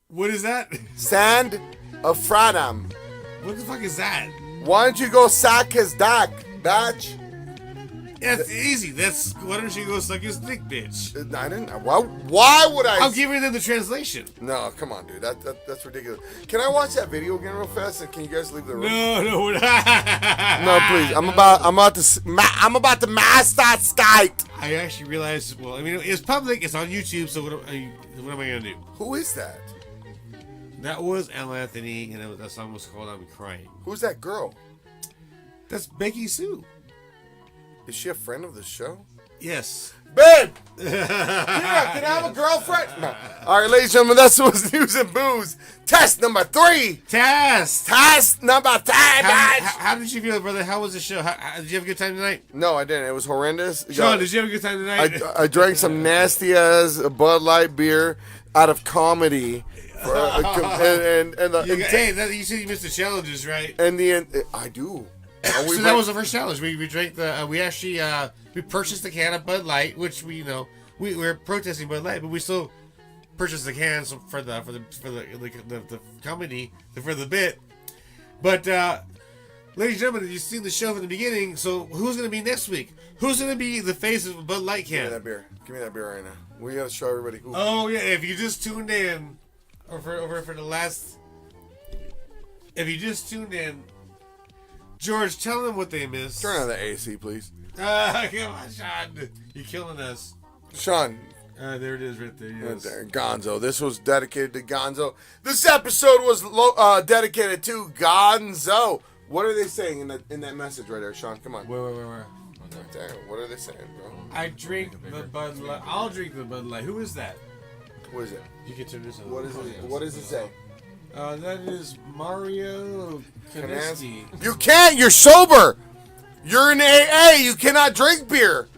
What is that? Sand of Freedom. What the fuck is that? Why don't you go suck his dick, bitch? That's easy. Why don't you go suck his dick, bitch? I didn't. Why would I? I'm giving them the translation. No, come on, dude. That's ridiculous. Can I watch that video again real fast? And can you guys leave the room? No, we're not. No, please. I'm about to master Skype. I actually realized. Well, I mean, it's public. It's on YouTube. So what am I gonna do? Who is that? That was Al Anthony, and that song was called "I'm Crying." Who's that girl? That's Becky Sue. Is she a friend of the show? Yes. Babe! Yeah, can I have a girlfriend? No. All right, ladies and gentlemen, that's what's news and booze. Test number 3. Test number 3, how did you feel, brother? How was the show? Did you have a good time tonight? No, I didn't. It was horrendous. Sean, did you have a good time tonight? I drank some nasty ass Bud Light beer out of comedy. Hey, you said you missed the challenges, right? And the end, I do. So that was the first challenge. We drank we actually we purchased the can of Bud Light, which we're protesting Bud Light, but we still purchased the cans for the comedy for the bit. But ladies and gentlemen, you've seen the show from the beginning. So who's going to be next week? Who's going to be the face of a Bud Light can? Give me that beer right now. We got to show everybody who. Oh yeah, if you just tuned in, over for the last. If you just tuned in. George, tell them what they missed. Turn on the AC, please. Come on, Sean. You're killing us. Sean. There it is right there. Yes. Right there. Gonzo. This was dedicated to Gonzo. This episode was dedicated to Gonzo. What are they saying in that message right there, Sean? Come on. Where? Right there. What are they saying, bro? I drink the Bud Light. I'll drink the Bud Light. Who is that? What is it? You can turn this on. What is it? What does it say? That is Mario Canesti. You can't. You're sober. You're in AA. You cannot drink beer.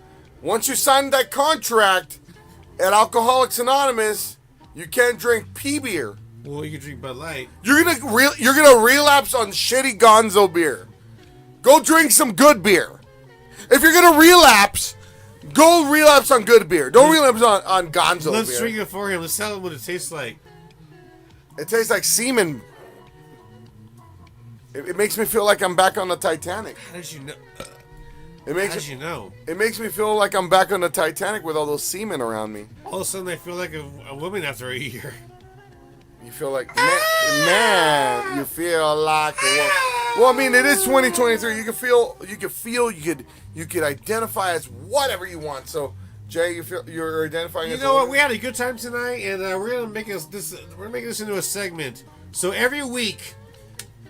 Once you sign that contract at Alcoholics Anonymous, you can't drink pea beer. Well, you can drink Bud Light. You're gonna relapse on shitty Gonzo beer. Go drink some good beer. If you're gonna relapse, go relapse on good beer. Don't relapse on Gonzo beer. Let's drink it for him. Let's tell him what it tastes like. It tastes like semen. It makes me feel like I'm back on the Titanic. How did you know? It makes How did you know? It makes me feel like I'm back on the Titanic with all those semen around me. All of a sudden, I feel like a woman after a year. You feel like, man, you feel like a woman. Well, I mean, it is 2023. You could identify as whatever you want. So, Jay, you're identifying You as know a what? woman? We had a good time tonight, and we're gonna make this into a segment. So every week,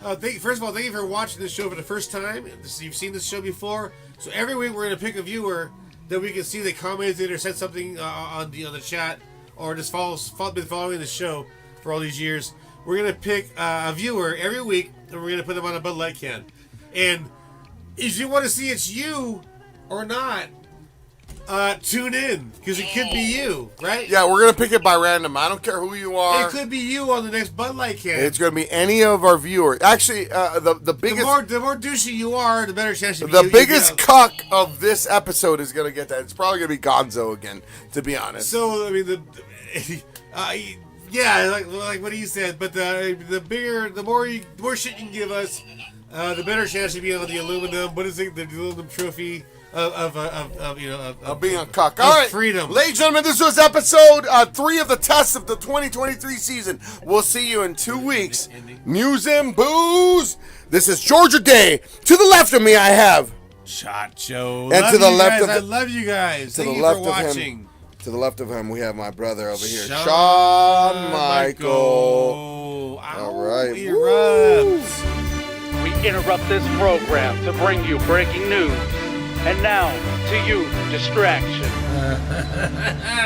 first of all, thank you for watching this show for the first time. You've seen this show before. So every week we're gonna pick a viewer that we can see that commented or said something on the chat, or just been following the show for all these years. We're gonna pick a viewer every week, and we're gonna put them on a Bud Light can. And if you want to see it's you or not, tune in, because it could be you, right? Yeah, we're gonna pick it by random. I don't care who you are. It could be you on the next Bud Light can. It's gonna be any of our viewers. Actually, the biggest, the more douchey you are, the better chance. the biggest cuck of this episode is gonna get that. It's probably gonna be Gonzo again, to be honest. So I mean, yeah, like what he said. But the more shit you can give us, the better chance you be on the aluminum. What is it? The aluminum trophy of being a cuck. All right, freedom. Ladies and gentlemen, this was episode 3 of the test of the 2023 season. We'll see you in 2 weeks. News and booze. This is Georgia Day. To the left of me, I have Chacho. And to the left I love you guys. To Thank the you left for of watching. him. To the left of him, we have my brother over here, Shawn Shawn Michael. All right. We interrupt this program to bring you breaking news. And now, to you, distraction.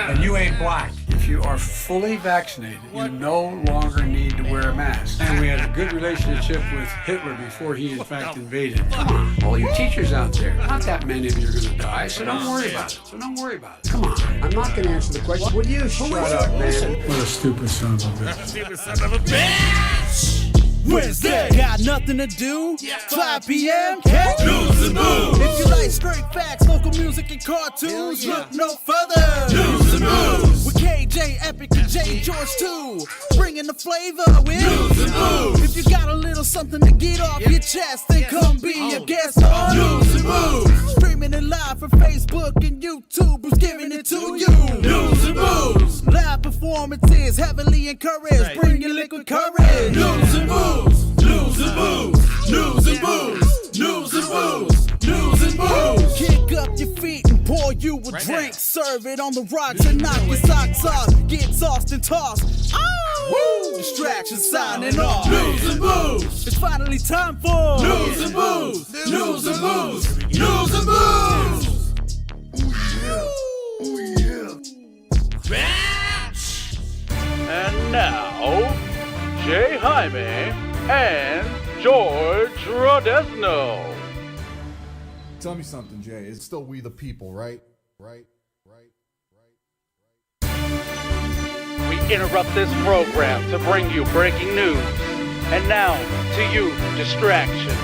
And you ain't black. If you are fully vaccinated, you no longer need to wear a mask. And we had a good relationship with Hitler before he, in fact, invaded. Come on, all you teachers out there, not that many of you are going to die, so don't worry about it. Come on, I'm not going to answer the question. Will you shut up, man? What a stupid son of a bitch. Stupid son of a bitch! Wednesday, got nothing to do? 5 p.m. Catch News and booze. If you like straight facts, local music, and cartoons, look no further. News and booze. With KJ, Epic, and J. George too, bringing the flavor with News and booze. If you got a little something to get off your chest, then come be a guest on News and booze. Streaming it live from Facebook and YouTube, who's giving it to you. News and booze. Live performances heavily encouraged. Bring your liquid courage. News and booze. News and booze. News and booze. News and booze. News and booze. Kick up your feet and pour you a drink. Serve it on the rocks and knock your socks off. Get tossed and tossed. Oh! Distraction signing off. News and booze. It's finally time for News and booze. News and booze. News and booze. And now, Jay Jaime and George Rodez. Tell me something, Jay. It's still we the people, right? We interrupt this program to bring you breaking news. And now, to you, distraction.